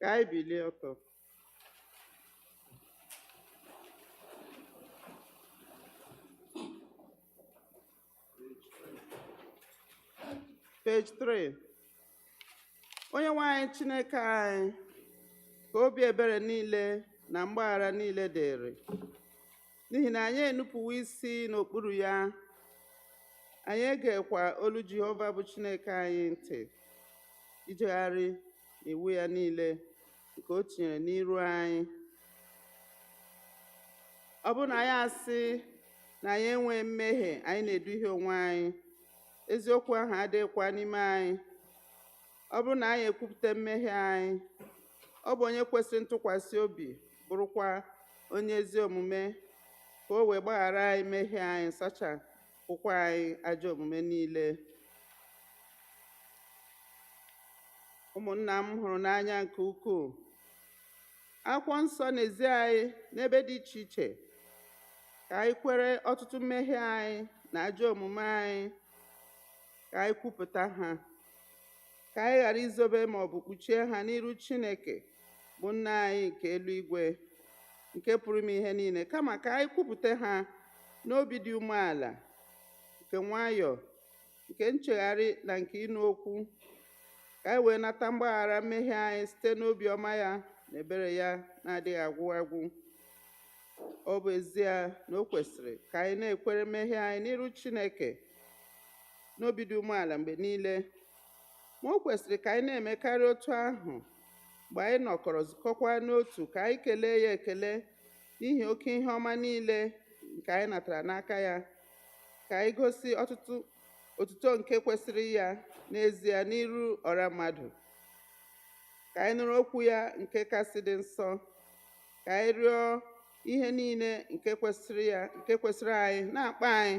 Ka anyị bilie ọtọ. Page 3. Onye-nwe-anyị Chineke anyị, ka obi ebere niile na mgbaghara niile dịrị, n'ihi na anyị enupụwo isi n'okpuru ya. Anyị egekwa olu Jehova bụ Chineke anyị ntị, ijegharị iwu ya niile nke o tinyere n'iru anyị. Ọ bụ na anyị asị na anyị enwe mmehie, anyị na-eduhie onwe anyị, eziokwu ahụ adịghịkwa n'ime anyị. Ọ bụrụ na anyị ekwupụta mmehie anyị, ọ bụ onye kwesịrị ntụkwasị obi, bụrụkwa onye ezi omume, ka o wee gbaghara anyị mmehie anyị, sachapụkwa anyị ajọ omume niile. Ụmụnna m hụrụ n'anya nke ukwuu, akwụkwọ nsọ na-ezi anyị n'ebe dị iche iche ka anyị kwere ọtụtụ mmehie anyị na ajọ omume anyị, ka anyị kwupụta ha, ka anyị ghara izobe ma ọ bụ kpuchie ha n'iru Chineke bụ nna anyị nke eluigwe, nke pụrụ ime ihe niile, kama ka anyị kwupụta ha n'obi dị umeala, nke nwayọọ, nke nchegharị na nke ịnụ okwu, ka anyị wee nata mgbaghara mmehie anyị site n'obi ọma ya na ebere ya na-adịghị agwụ agwụ. Ọ bụ ezie na o kwesịrị ka anyị na-ekwere mmehie anyị n'iru Chineke n'obi dị umeala mgbe niile, ma o kwesịrị ka anyị na-emekarị otu ahụ mgbe anyị nọkọrọ zukọkwa n'otu, ka anyị kelee ya ekele n'ihi oke ihe ọma niile nke anyị natara n'aka ya, ka anyị gosi otuto nke kwesịrị ya n'ezie n'iru ọra mmadụ, ka anyị nụrụ okwu ya nke kasị dị nsọ, ka anyị rịọ ihe niile nke kwesịrị anyị na-akpa anyị,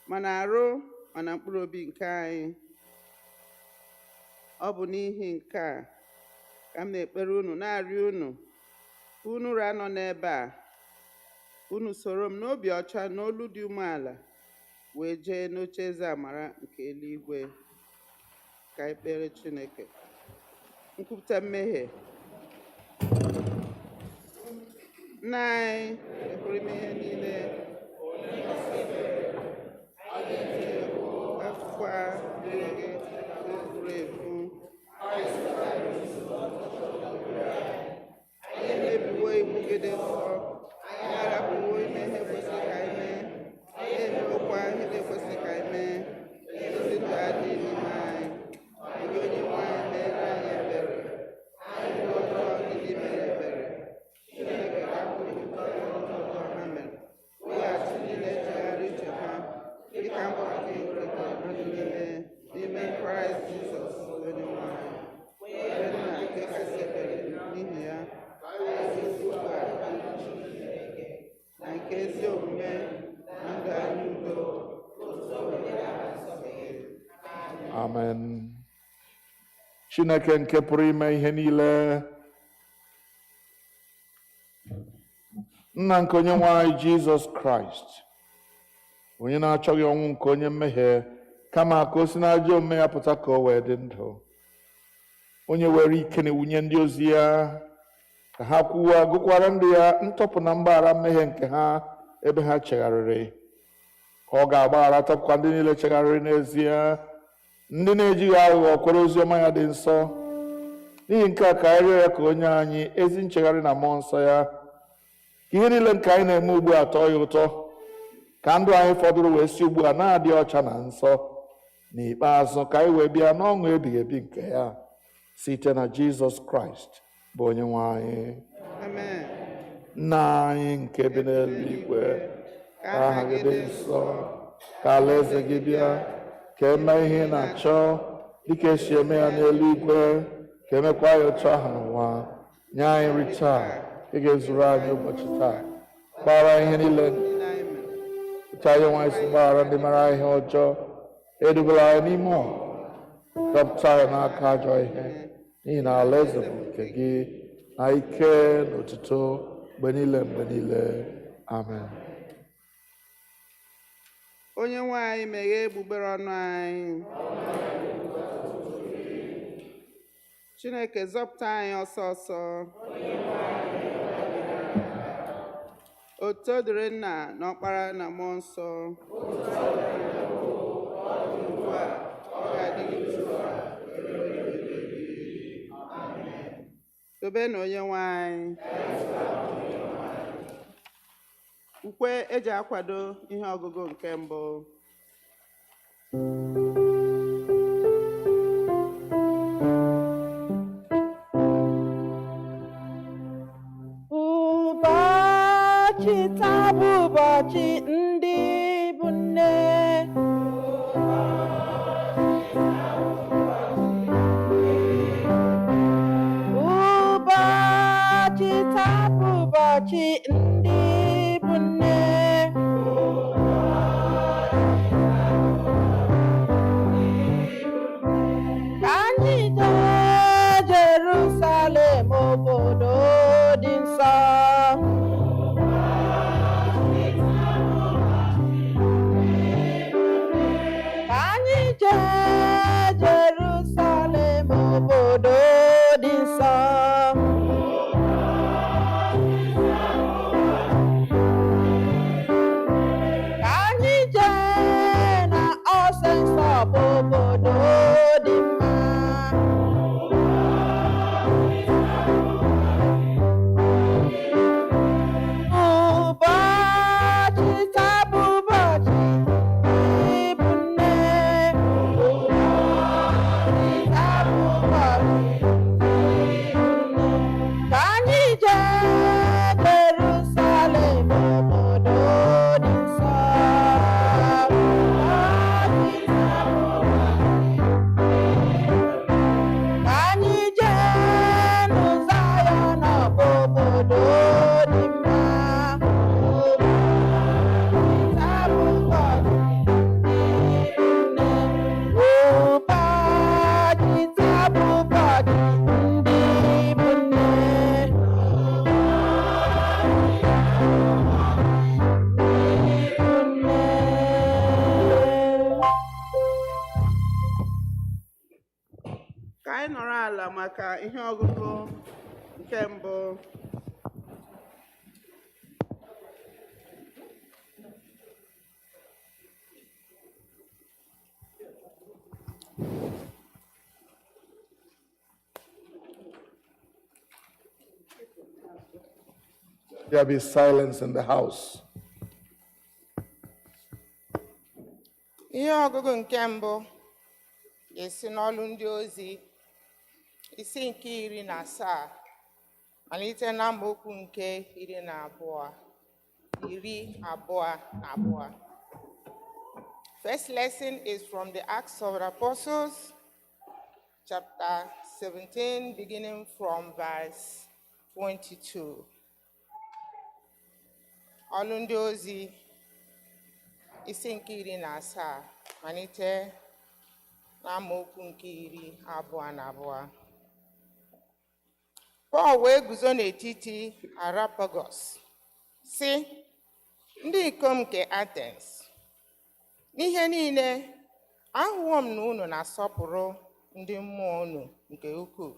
ma na-arụ ma na mkpụrụ obi nke anyị. Ọ bụ n'ihi nke a ka m na-ekpere unu, na-arịọ unu ka unu anọ n'ebe a, unu soro m n'obi ọcha na olu dị umeala wee jee n'ocheeze amara nke eluigwe. Ka anyị kpere Chineke. Nkwuputa mmehie. Nna anyị pụrụ ime ihe niile, afọ a dịrị gị furu efu, anyị emebiwo iwu gị dị nsọ, anyị arapụwo ime ihe kwesịrị ka anyị mee, anyị emewokwa ihe na-ekwesịghị ka anyị mee, ezi ndụ adịghị n'ime anyị. Gị Onye-nwe anyị, mere anyị ebere, anyị bụ ọjọọ ndị mere ebere. Chineke ga-akwụghachi ihe ọjọọ ha mere, weghachi niile echegharị uche ha, dịka nkwa gị nketa mmadụ niile n'ime Kraịst Jizọs Onye-nwe anyị. Were nna nke kasị ekpere n'ihi ya, ezi okwu a na nke ezi omume na ndụ anyị udo. Amen. Chineke nke pụrụ ime ihe niile, nna nke Onye-nwe anyị Jizọs Kraịst, onye na-achọghị ọnwụ nke onye mmehie, kama ka o si n'ajọ omume ya pụta ka o wee dị ndụ, onye were ike na-ewunye ndị ozi ya ka ha kwuwa gụkwara ndị ya ntọpụ na mgbaghara mmehie nke ha ebe ha chegharịrị, ka ọ ga-agbaghara tọpụkwa ndị niile chegharịrị n'ezie, ndị na-ejighị aghụghọ kwere ozi ọma ya dị nsọ. N'ihi nke a ka anyị rịọ ya ka onye anyị ezi nchegharị na mmụọ nsọ ya, ka ihe niile nke anyị na-eme ugbu a tọọ ya ụtọ, ka ndụ anyị fọdụrụ wee si ugbu a na-adị ọcha na nsọ, n'ikpeazụ ka anyị wee bịa n'ọṅụ ebighị ebi nke ya, site na Jizọs Kraịst bụ Onye-nwe anyị. Amen. Nna anyị nke bi n'eluigwe, ka aha gị dị nsọ, ka alaeze gị bịa, ka eme ihe ị na-achọ dịka esi eme ya n'eluigwe, ka emekwa ya otu ahụ n'ụwa. Nye anyị nri taa, ị ga-ezuru anyị ụbọchị taa, gbaghara ihe niile otu anyị nwanyị si gbaghara ndị mere ihe ọjọọ, edubala anyị n'ime ọnwụ, dọpụta anyị n'aka ajọ ihe, n'ihi na alaeze bụ nke gị, na ike na otuto mgbe niile mgbe niile. Amen. Onye-nwe anyị, meghee egbugbere ọnụ anyị. Chineke zọpụta anyị ọsọ ọsọ. Otu o dịrị Nna na Ọkpara na Mmụọ Nsọ. Tobe na Onye-nwe anyị. Ukwe eji akwado ihe ọgụgụ nke mbụ. Ụbọchị taa bụ ụbọchị ndị bụ nne. Ụbọchị taa bụ ụbọchị ndị bụ nne. Ka anyị jee Jerusalem, obodo dị nsọ. Ka anyị jee Jerusalem, obodo dị nsọ. Ka anyị jee na ọsịsọ bụ obodo dị mma. Ụbọchị taa bụ ụbọchị ịbụ nne. Ụbọchị taa bụ ụbọchị ịbụ nne. Ka anyị jee Jerusalem, obodo dị nsọ. Ụbọchị taa bụ ụbọchị. Ka anyị jee n'ụzọ ya n'ọbụ obodo dị mma. Ụbọchị taa bụ ụbọchị ịbụ nne. Ụbọchị taa bụ ụbọchị ndị bụ nne. Ka anyị nọrọ ala maka ihe ọgụgụ nke mbụ. There be silence in the house. Ihe ọgụgụ nke mbụ ga-esi n'ọlụ ndị ozi isi nke 17 malite na amaokwu nke 12. First lesson is from the Acts of the Apostles, chapter 17, beginning from verse 22. Ọlụ ndị ozi isi nke 17 malite na amaokwu nke 22. Pọl wee guzo n'etiti Areopagus sị, ndị ikom nke Athens, n'ihe niile ahụwo m na unu na-asọpụrụ ndị mmụọ unu nke ukwuu,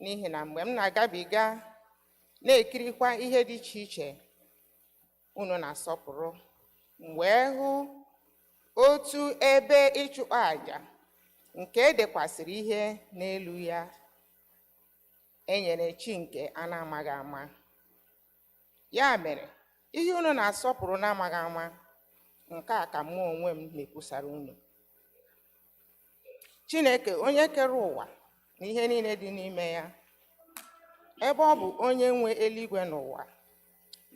n'ihi na mgbe m na-agabiga na-ekirikwa ihe dị iche iche unu na-asọpụrụ, m wee hụ otu ebe ịchụ àjà nke edekwasịrị ihe n'elu ya, enyere chi nke a na-amaghị ama. Ya mere, ihe unu na-asọpụrụ na-amaghị ama, nke a ka mụ onwe m na-ekwusara unu. Chineke onye kere ụwa na ihe niile dị n'ime ya, ebe ọ bụ onye nwe eluigwe n'ụwa,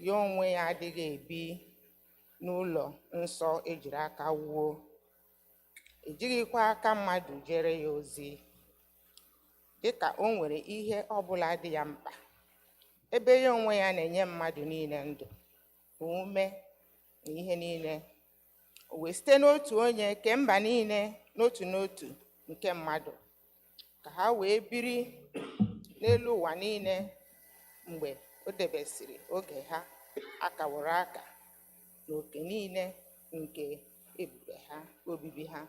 ya onwe ya adịghị ebi n'ụlọ nsọ ejiri aka wuo, ejighịkwa aka mmadụ jere ya ozi, dịka o nwere ihe ọbụla dị ya mkpa, ebe ya onwe ya na-enye mmadụ niile ndụ, ume na ihe niile. O wee site n'otu onye ke mba niile n'otu n'otu nke mmadụ, ka ha wee biri n'elu ụwa niile, mgbe o debesịrị oge ha akaworo aka n'oke niile nke ebube ha obibi ha,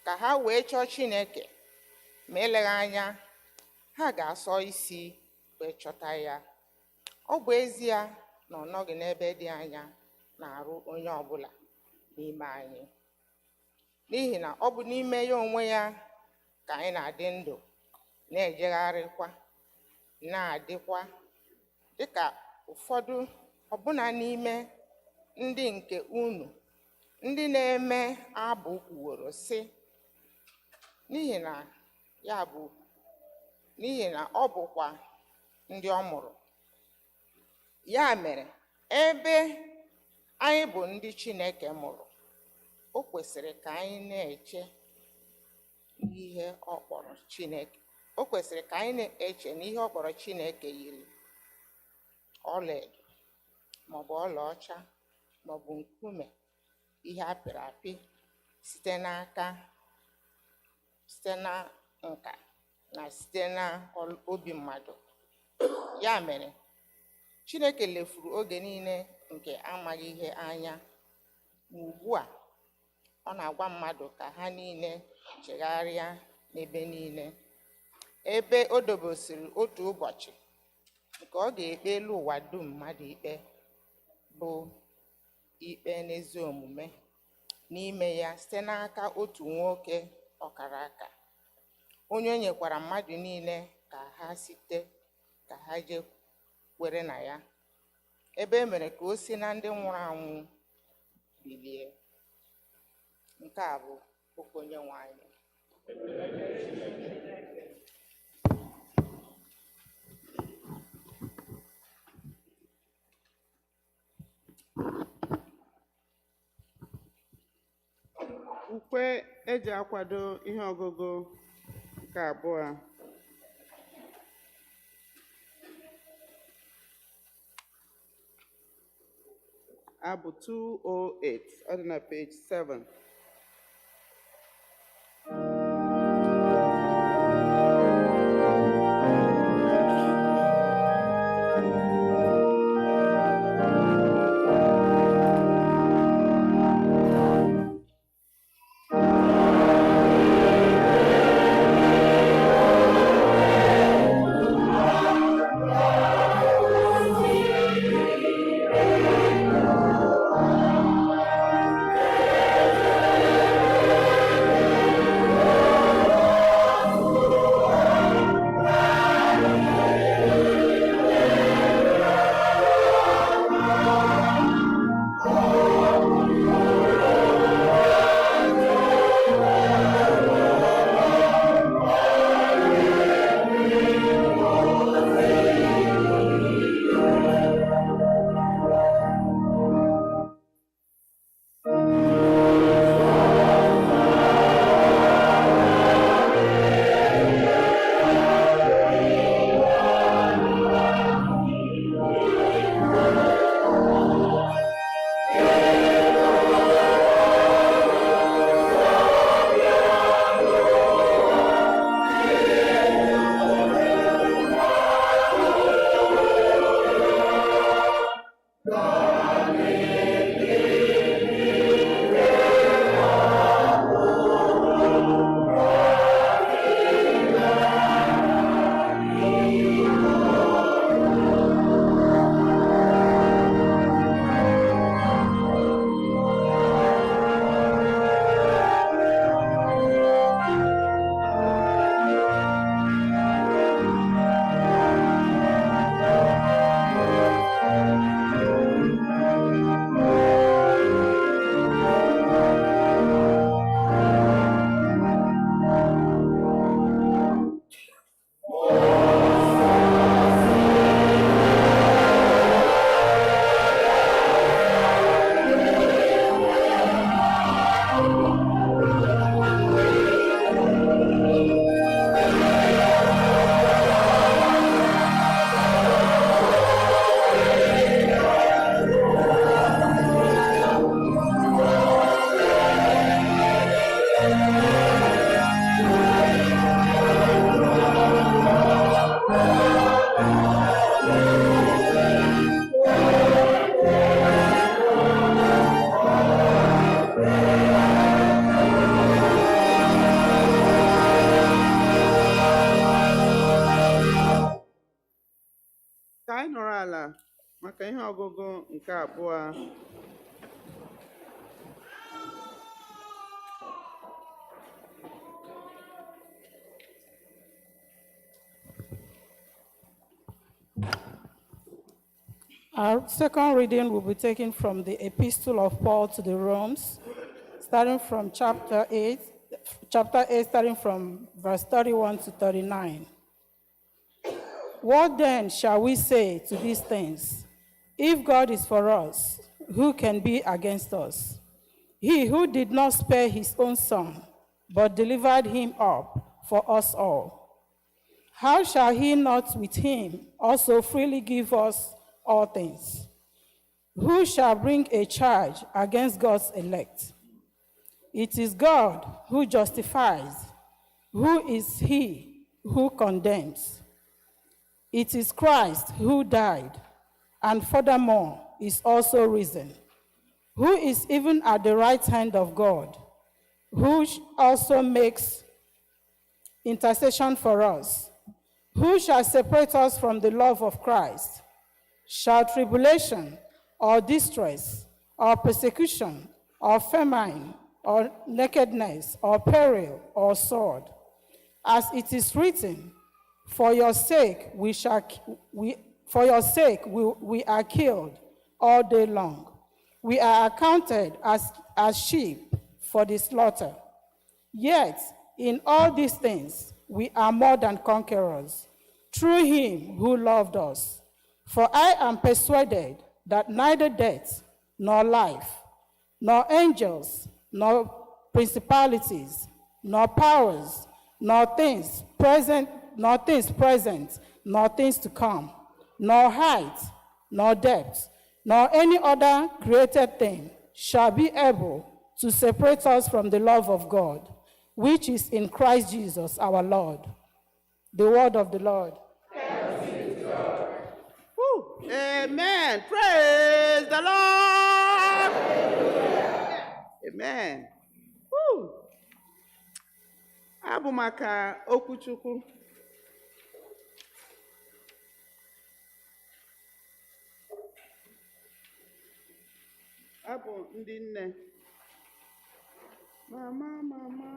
ka ha wee chọọ Chineke ma eleghị anya ha ga-asọ isi wee chọta ya. Ọ bụ ezie na ọ nọghị n'ebe dị anya na-arụ onye ọbụla n'ime anyị, n'ihi na ọ bụ n'ime ya onwe ya ka anyị na-adị ndụ, na-ejegharịkwa, na-adịkwa dịka ụfọdụ ọbụna n'ime ndị nke unu ndị na-eme abụ kwuworo sị, n'ihi na ọ bụkwa ndị ọ mụrụ. Ya mere, ebe anyị bụ ndị Chineke mụrụ, o kwesịrị ka anyị na-eche ihe ọ kpọrọ Chineke. O kwesịrị ka anyị na-eche na ihe ọ kpọrọ Chineke yiri ọlaedo maọbụ ọlaọcha maọbụ nkume, ihe apịrị apị site na nka na site na obi mmadụ. Ya mere, Chineke lefuru oge niile nke amaghị ihe anya, ma ugbu a ọ na-agwa mmadụ ka ha niile chegharịa n'ebe niile, ebe o dobosiri otu ụbọchị nke ọ ga-ekpe elu ụwa dum mmadụ ikpe, bụ ikpe n'ezi omume n'ime ya site n'aka otu nwoke ọkara aka, onye o nyekwara mmadụ niile ka ha jee kwere na ya, ebe e mere ka o si na ndị nwụrụ anwụ bilie. Nke a bụ okwu Onye-nwe-Anyi. Ukwe eji akwado ihe ọgụgụ nke abụọ. Abụ 208, ọ dị na page 7. Ka anyị nọrọ ala maka ihe ọgụgụ nke abụọ. Our second reading will be taken from the Epistle of Paul to the Romans, starting from chapter 8, starting from verse 31 to 39. What then shall we say to these things? If God is for us, who can be against us? He who did not spare his own son, but delivered him up for us all, how shall he not with him also freely give us all things? Who shall bring a charge against God's elect? It is God who justifies. Who is he who condemns? It is Christ who died, and furthermore is also risen, who is even at the right hand of God, who also makes intercession for us. Who shall separate us from the love of Christ? Shall tribulation, or distress, or persecution, or famine, or nakedness, or peril, or sword? As it is written, for your sake we are killed all day long. We are accounted as sheep for the slaughter. Yet in all these things we are more than conquerors, through him who loved us. For I am persuaded that neither death, nor life, nor angels, nor principalities, nor powers, nor things present, nor things to come, nor height, nor depth, nor any other created thing shall be able to separate us from the love of God, which is in Christ Jesus our Lord. The word of the Lord. Amen. Praise the Lord. Amen. Woo. Abụ maka okwu Chukwu. Abụ ndị nne. Mama. Mama.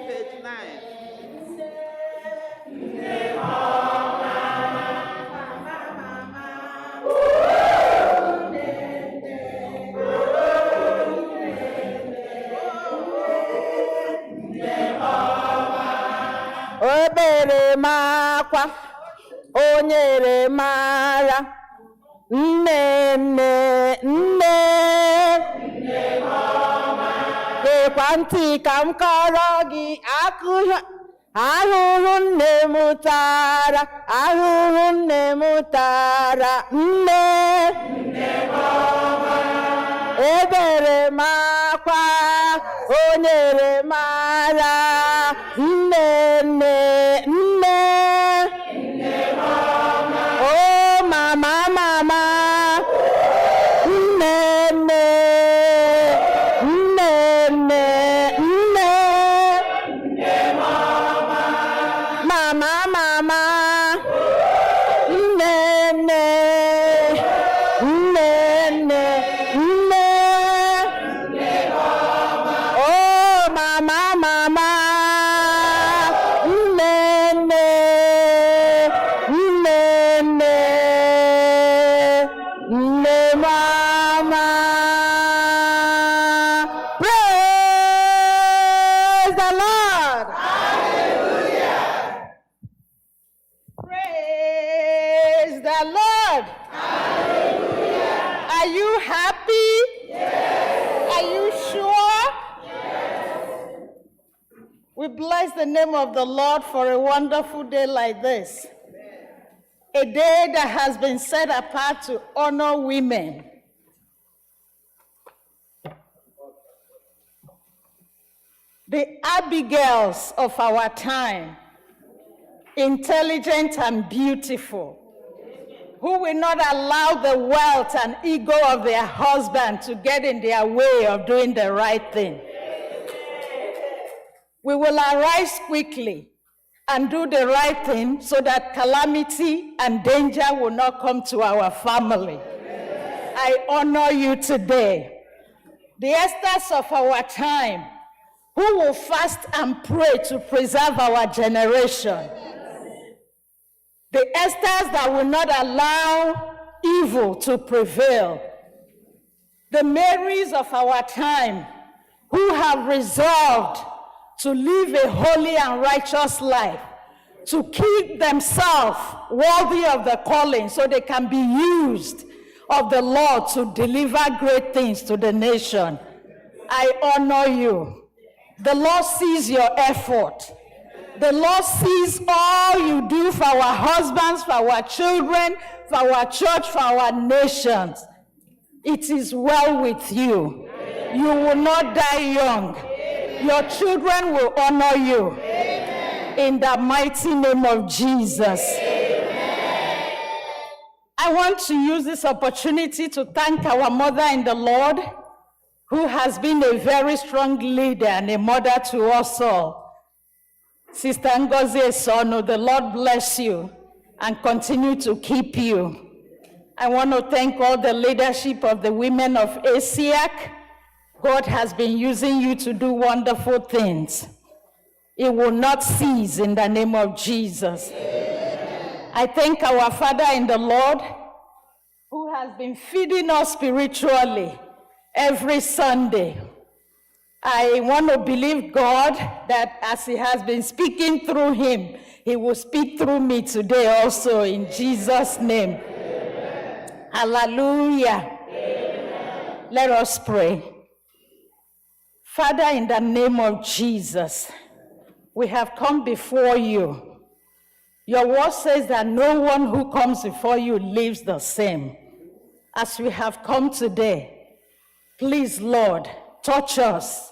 Page 9. Obere makwa, onyere mara, nne. Gekwa ntị ka m kọrọ gị ahụhụ nne m tara, nne. Ebere makwa, onyere mara, nne. Oh, mama, nne. Bless the name of the Lord for a wonderful day like this. A day that has been set apart to honor women. The Abigails of our time, intelligent and beautiful. who will not allow the wealth and ego of their husband to get in their way of doing the right thing. We will arise quickly and do the right thing so that calamity and danger will not come to our family. I honor you today. The Esthers of our time, who will fast and pray to preserve our generation. The Esthers that will not allow evil to prevail. The Marys of our time, who have resolved to live a holy and righteous life, to keep themselves worthy of the calling so they can be used of the Lord to deliver great things to the nation. I honor you. The Lord sees your effort. The Lord sees all you do for our husbands, for our children, for our church, for our nations. It is well with you. You will not die young. Your children will honor you. In the mighty name of Jesus. I want to use this opportunity to thank our mother in the Lord, who has been a very strong leader and a mother to us all. Sister Ngozi Esonu, the Lord bless you and continue to keep you. I want to thank all the leadership of the women of ASEAC. God has been using you to do wonderful things. It will not cease in the name of Jesus. I thank our Father in the Lord, who has been feeding us spiritually every Sunday. I want to believe God that as He has been speaking through him, He will speak through me today also in Jesus' name. Amen. Hallelujah. Amen. Let us pray. Father, in the name of Jesus, we have come before you. Your word says that no one who comes before you lives the same. As we have come today, please, Lord, touch us.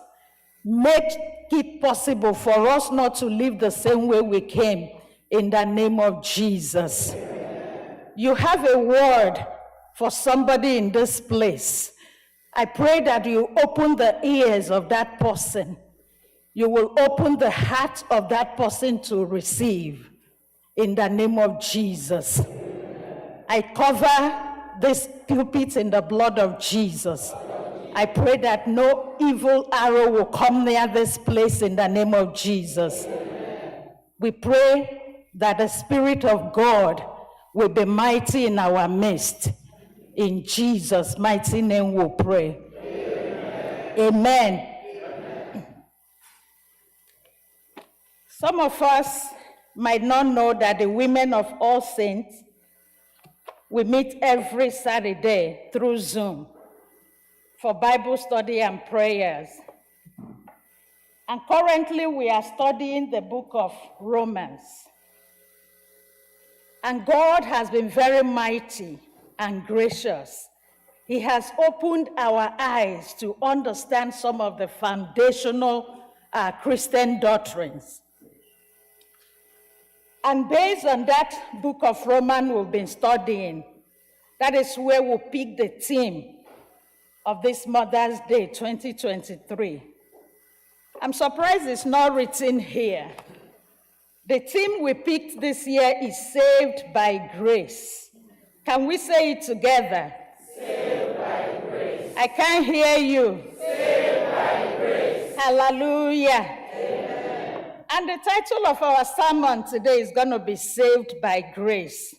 Make it possible for us not to live the same way we came, in the name of Jesus. You have a word for somebody in this place. I pray that you open the ears of that person. You will open the heart of that person to receive, in the name of Jesus. I cover this pulpit in the blood of Jesus. I pray that no evil arrow will come near this place in the name of Jesus. We pray that the Spirit of God will be mighty in our midst. In Jesus' mighty name we pray. Amen. Some of us might not know that the women of All Saints, we meet every Saturday through Zoom for Bible study and prayers. And currently we are studying the book of Romans. And God has been very mighty and gracious. He has opened our eyes to understand some of the foundational Christian doctrines. And based on that book of Romans we've been studying, that is where we'll pick the theme of this Mother's Day 2023. I'm surprised it's not written here. The theme we picked this year is Saved by Grace. Can we say it together? Saved by grace. I can't hear you. Saved by grace. Hallelujah. Amen. And the title of our sermon today is going to be Saved by Grace.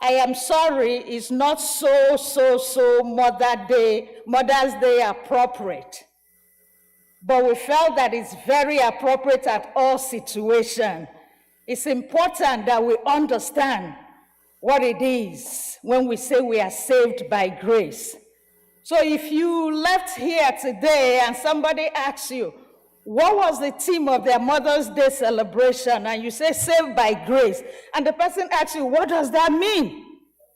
I am sorry, it's not so Mother's Day appropriate. But we felt that it's very appropriate at all situations. It's important that we understand what it is when we say we are saved by grace. So if you left here today and somebody asks you, what was the theme of their Mother's Day celebration? And you say, saved by grace. And the person asks you, what does that mean?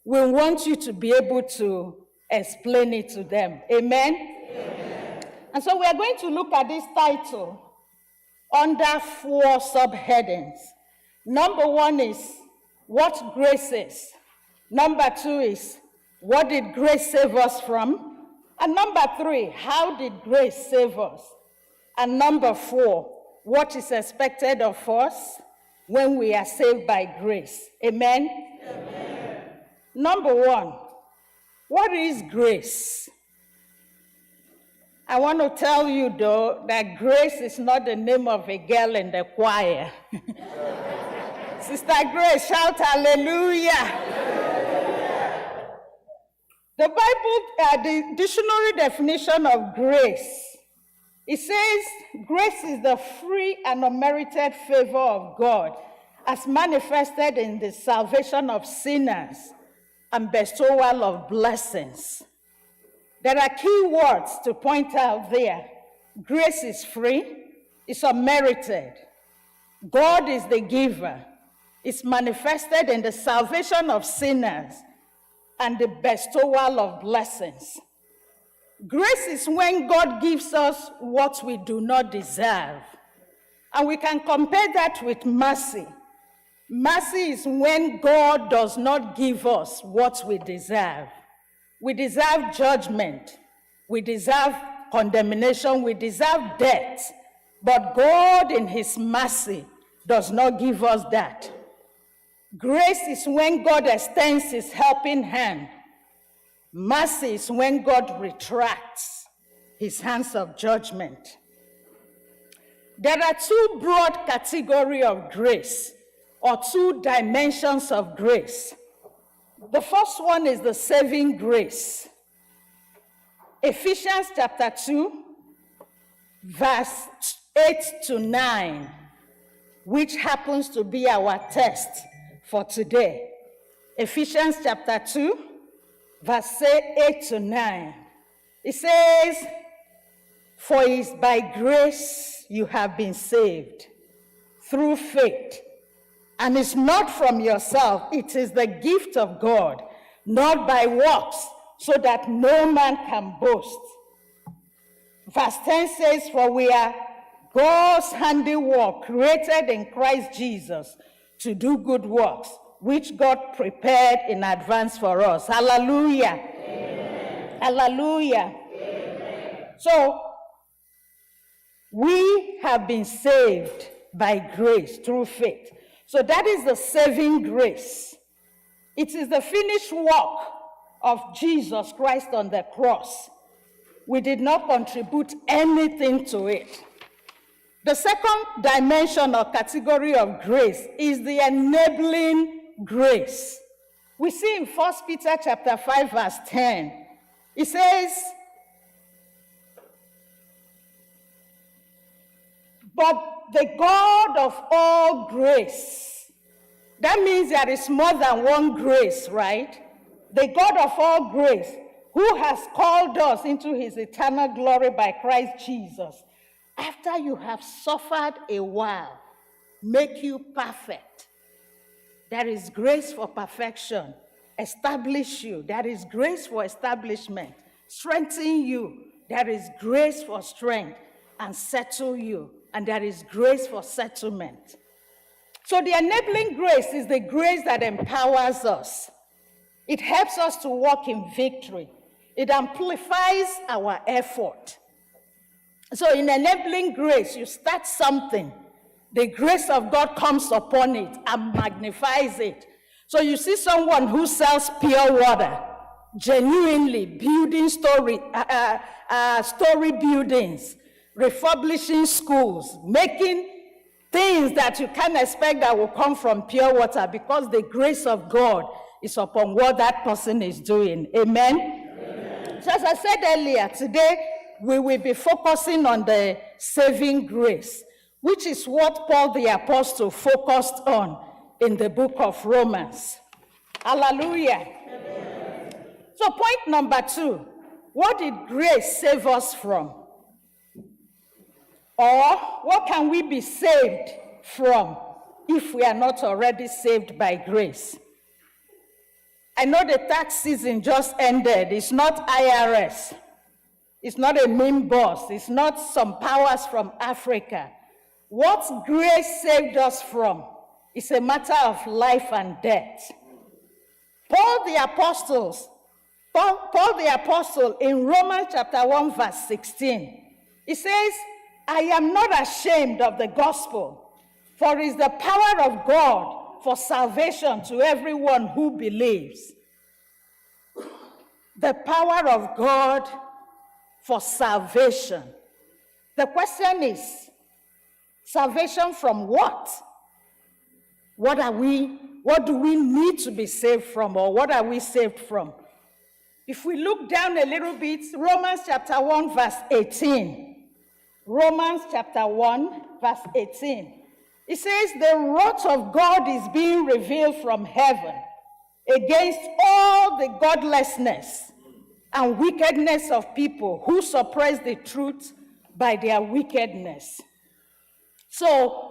We want you to be able to explain it to them. Amen? Amen. And so we are going to look at this title under 4 subheadings. Number 1 is what grace is. Number 2 is, what did grace save us from? And number 3, how did grace save us? And number 4, what is expected of us when we are saved by grace? Amen? Amen. Number 1, what is grace? I want to tell you, though, that grace is not the name of a girl in the choir. Sister Grace, shout hallelujah. The Bible, the dictionary definition of grace, it says grace is the free and unmerited favor of God as manifested in the salvation of sinners and bestowal of blessings. There are key words to point out there. Grace is free, it's unmerited. God is the giver. It's manifested in the salvation of sinners and the bestowal of blessings. Grace is when God gives us what we do not deserve. And we can compare that with mercy. Mercy is when God does not give us what we deserve. We deserve judgment. We deserve condemnation. We deserve death. But God, in his mercy, does not give us that. Grace is when God extends his helping hand. Mercy is when God retracts his hands of judgment. There are 2 broad categories of grace, or 2 dimensions of grace. The first one is the saving grace. Ephesians chapter 2, verse 8 to 9, which happens to be our text for today. Ephesians chapter 2, verse 8 to 9. It says, "For it is by grace you have been saved, through faith. And it's not from yourself, it is the gift of God, not by works, so that no man can boast." Verse 10 says, "For we are God's handiwork, created in Christ Jesus, to do good works, which God prepared in advance for us." Hallelujah. Amen. Hallelujah. Amen. So, we have been saved by grace through faith. So that is the saving grace. It is the finished work of Jesus Christ on the cross. We did not contribute anything to it. The second dimension or category of grace is the enabling grace. We see in 1 Peter chapter 5, verse 10, it says, "But the God of all grace," that means there is more than one grace, right? "The God of all grace, who has called us into his eternal glory by Christ Jesus, after you have suffered a while, make you perfect." There is grace for perfection. Establish you. There is grace for establishment. Strengthen you. There is grace for strength. And settle you. And there is grace for settlement. So the enabling grace is the grace that empowers us. It helps us to walk in victory. It amplifies our effort. So in enabling grace, you start something. The grace of God comes upon it and magnifies it. So you see someone who sells pure water, genuinely building story buildings, refurbishing schools, making things that you can't expect that will come from pure water, because the grace of God is upon what that person is doing. Amen? Amen. So as I said earlier, today we will be focusing on the saving grace, which is what Paul the Apostle focused on in the book of Romans. Hallelujah. Amen. So point number 2, what did grace save us from? Or what can we be saved from if we are not already saved by grace? I know the tax season just ended. It's not IRS. It's not a mean boss. It's not some powers from Africa. What grace saved us from is a matter of life and death. Paul the Apostle in Romans chapter 1 verse 16, he says, I am not ashamed of the gospel, for it is the power of God for salvation to everyone who believes. The power of God for salvation. The question is, salvation from what? What do we need to be saved from, or what are we saved from? If we look down a little bit, Romans chapter 1 verse 18. Romans chapter 1 verse 18. It says, the wrath of God is being revealed from heaven against all the godlessness and wickedness of people who suppress the truth by their wickedness. So,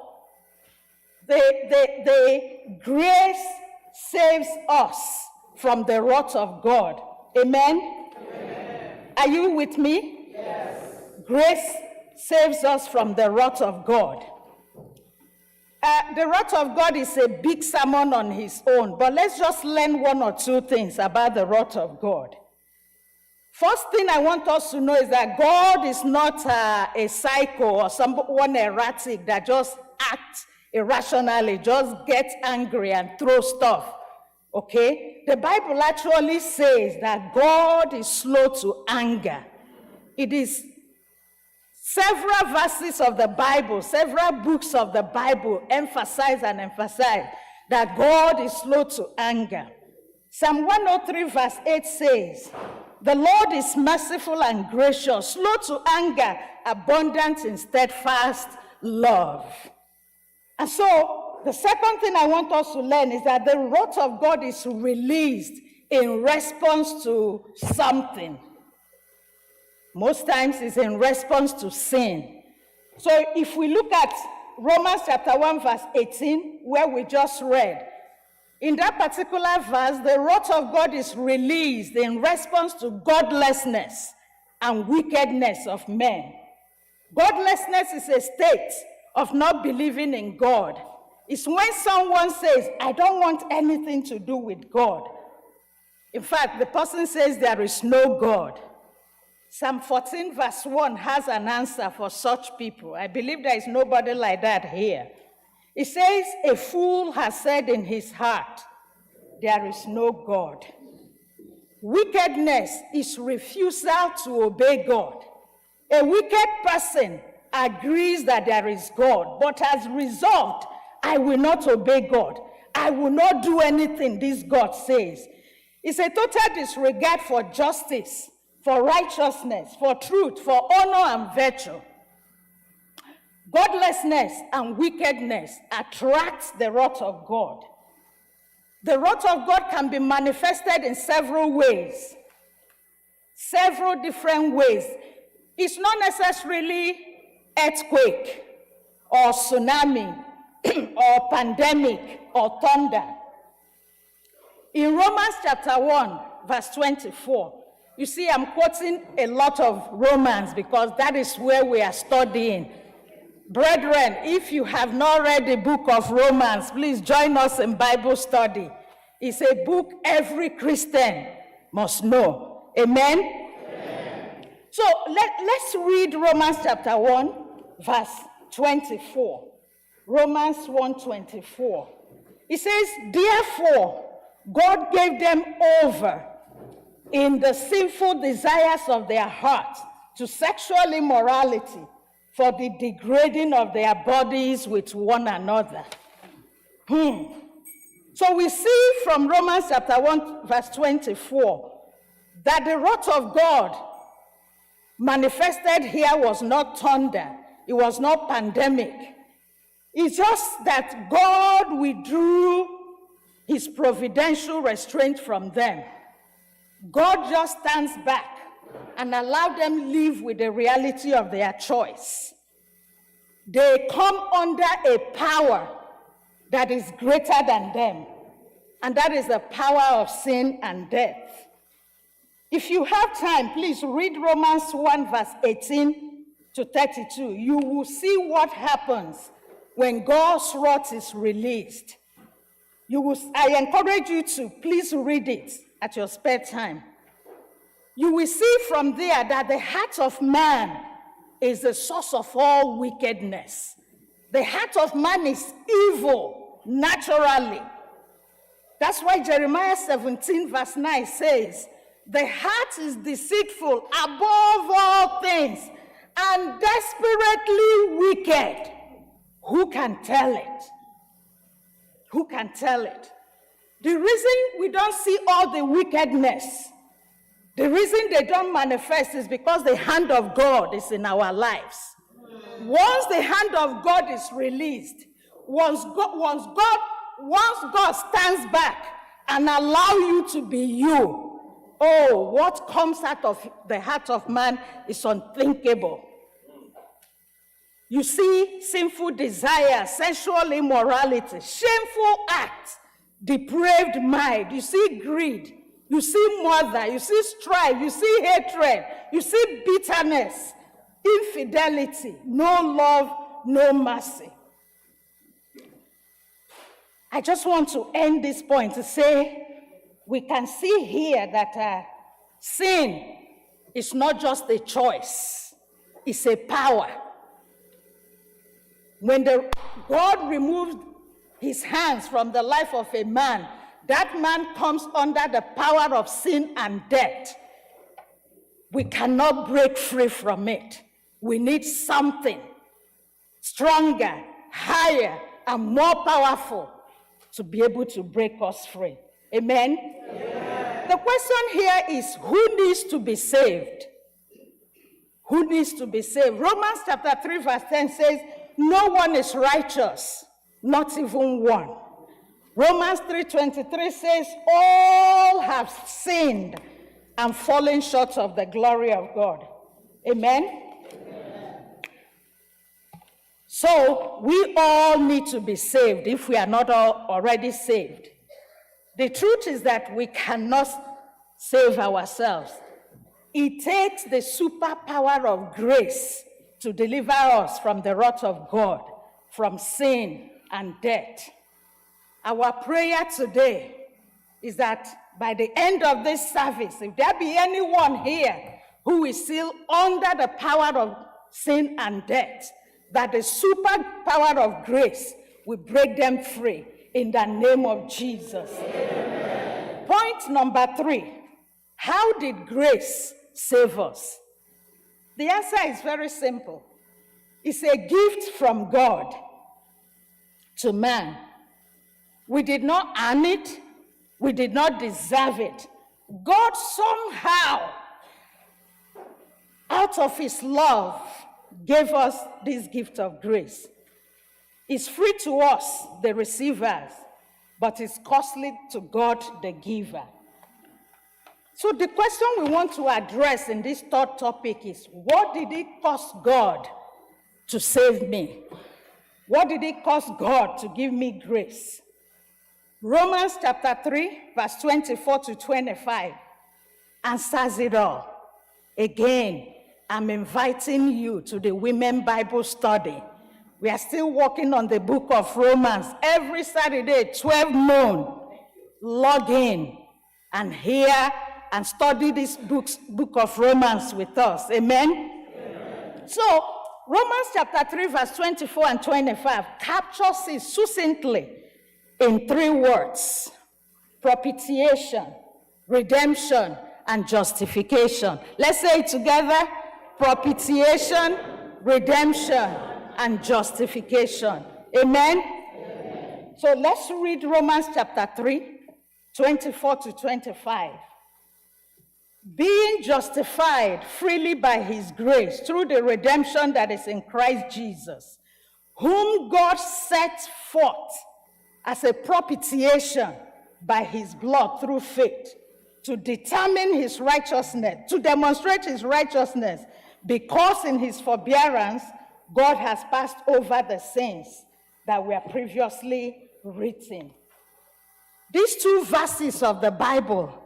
the grace saves us from the wrath of God. Amen? Amen. Are you with me? Yes. Grace saves us from the wrath of God. The wrath of God is a big sermon on his own, but let's just learn one or two things about the wrath of God. First thing I want us to know is that God is not a psycho or someone erratic that just acts irrationally, just gets angry and throws stuff. Okay? The Bible actually says that God is slow to anger. It is several verses of the Bible, several books of the Bible emphasize that God is slow to anger. Psalm 103 verse 8 says, the Lord is merciful and gracious, slow to anger, abundant in steadfast love. And so, the second thing I want us to learn is that the wrath of God is released in response to something. Most times it's in response to sin. So if we look at Romans chapter 1 verse 18, where we just read, in that particular verse, the wrath of God is released in response to godlessness and wickedness of men. Godlessness is a state of not believing in God. It's when someone says, I don't want anything to do with God. In fact, the person says there is no God. Psalm 14 verse 1 has an answer for such people. I believe there is nobody like that here. It says, a fool has said in his heart, there is no God. Wickedness is refusal to obey God. A wicked person agrees that there is God, but has resolved, I will not obey God. I will not do anything this God says. It's a total disregard for justice, for righteousness, for truth, for honor and virtue. Godlessness and wickedness attracts the wrath of God. The wrath of God can be manifested in several ways, several different ways. It's not necessarily earthquake or tsunami or pandemic or thunder. In Romans chapter 1, verse 24, you see, I'm quoting a lot of Romans because that is where we are studying. Brethren, if you have not read the book of Romans, please join us in Bible study. It's a book every Christian must know. Amen? Amen. So let's read Romans chapter 1, verse 24. Romans 1:24. It says, therefore, God gave them over in the sinful desires of their heart to sexual immorality for the degrading of their bodies with one another. So we see from Romans chapter 1, verse 24, that the wrath of God manifested here was not thunder, it was not pandemic. It's just that God withdrew his providential restraint from them. God just stands back and allow them live with the reality of their choice. They come under a power that is greater than them, and that is the power of sin and death. If you have time, please read Romans 1 verse 18 to 32. You will see what happens when God's wrath is released. I encourage you to please read it at your spare time. You will see from there that the heart of man is the source of all wickedness. The heart of man is evil naturally. That's why Jeremiah 17 verse 9 says, the heart is deceitful above all things and desperately wicked. Who can tell it? Who can tell it? The reason we don't see all the wickedness, the reason they don't manifest is because the hand of God is in our lives. Once the hand of God is released, once God stands back and allow you to be you, oh, what comes out of the heart of man is unthinkable. You see sinful desire, sexual immorality, shameful acts, depraved mind. You see greed. You see murder. You see strife. You see hatred. You see bitterness, infidelity, no love, no mercy. I just want to end this point to say we can see here that sin is not just a choice, it's a power. When God removed his hands from the life of a man, that man comes under the power of sin and death. We cannot break free from it. We need something stronger, higher, and more powerful to be able to break us free. Amen? Amen. The question here is, who needs to be saved? Who needs to be saved? Romans chapter 3 verse 10 says, no one is righteous, not even one. Romans 3:23 says, all have sinned and fallen short of the glory of God. Amen? Amen? So we all need to be saved if we are not already saved. The truth is that we cannot save ourselves. It takes the superpower of grace to deliver us from the wrath of God, from sin and death. Our prayer today is that by the end of this service, if there be anyone here who is still under the power of sin and death, that the superpower of grace will break them free in the name of Jesus. Amen. Point number 3, how did grace save us? The answer is very simple. It's a gift from God to man. We did not earn it. We did not deserve it. God somehow, out of his love, gave us this gift of grace. It's free to us, the receivers, but it's costly to God, the giver. So the question we want to address in this third topic is, what did it cost God to save me? What did it cost God to give me grace? Romans chapter 3, verse 24 to 25 answers it all. Again, I'm inviting you to the Women Bible Study. We are still working on the book of Romans. Every Saturday, 12 noon, log in and hear and study this book of Romans with us. Amen? Amen. So, Romans chapter 3, verse 24 and 25 captures it succinctly in 3 words: propitiation, redemption, and justification. Let's say it together: propitiation, redemption, and justification. Amen? Amen. So let's read Romans chapter 3, 24 to 25. Being justified freely by his grace through the redemption that is in Christ Jesus, whom God set forth as a propitiation by his blood through faith, to determine his righteousness, to demonstrate his righteousness, because in his forbearance God has passed over the sins that were previously written. These 2 verses of the Bible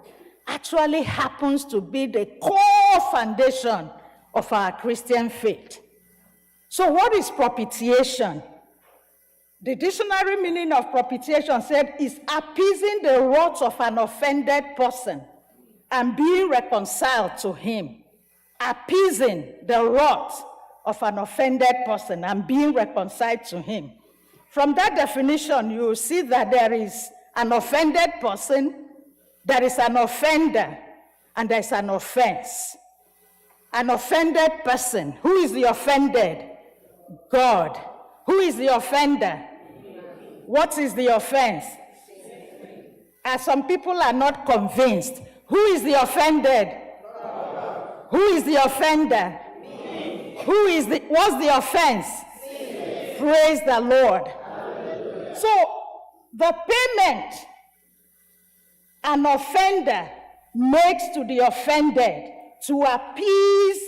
actually happens to be the core foundation of our Christian faith. So what is propitiation? The dictionary meaning of propitiation said is appeasing the wrath of an offended person and being reconciled to him. Appeasing the wrath of an offended person and being reconciled to him. From that definition, you will see that there is an offended person, there is an offender, and there is an offense. An offended person. Who is the offended? God. Who is the offender? What is the offense? As some people are not convinced. Who is the offended? God. Who is the offender? Me. What's the offense? Me. Praise the Lord. Hallelujah. So, the payment an offender makes to the offended to appease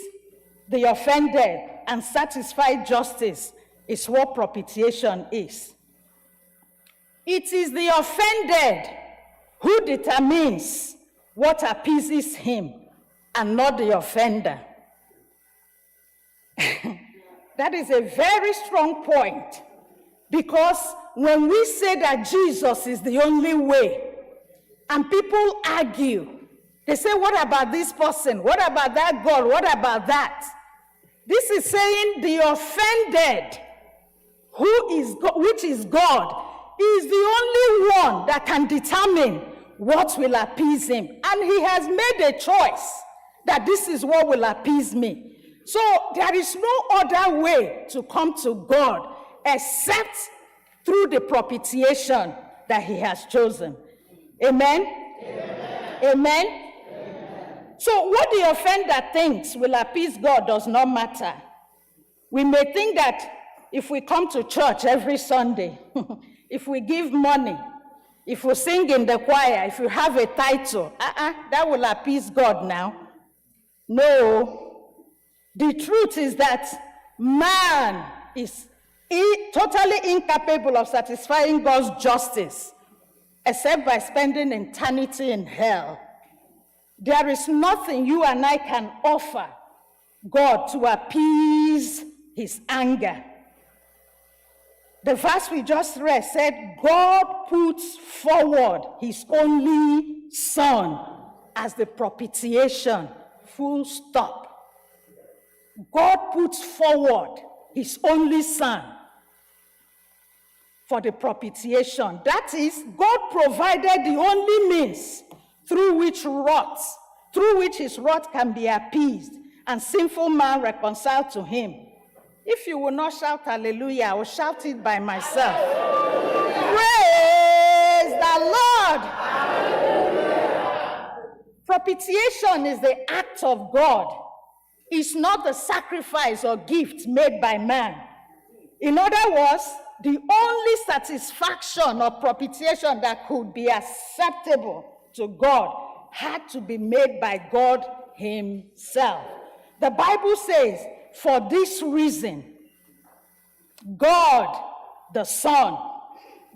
the offended and satisfy justice is what propitiation is. It is the offended who determines what appeases him and not the offender. That is a very strong point, because when we say that Jesus is the only way, and people argue, they say, what about this person? What about that God? What about that? This is saying the offended, which is God, is the only one that can determine what will appease him. And he has made a choice that this is what will appease me. So there is no other way to come to God except through the propitiation that he has chosen. Amen? Amen. Amen? Amen. So what the offender thinks will appease God does not matter. We may think that if we come to church every Sunday, if we give money, if we sing in the choir, if you have a title, that will appease God now. No. The truth is that man is totally incapable of satisfying God's justice except by spending eternity in hell. There is nothing you and I can offer God to appease his anger. The verse we just read said, God puts forward his only son as the propitiation, full stop. God puts forward his only son for the propitiation. That is, God provided the only means through which his wrath can be appeased and sinful man reconciled to him. If you will not shout hallelujah, I will shout it by myself. Praise the Lord. Hallelujah. Propitiation is the act of God. It's not the sacrifice or gift made by man. In other words, the only satisfaction of propitiation that could be acceptable to God had to be made by God himself. The Bible says, for this reason, God, the Son,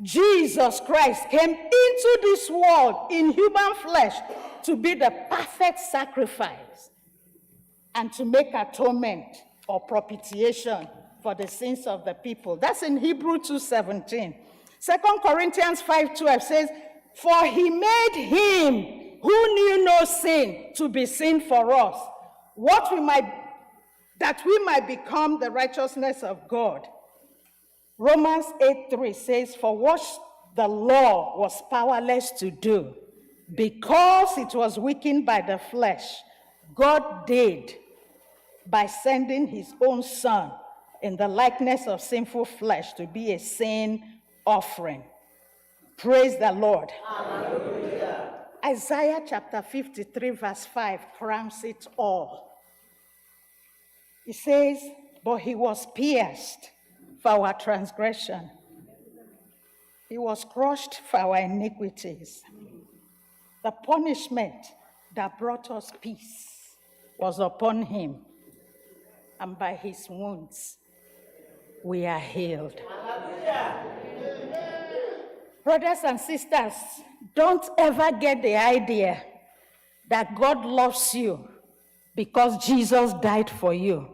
Jesus Christ, came into this world in human flesh to be the perfect sacrifice and to make atonement or propitiation for the sins of the people. That's in Hebrews 2:17. 2 Corinthians 5:12 says, for he made him who knew no sin to be sin for us, that we might become the righteousness of God. Romans 8:3 says, for what the law was powerless to do, because it was weakened by the flesh, God did by sending his own son in the likeness of sinful flesh to be a sin offering. Praise the Lord. Hallelujah. Isaiah chapter 53 verse 5 crowns it all. It says, but he was pierced for our transgression. He was crushed for our iniquities. The punishment that brought us peace was upon him, and by his wounds we are healed. Hallelujah. Brothers and sisters, don't ever get the idea that God loves you because Jesus died for you.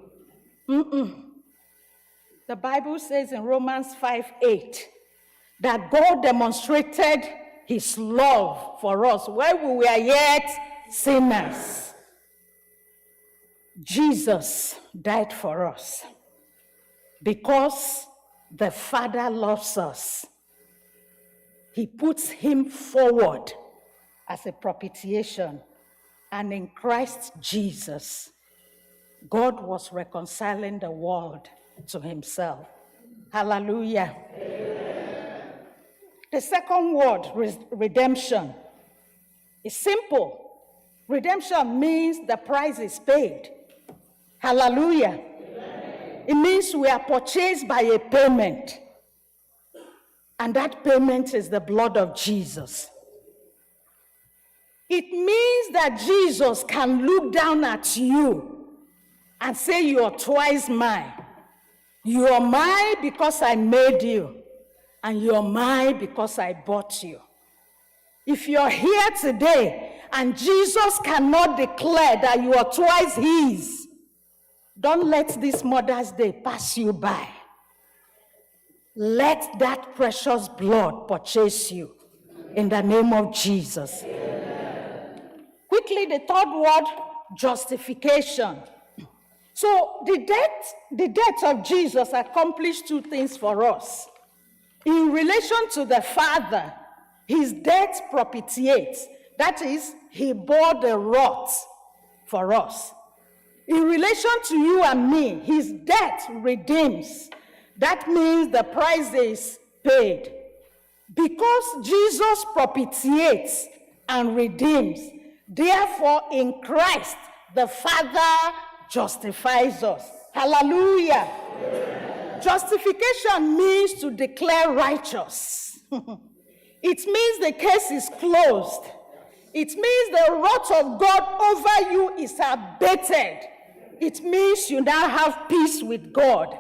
The Bible says in Romans 5:8 that God demonstrated his love for us while we were yet sinners. Jesus died for us because the Father loves us. He puts him forward as a propitiation, and in Christ Jesus, God was reconciling the world to himself. Hallelujah. Amen. The second word, redemption, is simple. Redemption means the price is paid. Hallelujah. Amen. It means we are purchased by a payment. And that payment is the blood of Jesus. It means that Jesus can look down at you and say, you are twice mine. You are mine because I made you, and you are mine because I bought you. If you're here today and Jesus cannot declare that you are twice his, don't let this Mother's Day pass you by. Let that precious blood purchase you in the name of Jesus. Amen. Quickly, the third word, justification. So the death of Jesus accomplished two things for us. In relation to the Father, his death propitiates. That is, he bore the wrath for us. In relation to you and me, his death redeems. That means the price is paid. Because Jesus propitiates and redeems, therefore in Christ, the Father justifies us. Hallelujah. Amen. Justification means to declare righteous. It means the case is closed. It means the wrath of God over you is abated. It means you now have peace with God.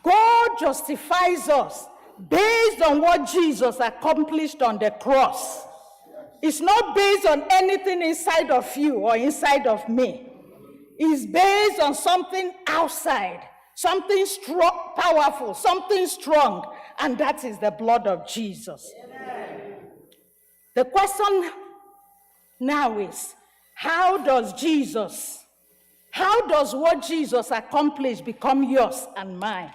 God justifies us based on what Jesus accomplished on the cross. It's not based on anything inside of you or inside of me. It's based on something outside, something strong, powerful, something strong, and that is the blood of Jesus. Amen. The question now is, how does what Jesus accomplished become yours and mine?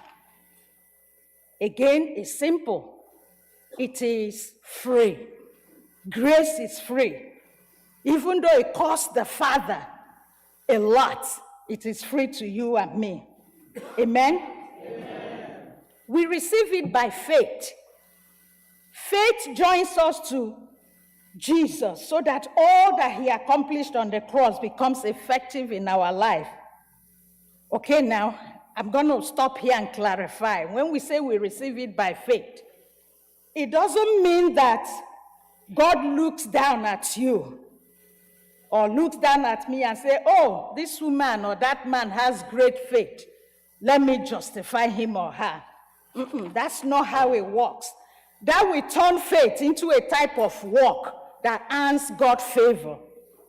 Again, it's simple. It is free. Grace is free. Even though it costs the Father a lot, it is free to you and me. Amen? Amen. We receive it by faith. Faith joins us to Jesus so that all that he accomplished on the cross becomes effective in our life. Okay, now, I'm going to stop here and clarify. When we say we receive it by faith, it doesn't mean that God looks down at you or looks down at me and say, oh, this woman or that man has great faith. Let me justify him or her. That's not how it works. That will turn faith into a type of work that earns God favor.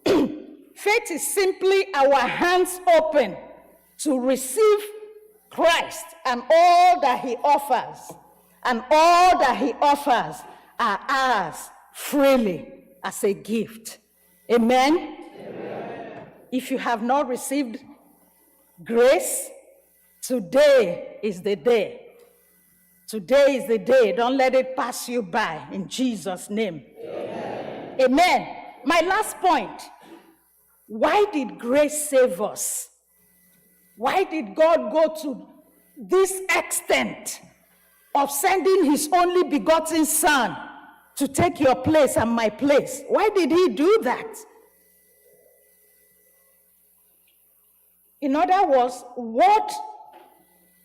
Faith is simply our hands open to receive Christ and all that he offers. And all that he offers are ours freely as a gift. Amen? Amen. If you have not received grace, today is the day. Today is the day. Don't let it pass you by in Jesus' name. Amen. Amen. My last point. Why did grace save us? Why did God go to this extent of sending his only begotten Son to take your place and my place? Why did he do that? In other words, what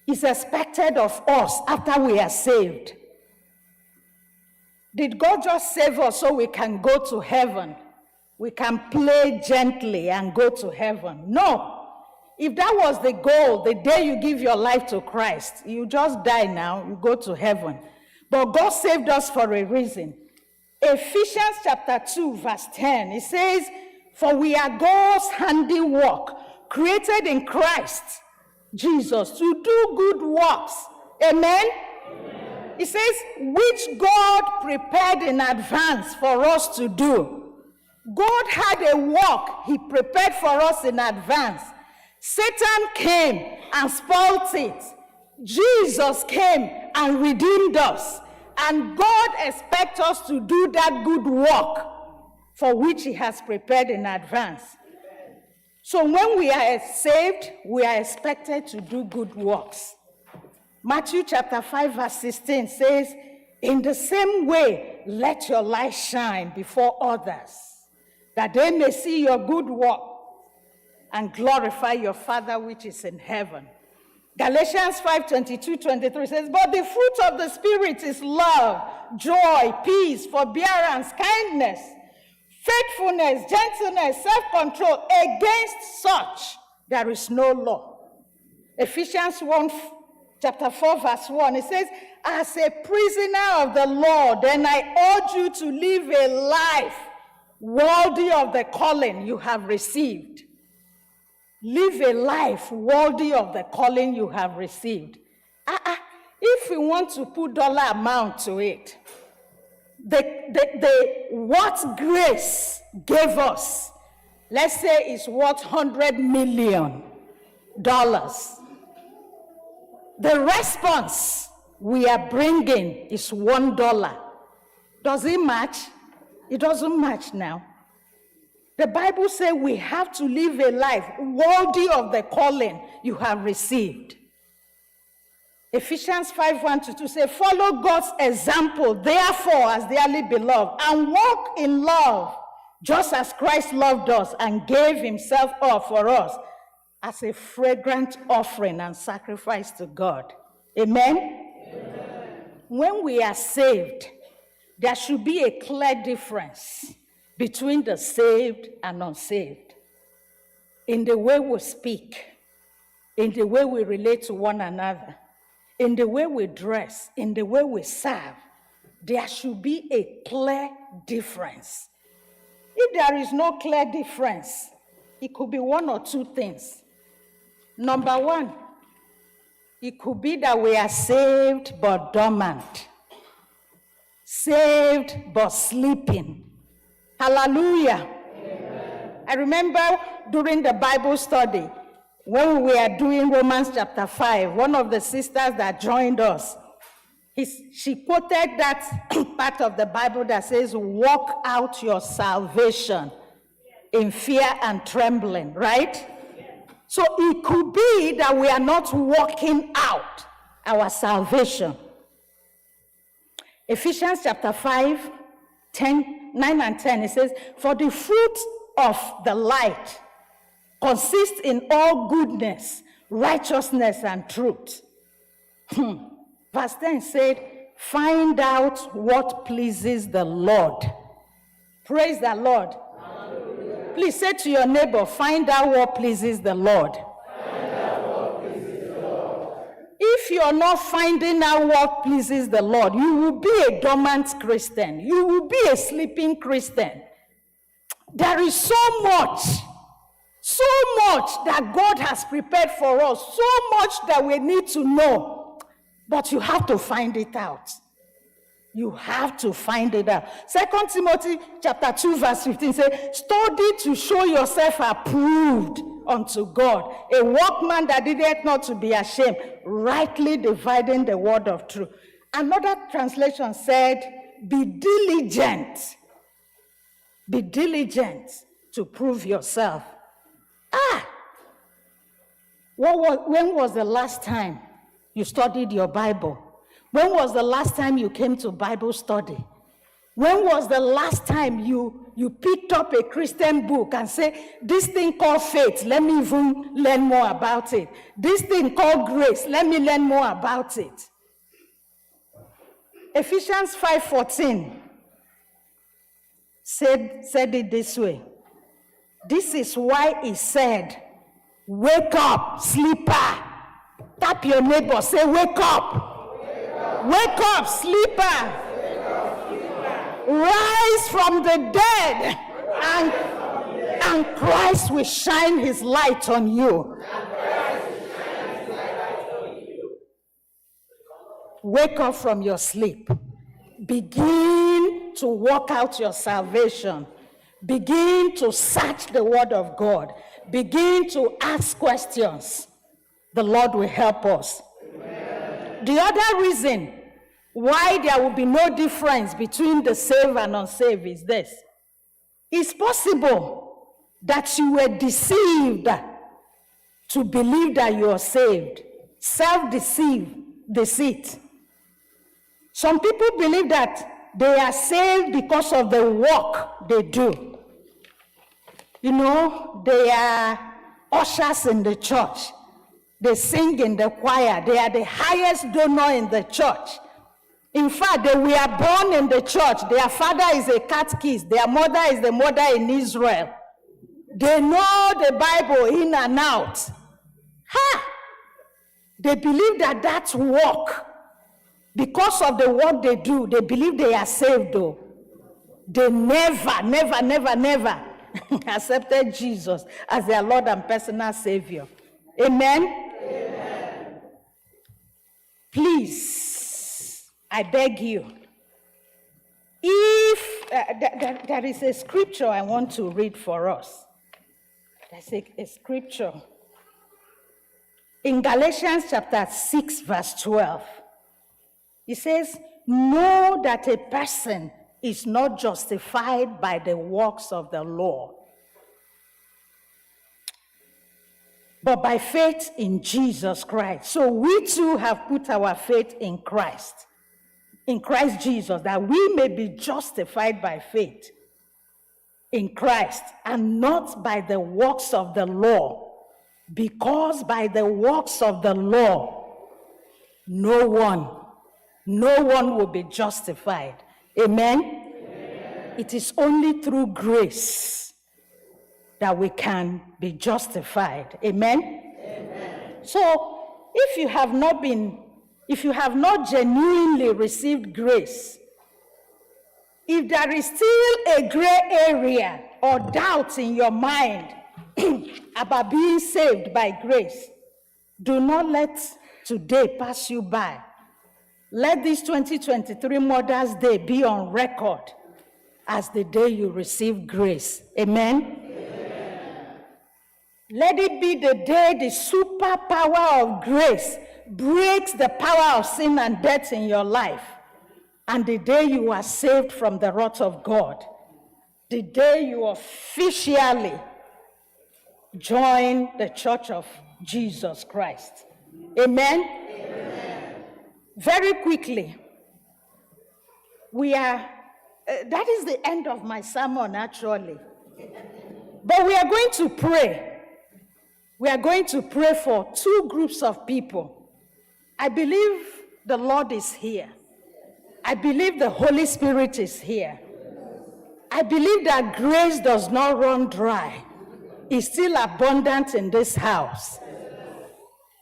is expected of us after we are saved? Did God just save us so we can go to heaven? We can play gently and go to heaven? No. If that was the goal, the day you give your life to Christ, you just die now, you go to heaven. But God saved us for a reason. Ephesians chapter 2, verse 10, it says, for we are God's handiwork, created in Christ Jesus to do good works. Amen? Amen. It says, which God prepared in advance for us to do. God had a work he prepared for us in advance. Satan came and spoiled it. Jesus came and redeemed us. And God expects us to do that good work for which he has prepared in advance. So when we are saved, we are expected to do good works. Matthew chapter 5 verse 16 says, in the same way, let your light shine before others, that they may see your good work and glorify your Father which is in heaven. Galatians 5:22-23 says, but the fruit of the Spirit is love, joy, peace, forbearance, kindness, faithfulness, gentleness, self-control. Against such there is no law. Ephesians 1, chapter 4, verse 1, it says, as a prisoner of the Lord, then I urge you to live a life worthy of the calling you have received. Live a life worthy of the calling you have received. If we want to put dollar amount to it, what grace gave us, let's say is worth $100 million. The response we are bringing is $1. Does it match? It doesn't match now. The Bible says we have to live a life worthy of the calling you have received. Ephesians 5:1-2 says, follow God's example, therefore, as dearly beloved, and walk in love, just as Christ loved us and gave himself up for us as a fragrant offering and sacrifice to God. Amen? Amen. When we are saved, there should be a clear difference between the saved and unsaved. In the way we speak, in the way we relate to one another, in the way we dress, in the way we serve, there should be a clear difference. If there is no clear difference, it could be one or two things. Number one, it could be that we are saved but dormant, saved but sleeping. Hallelujah. Amen. I remember during the Bible study, when we were doing Romans chapter 5, one of the sisters that joined us, she quoted that part of the Bible that says, walk out your salvation in fear and trembling, right? So it could be that we are not walking out our salvation. Ephesians chapter 5, 9 and 10, it says, for the fruit of the light consists in all goodness, righteousness, and truth. Verse 10 said, find out what pleases the Lord. Praise the Lord. Hallelujah. Please say to your neighbor, find out what pleases the Lord. Find out what pleases the Lord. If you're not finding out what pleases the Lord, you will be a dormant Christian. You will be a sleeping Christian. There is so much that God has prepared for us, so much that we need to know, but you have to find it out. You have to find it out. 2 Timothy chapter 2 verse 15 says, study to show yourself approved unto God, a workman that needeth not to be ashamed, rightly dividing the word of truth. Another translation said, be diligent. Be diligent to prove yourself. When was the last time you studied your Bible? When was the last time you came to Bible study? When was the last time you picked up a Christian book and say, this thing called faith, let me even learn more about it. This thing called grace, let me learn more about it. Ephesians 5:14 said it this way. This is why he said, wake up, sleeper. Tap your neighbor, say, wake up. Wake up, sleeper. Rise from the dead, and Christ will shine his light on you. wake up from your sleep. Begin to work out your salvation. Begin to search the Word of God. Begin to ask questions. The Lord will help us. Amen. The other reason why there will be no difference between the saved and unsaved is this. It's possible that you were deceived to believe that you are saved. Deceit. Some people believe that they are saved because of the work they do. You know, they are ushers in the church. They sing in the choir. They are the highest donor in the church. In fact, they were born in the church. Their father is a catechist. Their mother is the mother in Israel. They know the Bible in and out. They believe that that's work. Because of the work they do, they believe they are saved though. They never accepted Jesus as their Lord and personal Savior. Amen? Amen. Please, I beg you, if there is a scripture I want to read for us. There's a scripture in Galatians chapter 6, verse 12. It says, know that a person is not justified by the works of the law, but by faith in Jesus Christ. So we too have put our faith in Christ Jesus, that we may be justified by faith in Christ and not by the works of the law, because by the works of the law, no one will be justified. Amen? Amen. It is only through grace that we can be justified. Amen? Amen. So, if you have not genuinely received grace, if there is still a gray area or doubt in your mind about being saved by grace, do not let today pass you by. Let this 2023 Mother's Day be on record as the day you receive grace. Amen? Amen. Let it be the day the superpower of grace breaks the power of sin and death in your life, and the day you are saved from the wrath of God, the day you officially join the Church of Jesus Christ. Amen? Amen. Very quickly, that is the end of my sermon actually. But we are going to pray. We are going to pray for two groups of people. I believe the Lord is here. I believe the Holy Spirit is here. I believe that grace does not run dry. It's still abundant in this house.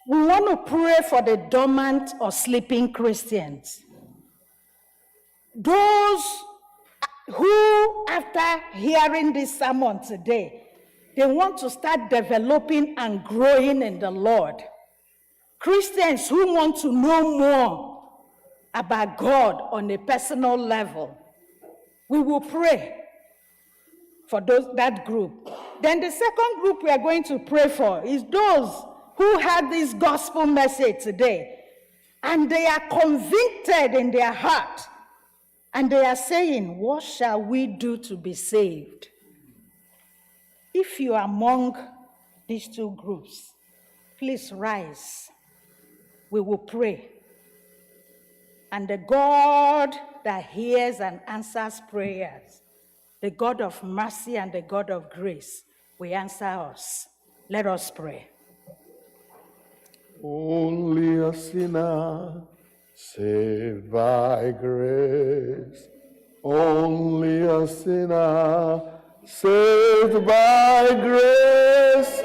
We want to pray for the dormant or sleeping Christians. Those who, after hearing this sermon today, they want to start developing and growing in the Lord. Christians who want to know more about God on a personal level. We will pray for that group. Then the second group we are going to pray for is those who had this gospel message today, and they are convicted in their heart, and they are saying, what shall we do to be saved? If you are among these two groups, please rise. We will pray. And the God that hears and answers prayers, the God of mercy and the God of grace, will answer us. Let us pray. Only a sinner saved by grace. Only a sinner saved by grace.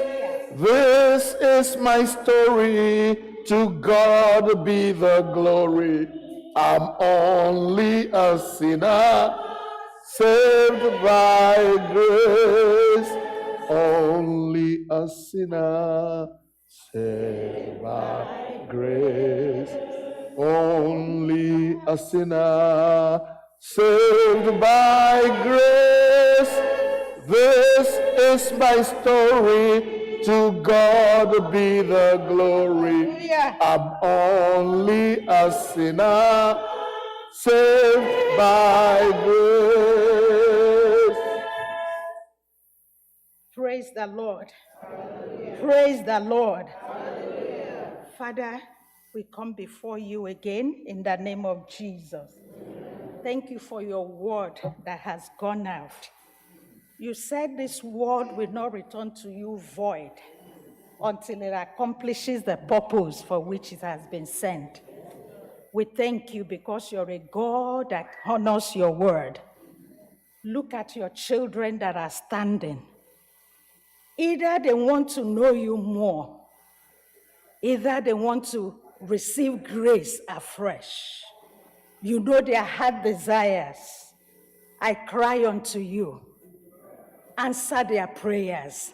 This is my story. To God be the glory. I'm only a sinner saved by grace. Only a sinner saved by grace. only a sinner, saved by grace. This is my story, to God be the glory. I'm only a sinner, saved by grace. Praise the Lord. Hallelujah. Praise the Lord. Hallelujah. Father, we come before you again in the name of Jesus. Thank you for your word that has gone out. You said this word will not return to you void until it accomplishes the purpose for which it has been sent. We thank you because you're a God that honors your word. Look at your children that are standing. Either they want to know you more, either they want to receive grace afresh. You know their heart desires. I cry unto you. Answer their prayers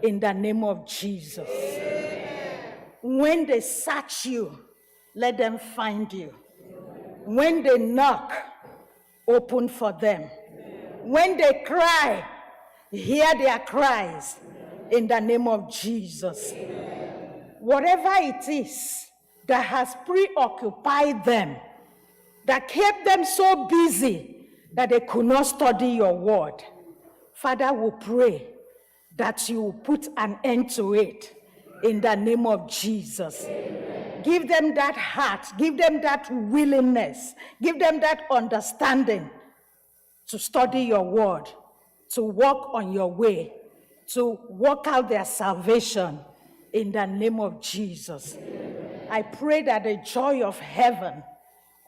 in the name of Jesus. When they search you, let them find you. When they knock, open for them. When they cry, hear their cries in the name of Jesus. Whatever it is that has preoccupied them, that kept them so busy that they could not study your word, Father, we pray that you will put an end to it in the name of Jesus. Amen. Give them that heart, give them that willingness, give them that understanding to study your word, to walk on your way, to work out their salvation in the name of Jesus. Amen. I pray that the joy of heaven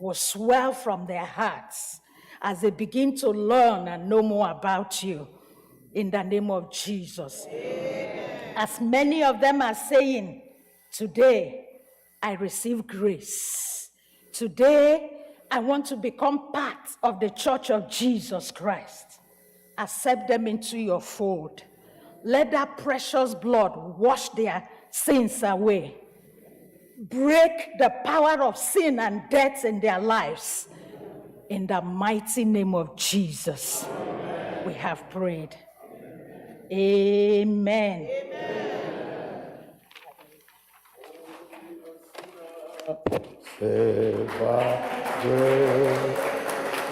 will swell from their hearts as they begin to learn and know more about you in the name of Jesus. Amen. As many of them are saying, today I receive grace. Today I want to become part of the church of Jesus Christ. Accept them into your fold. Let that precious blood wash their sins away. Break the power of sin and death in their lives. In the mighty name of Jesus, amen. We have prayed. Amen. Saved by grace,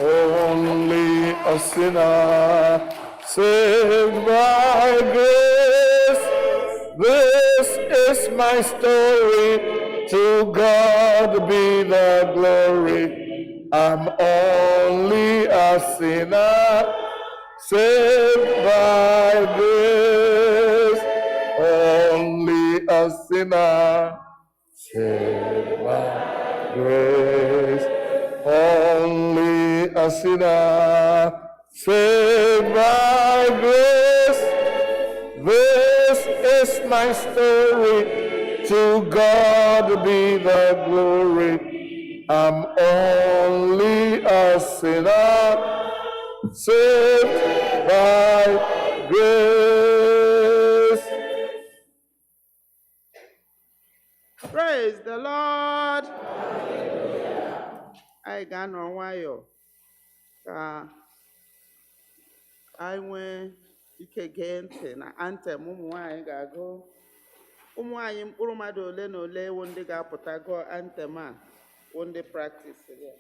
only a sinner, saved by grace. This is my story, to God be the glory. I'm only a sinner, saved by grace, only a sinner, saved by grace, only a sinner, saved by grace. This is my story, to God be the glory. I'm only a sinner, saved by grace. Praise the Lord. Anyị ga-anọ nwayọọ ka anyị nwee ike gee ntị na Anthem ụmụ nwanyị ga-agụ. Ụmụ nwanyị mkpụrụ mmadụ ole na ole wụ ndị ga-apụta gụọ Anthem a wụ ndị practice ya.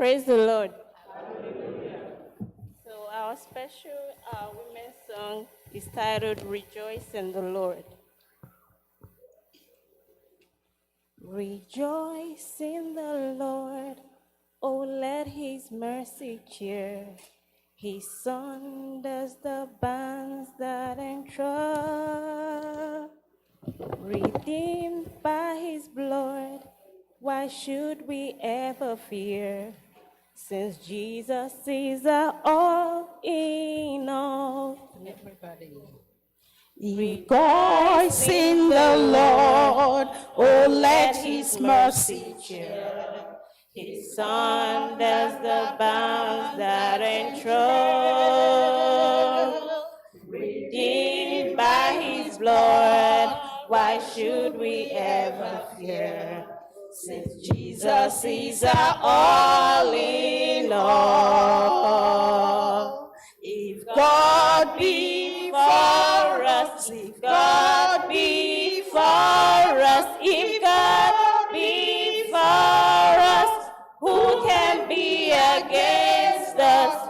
Praise the Lord. So our special women's song is titled Rejoice in the Lord. Rejoice in the Lord, oh let his mercy cheer. His sunders the bands that enthrall. Redeemed by his blood, why should we ever fear? Since Jesus is our all in all. Everybody. Rejoice in the Lord, oh let his mercy cheer. His sunders the bounds that enthrall. Redeemed by his blood, why should we ever fear? Since Jesus is our all in all. If God be for us, if God be for us, if God be for us, who can be against us?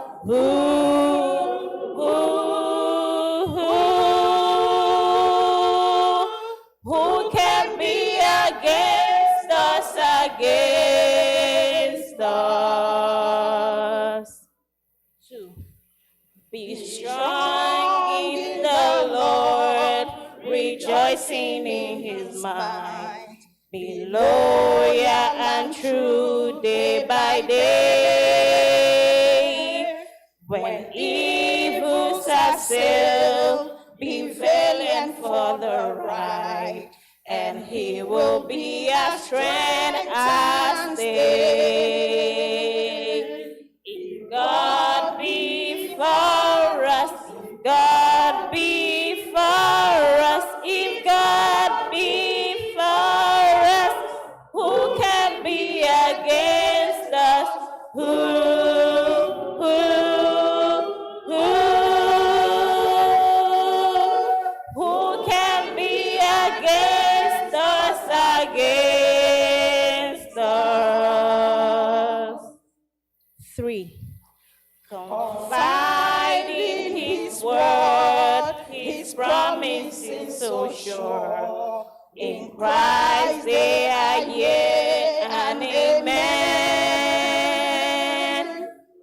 Who can be against us, against us? 2. Be strong in the Lord, rejoicing in his might. Be loyal and true day by day. When evils assail, be valiant for the right, and he will be our strength, our stay. If God be for us, if God be for us, if God be for us, who can be against us? Who can be against us, against us? 3. Confide in his word, his promises so sure. In Christ they are yea and amen.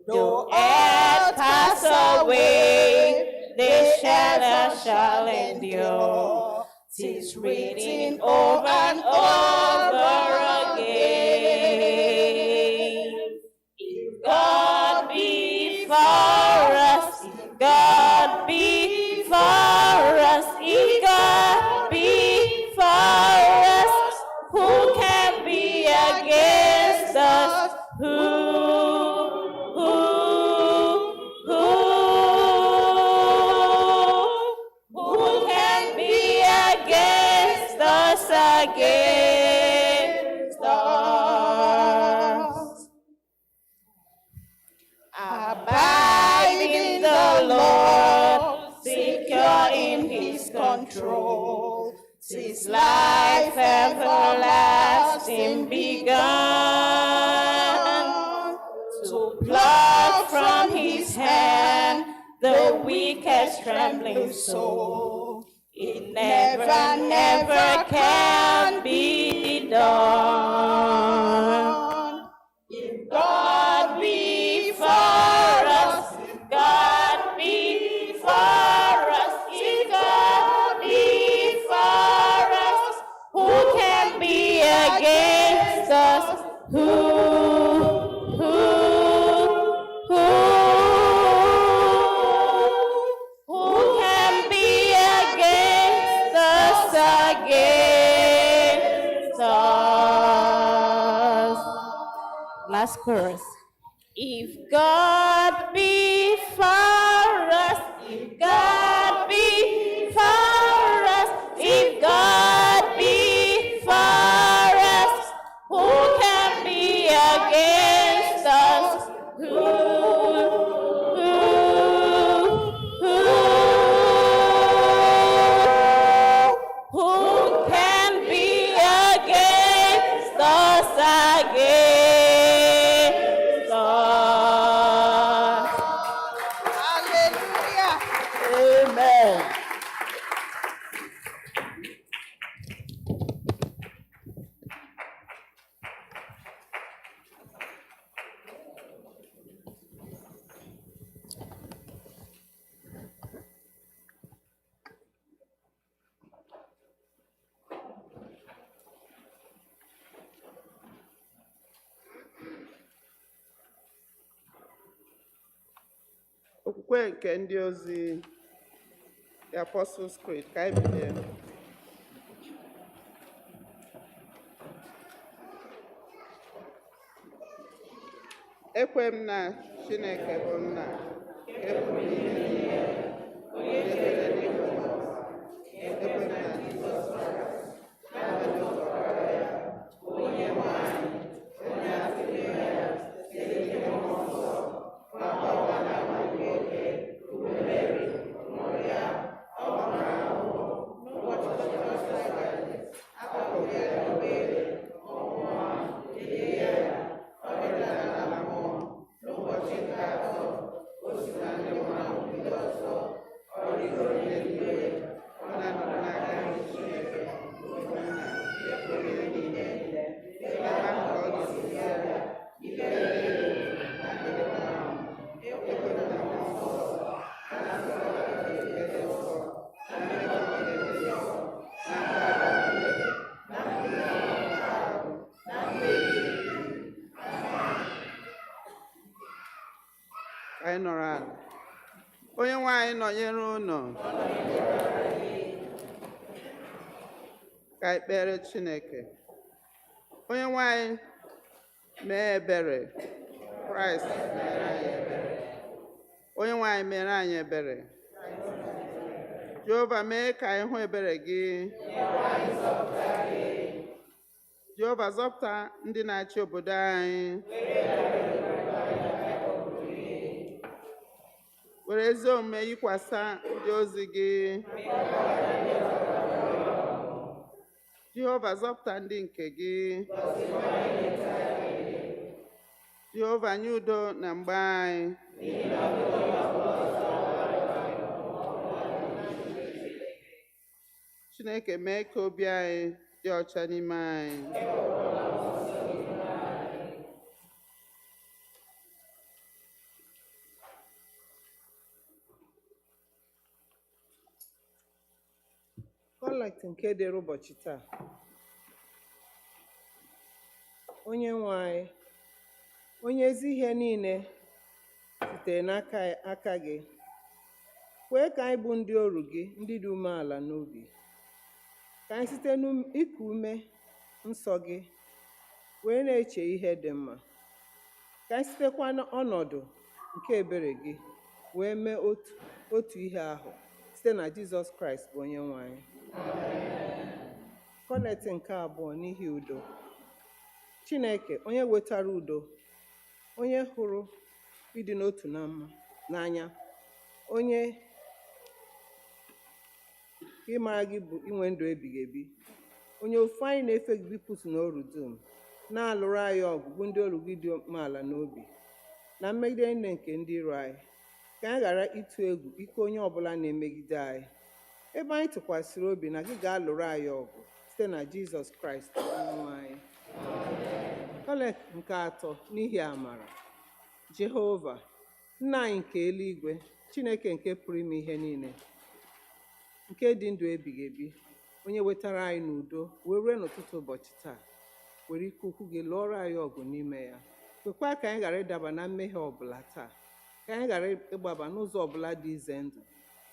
Though earth pass away, they shall endure. 'Tis written over and over again. If God be for us, if God be for us, if God be for us, who can be against us? Who can be against us, against us? Abide in the Lord, secure in his control. 'Tis life everlasting begun. To pluck from his hand the weakest trembling soul. It never, never can be done. If God be for us, if God be for us, if God be for us, who can be against us? Who can be against us, against us? Last chorus. If God be for us, if God be for us, if God be for us, who can be against us? Who can be against us, against us? Ukwe nke ndị ozi, the Apostles' Creed, ka anyị bilie. Ekwe m na Chineke bụ nna, nke pụrụ ihe niile, onye kere n'igwe na ụwa. Ekwe m na Jizọs Kraịst, Naanị otu Ọkpara ya, Onye-nwe-Anyi, onye atụrụ ya site n'ike Mmụọ Nsọ, na-agbawa n'amaghị oke, Meri, mụrụ ya, ọ gbara ahụhụ n'ụbọchị Pentikọst, akpọghị ya n'obe, ọnwụnwa, lie ya, ọ dịlara na mmụọ, n'ụbọchị nke atọ, o si na ndị nwụrụ anwụ bilie ọzọ, ọ rịgoro n'eluigwe, ọ na-anọdụ n'aka nri Chineke, bụ Nna nke pụrụ ihe niile. Ebe ahụ ka ọ ga-esi bịa ikpe ndị elu na ndị nwụrụ anwụ. Ekwe m na Mmụọ Nsọ, na nzukọ nke ndị nsọ, na mmekọ nke ndị nsọ, na mgbaghara mmehie, na mbilite n'ọnwụ ahụ, na ndụ ebighị ebi. Anyị nọrọ ala. Onye-nwe anyị nọnyere unu. Ka anyị kpere Chineke. Onye-nwe anyị mee ebere. Kraịst mere anyị ebere. Onye-nwe anyị mere anyị ebere. Jehova mee ka anyị hụ ebere gị. Jehova zọpụta ndị na-achị obodo anyị. Were ezi omume yikwasa ndị ozi gị. Jehova zọpụta ndị nke gị. Jehova nye udo na mgbe anyị. Chineke mee ka obi anyị dị ọcha n'ime anyị. Kolekts nke dịrị ụbọchị taa. Onye-nwe anyị, onye ezi ihe niile sitere n'aka gị, kwee ka anyị bụ ndị oru gị, ndị dị umeala n'obi, ka anyị site n'iku ume nsọ gị wee na-eche ihe dị mma, ka anyị sitekwa n'ọnọdụ nke ebere gị wee mee otu ihe ahụ site na Jizọs Kraịst bụ Onye-nwe anyị. Kolekts nke abụọ n'ihi udo. Chineke, onye wetara udo, onye hụrụ ịdị n'otu n'anya, onye ịmara gị bụ inwe ndụ ebighị ebi, onye ofu anyị na-efe gị bipụtụ n'oru dum, na-alụrụ anyị ọgụ bụ ndị oru gị dị umeala n'obi na mmegide niile nke ndị iro anyị, ka anyị ghara ịtụ egwu ike onye ọbụla na-emegide anyị, ebe anyị tụkwasịrị obi na gị ga-alụrụ anyị ọgụ site na Jizọs Kraịst Onye-nwe anyị. Kolekts nke atọ n'ihi amara. Jehova, nna anyị nke eluigwe, Chineke nke pụrụ ime ihe niile, nke dị ndụ ebighị ebi, onye wetara anyị n'udo wee rue n'ụtụtụ ụbọchị taa, were ike ukwu gị lụọrọ anyị ọgụ n'ime ya. Kwekwa ka anyị ghara ịdaba na mmehie ọbụla taa, ka anyị ghara ịgbaba n'ụzọ ọbụla dị ize ndụ,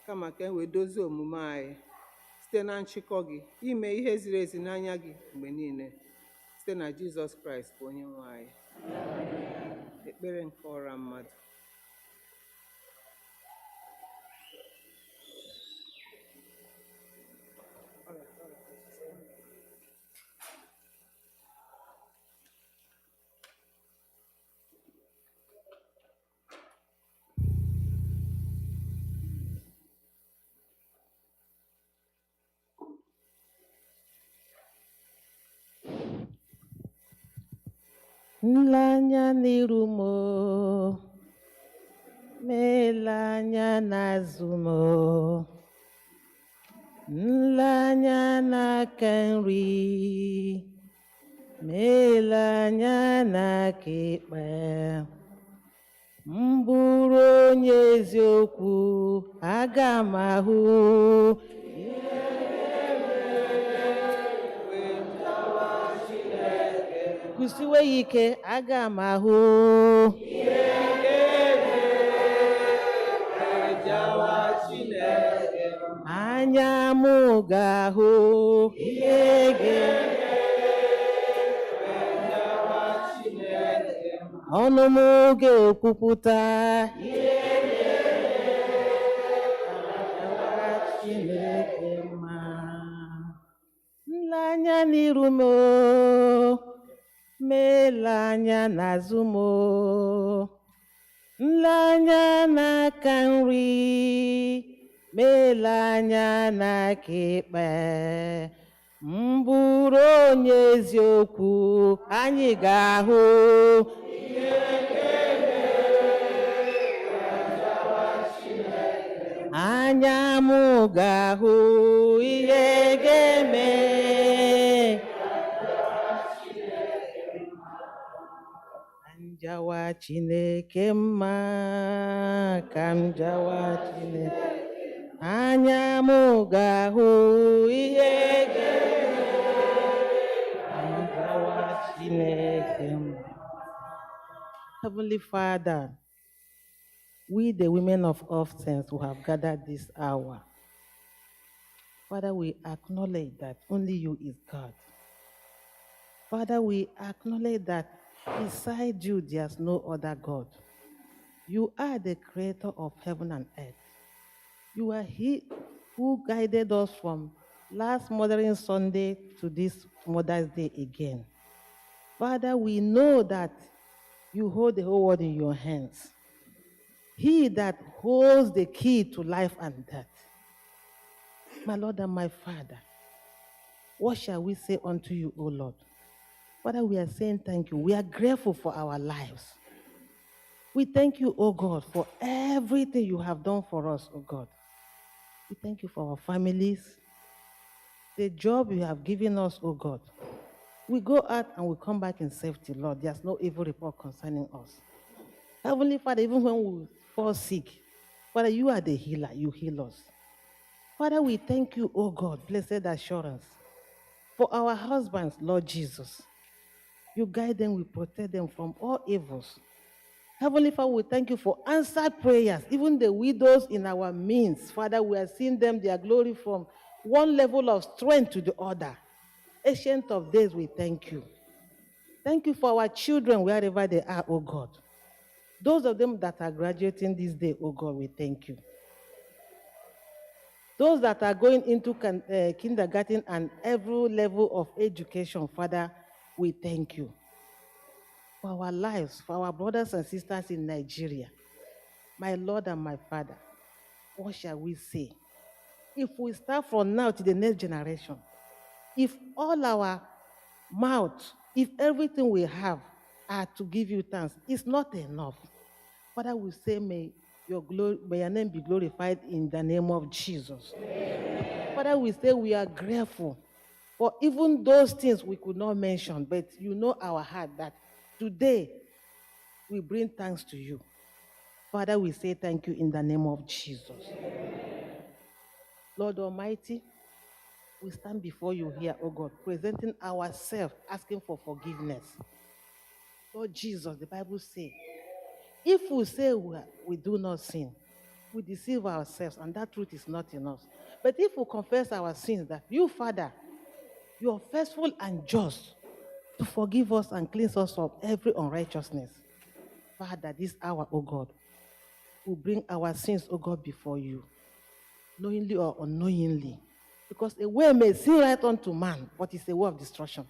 kama ka anyị wee dozie omume anyị site na nchịkọ gị, ime ihe ziri ezi n'anya gị mgbe niile, site na Jizọs Kraịst bụ Onye-nwe anyị. Ekpere nke ọra mmadụ. Nlanya n'iru m, melanya n'azụ m, nlanya n'aka nri, melanya n'aka ekpe. M bụrụ onye eziokwu, aga m ahụ kwụsiwe ya ike, aga m ahụ anya m ga-ahụ ihe ọnụ m ga-ekwupụta Chineke mma. Nleanya n'iru m, anya n'azụ m, nleanya n'aka nri, anya n'aka ekpe. M bụrụ onye eziokwu, anyị ga-ahụ anya m ga-ahụ ihe ga-eme. Njawa Chineke mma, ka m jawa Chineke. Anya m ga-ahụ ihe ga-eme. Njawa Chineke mma. Heavenly Father, we, the women of Often, who have gathered this hour, Father, we acknowledge that only you is God. Father, we acknowledge that beside you, there's no other God. You are the creator of heaven and earth. You are He who guided us from last Mothering Sunday to this Mother's Day again. Father, we know that you hold the whole world in your hands. He that holds the key to life and death. My Lord and my Father, what shall we say unto you, O Lord? Father, we are saying thank you. We are grateful for our lives. We thank you, O God, for everything you have done for us, O God. We thank you for our families, the job you have given us, O God. We go out and we come back in safety, Lord. There's no evil report concerning us. Heavenly Father, even when we fall sick, Father, you are the healer. You heal us. Father, we thank you, O God, blessed assurance, for our husbands, Lord Jesus. You guide them, we protect them from all evils. Heavenly Father, we thank you for answered prayers. Even the widows in our midst, Father, we are seeing them, their glory from one level of strength to the other. Ancient of days, we thank you. Thank you for our children, wherever they are, O God. Those of them that are graduating this day, O God, we thank you. Those that are going into kindergarten and every level of education, Father, we thank you. For our lives, for our brothers and sisters in Nigeria, my Lord and my Father, what shall we say? If we start from now to the next generation, if all our mouth, if everything we have are to give you thanks, it's not enough. Father, we say, may your name be glorified in the name of Jesus. Amen. Father, we say we are grateful for even those things we could not mention, but you know our heart that today we bring thanks to you. Father, we say thank you in the name of Jesus. Amen. Lord Almighty, we stand before you here, oh God, presenting ourselves, asking for forgiveness. Lord Jesus, the Bible says, if we say we do not sin, we deceive ourselves, and that truth is not in us. But if we confess our sins, that you, Father, you are faithful and just to forgive us and cleanse us of every unrighteousness. Father, this hour, O God, we bring our sins, O God, before you, knowingly or unknowingly. Because a way may seem right unto man, but it's a way of destruction.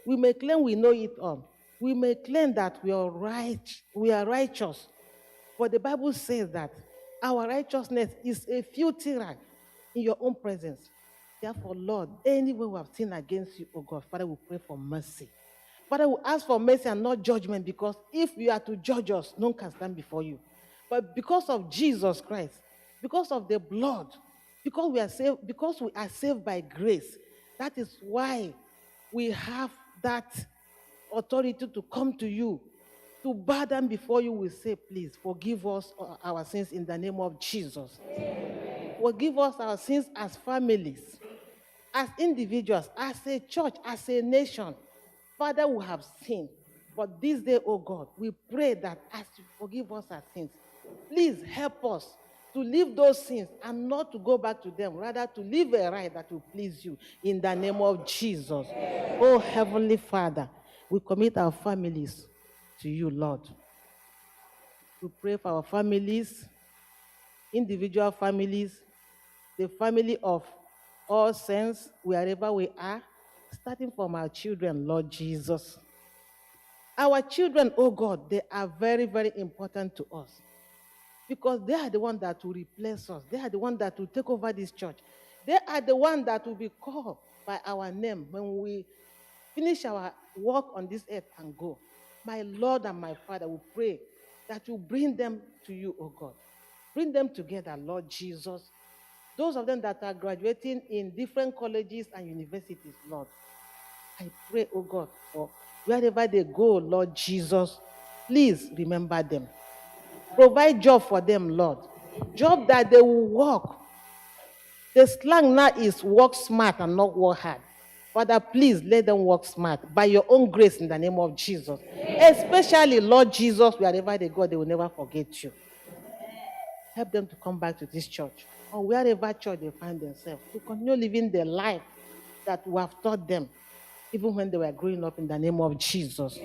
We may claim we know it all. We may claim that we are righteous, but the Bible says that our righteousness is a filthy rag in your own presence. Therefore, Lord, anywhere we have sinned against you, oh God, Father, we pray for mercy. Father, we ask for mercy and not judgment, because if you are to judge us, none can stand before you. But because of Jesus Christ, because of the blood, because we are saved by grace, that is why we have that authority to come to you, to bow down before you. We say, please forgive us our sins in the name of Jesus. Amen. Forgive us our sins as families, as individuals, as a church, as a nation. Father, we have sinned. But this day, oh God, we pray that as you forgive us our sins, please help us to leave those sins and not to go back to them, rather to live a life that will please you in the name of Jesus. Oh, Heavenly Father, we commit our families to you, Lord. We pray for our families, individual families, the family of all saints, wherever we are, starting from our children, Lord Jesus. Our children, oh God, they are very, very important to us because they are the ones that will replace us. They are the ones that will take over this church. They are the ones that will be called by our name when we finish our work on this earth and go. My Lord and my Father, we pray that you bring them to you, oh God. Bring them together, Lord Jesus. Those of them that are graduating in different colleges and universities, Lord, I pray, oh God, for wherever they go, Lord Jesus, please remember them. Provide job for them, Lord. Job that they will work. The slang now is work smart and not work hard. Father, please let them work smart by your own grace in the name of Jesus. Especially, Lord Jesus, wherever they go, they will never forget you. Help them to come back to this church or wherever church they find themselves to continue living the life that we have taught them, even when they were growing up in the name of Jesus.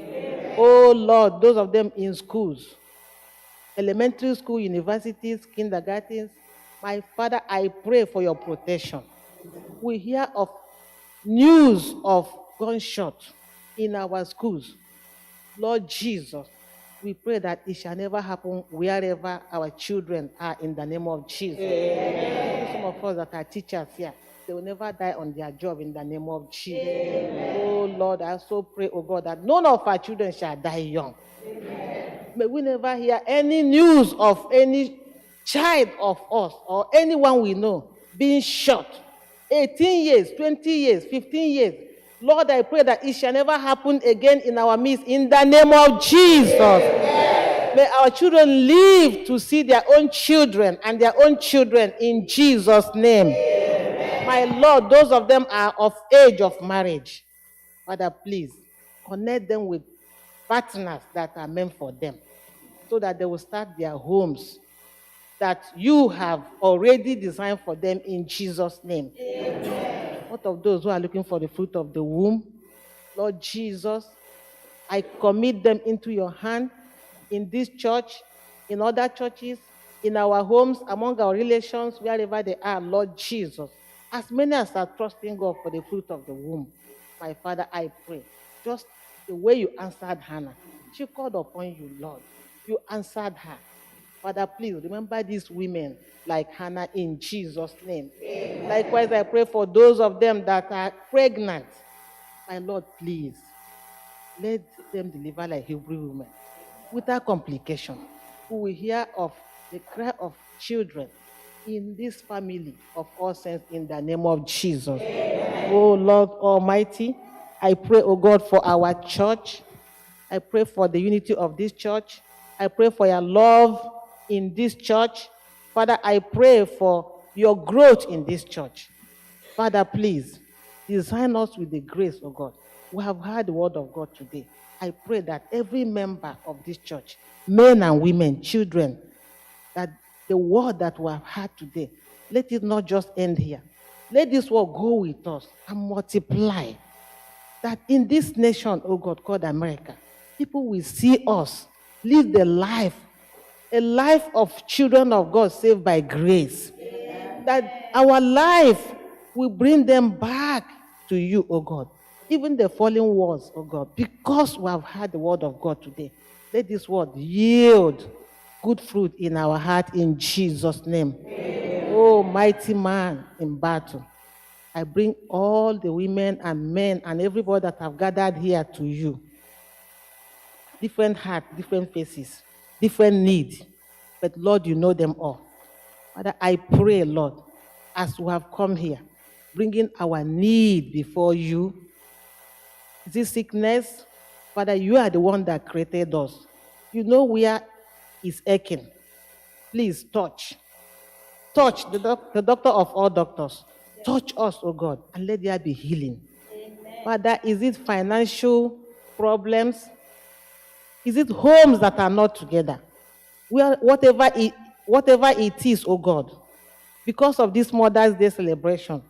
Oh, Lord, those of them in schools, elementary school, universities, kindergartens, my Father, I pray for your protection. We hear of news of gunshot in our schools. Lord Jesus, we pray that it shall never happen wherever our children are in the name of Jesus. Some of us that are teachers here, they will never die on their job in the name of Jesus. Oh Lord, I also pray, oh God, that none of our children shall die young. May we never hear any news of any child of us or anyone we know being shot. 18 years, 20 years, 15 years. Lord, I pray that it shall never happen again in our midst in the name of Jesus. May our children live to see their own children and their own children in Jesus' name. My Lord, those of them are of age of marriage. Father, please connect them with partners that are meant for them so that they will start their homes that you have already designed for them in Jesus' name. What of those who are looking for the fruit of the womb? Lord Jesus, I commit them into your hand in this church, in other churches, in our homes, among our relations, wherever they are, Lord Jesus. As many as are trusting God for the fruit of the womb, my Father, I pray, just the way you answered Hannah. She called upon you, Lord. You answered her. Father, please remember these women like Hannah in Jesus' name. Likewise, I pray for those of them that are pregnant. My Lord, please, let them deliver like Hebrew women without complication. We will hear of the cry of children in this family of all saints in the name of Jesus. Oh Lord Almighty, I pray, oh God, for our church. I pray for the unity of this church. I pray for your love in this church. Father, I pray for your growth in this church. Father, please, design us with the grace, oh God. We have heard the word of God today. I pray that every member of this church, men and women, children, that the word that we have heard today, let it not just end here. Let this word go with us and multiply. That in this nation, oh God, called America, people will see us live the life, a life of children of God saved by grace. That our life will bring them back to you, oh God. Even the fallen ones, oh God, because we have heard the word of God today. Let this word yield good fruit in our heart in Jesus' name. Oh, mighty man in battle, I bring all the women and men and everybody that have gathered here to you. Different hearts, different faces, different needs. But Lord, you know them all. Father, I pray, Lord, as we have come here, bringing our need before you. This sickness, Father, you are the one that created us. You know where it's aching. Please touch. Touch the doctor of all doctors. Touch us, oh God, and let there be healing. Amen. Father, is it financial problems? Is it homes that are not together? Whatever whatever it is, oh God, because of this Mother's Day celebration,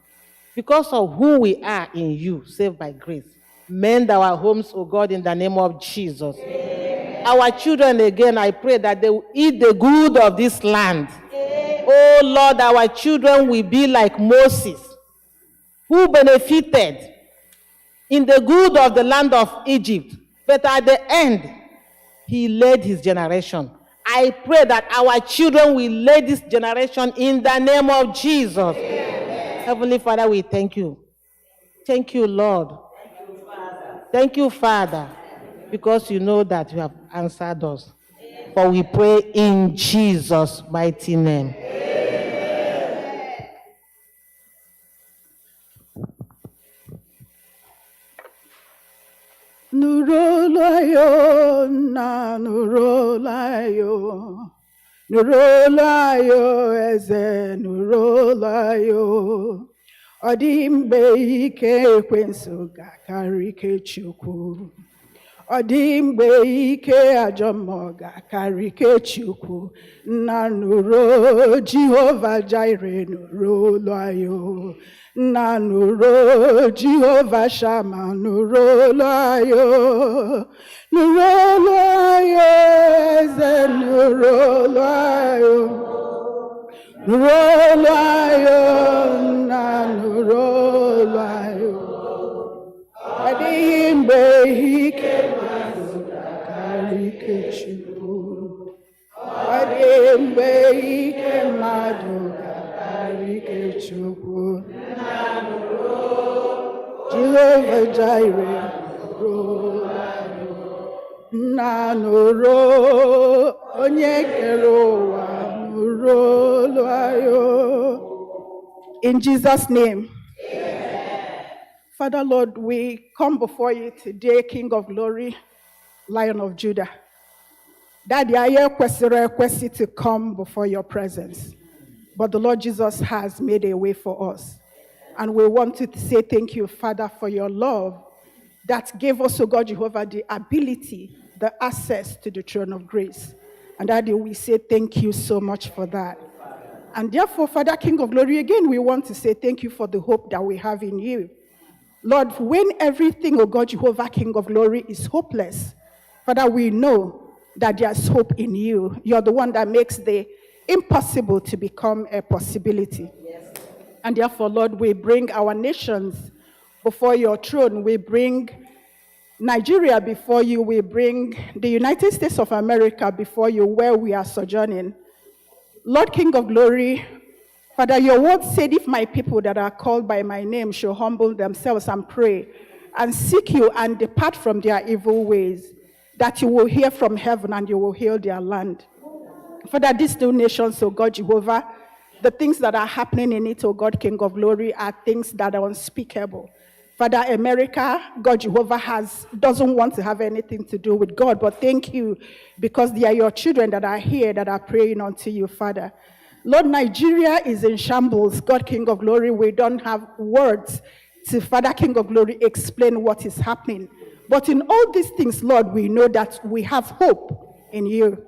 because of who we are in you, saved by grace, mend our homes, oh God, in the name of Jesus. Amen. Our children, again, I pray that they will eat the good of this land. Amen. Oh Lord, our children will be like Moses, who benefited in the good of the land of Egypt, but at the end, he led his generation. I pray that our children will lead this generation in the name of Jesus. Amen. Heavenly Father, we thank you. Thank you, Lord. Thank you, Father. Thank you, Father, because you know that you have answered us. Amen. For we pray in Jesus' mighty name. Nurolayo na nurolayo, nurolayo eze nurolayo, odimbe ike ekwensu gakarị ike Chukwu, odimbe ike ajọmmụọ gakarị ike Chukwu, na nuro Jehovah Jireh nurolayo. Na nuro Jehovah Shammah nurolayo, nurolayo eze nurolayo, nurolayo na nurolayo, adịghị mgbe ike mmadụ gakarị ike Chukwu, adịghị mgbe ike mmadụ gakarị ike Chukwu. Jehovah Jireh, Nanuro, Onye-Kerowa, Nurolayo. In Jesus' name. Amen. Father, Lord, we come before you today, King of Glory, Lion of Judah. Daddy, I request to come before your presence. But the Lord Jesus has made a way for us. And we want to say thank you, Father, for your love that gave us, oh God, Jehovah, the ability, the access to the throne of grace. And Daddy, we say thank you so much for that. And therefore, Father, King of Glory, again, we want to say thank you for the hope that we have in you. Lord, when everything, oh God, Jehovah, King of Glory, is hopeless, Father, we know that there's hope in you. You're the one that makes the impossible to become a possibility. Yes. And therefore, Lord, we bring our nations before your throne. We bring Nigeria before you. We bring the United States of America before you, where we are sojourning. Lord, King of Glory, Father, your word said, if my people that are called by my name shall humble themselves and pray and seek you and depart from their evil ways, that you will hear from heaven and you will heal their land. Father, these two nations, oh God, Jehovah, the things that are happening in it, oh God, King of Glory, are things that are unspeakable. Father, America, God, Jehovah, doesn't want to have anything to do with God, but thank you because they are your children that are here, that are praying unto you, Father. Lord, Nigeria is in shambles. God, King of Glory, we don't have words to, Father, King of Glory, explain what is happening. But in all these things, Lord, we know that we have hope in you.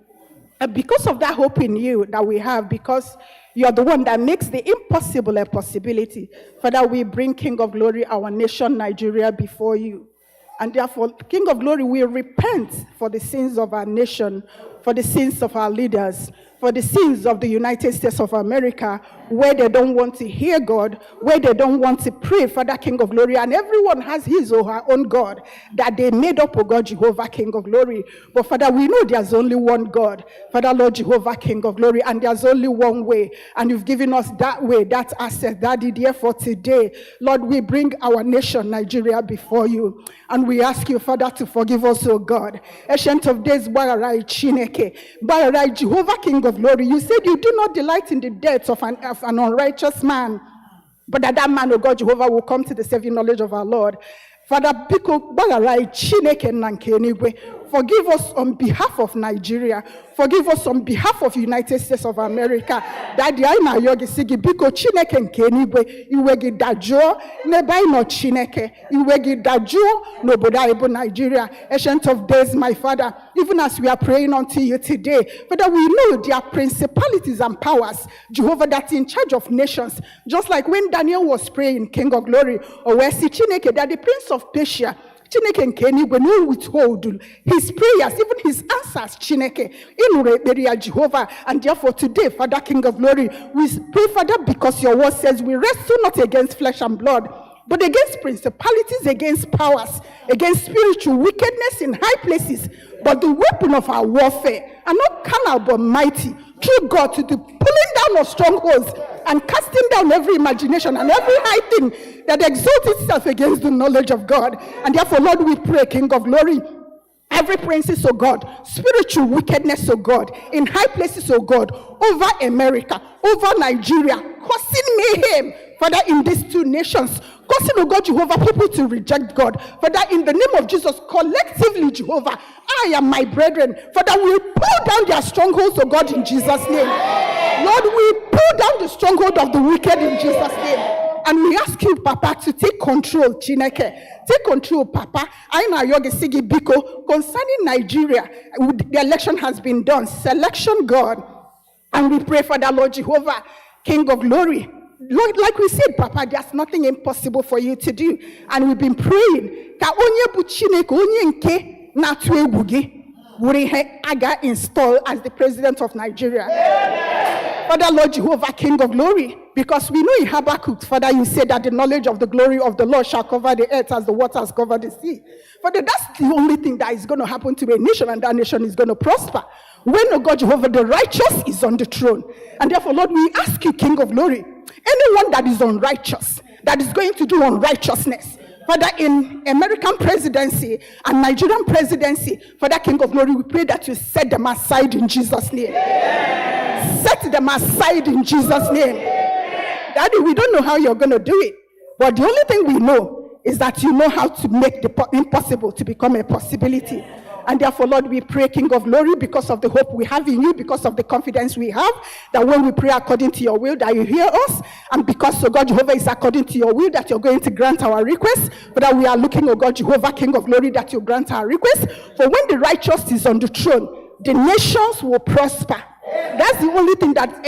And because of that hope in you that we have, because you're the one that makes the impossible a possibility, Father, we bring, King of Glory, our nation, Nigeria, before you. And therefore, King of Glory, we repent for the sins of our nation, for the sins of our leaders, for the sins of the United States of America, where they don't want to hear God, where they don't want to pray, Father, King of Glory, and everyone has his or her own God that they made up, oh God, Jehovah, King of Glory. But Father, we know there's only one God, Father, Lord, Jehovah, King of Glory, and there's only one way, and you've given us that way, that access, Daddy, therefore today, Lord, we bring our nation, Nigeria, before you, and we ask you, Father, to forgive us, oh God. Ancient of days, Mgbagharai Chineke, Mgbagharai Jehovah, King of Glory, you said you do not delight in the deaths of an unrighteous man, but that man, oh God, Jehovah, will come to the saving knowledge of our Lord. Father, Forgive us on behalf of Nigeria. Forgive us on behalf of United States of America. Daddy, I na yogi sigi biko Chineke nke enigwe iwe gị dajuo n'ebe anyị nọ Chineke. Iwe gị dajuo n'obodo anyị bụ Nigeria. Ancient of days, my Father, even as we are praying unto you today, Father, we know there are principalities and powers, Jehovah, that's in charge of nations. Just like when Daniel was praying, King of Glory, or where see Chineke, that the Prince of Persia, Chineke nke enigwe no withhold his prayers, even his answers, Chineke, in area Jehovah. And therefore today, Father, King of Glory, we pray, Father, because your word says we wrestle not against flesh and blood, but against principalities, against powers, against spiritual wickedness in high places. But the weapon of our warfare are not carnal but mighty through God to the pulling down of strongholds and casting down every imagination and every high thing that exalts itself against the knowledge of God. And therefore, Lord, we pray, King of Glory, every princess, oh God, spiritual wickedness, oh God, in high places, oh God, over America, over Nigeria, causing mayhem, Father, in these two nations, causing, oh God, Jehovah, people to reject God. Father, in the name of Jesus, collectively, Jehovah, I and my brethren, Father, we pull down their strongholds, oh God, in Jesus' name. Lord, we pull down the stronghold of the wicked in Jesus' name. And we ask you, Papa, to take control, Chineke. Take control, Papa. Aina yogi sigi biko. Concerning Nigeria, the election has been done. Selection, God. And we pray for the Lord Jehovah, King of Glory. Lord, like we said, Papa, there's nothing impossible for you to do. And we've been praying. Ka onye bu Chineke, onye nke na-atụ egwu gị, wuri he aga install as the president of Nigeria. Father, Lord Jehovah, King of Glory, because we know in Habakkuk, Father, you said that the knowledge of the glory of the Lord shall cover the earth as the waters cover the sea. Father, that's the only thing that is going to happen to a nation, and that nation is going to prosper. When, oh God, Jehovah, the righteous is on the throne. And therefore, Lord, we ask you, King of Glory, anyone that is unrighteous, that is going to do unrighteousness, Father, in American presidency and Nigerian presidency, Father, King of Glory, we pray that you set them aside in Jesus' name. Set them aside in Jesus' name. Daddy, we don't know how you're going to do it, but the only thing we know is that you know how to make the impossible to become a possibility. And therefore, Lord, we pray, King of Glory, because of the hope we have in you, because of the confidence we have, that when we pray according to your will, that you hear us. And because, oh God, Jehovah, is according to your will, that you're going to grant our request. But that we are looking, oh God, Jehovah, King of Glory, that you grant our request. For when the righteous is on the throne, the nations will prosper. That's the only thing that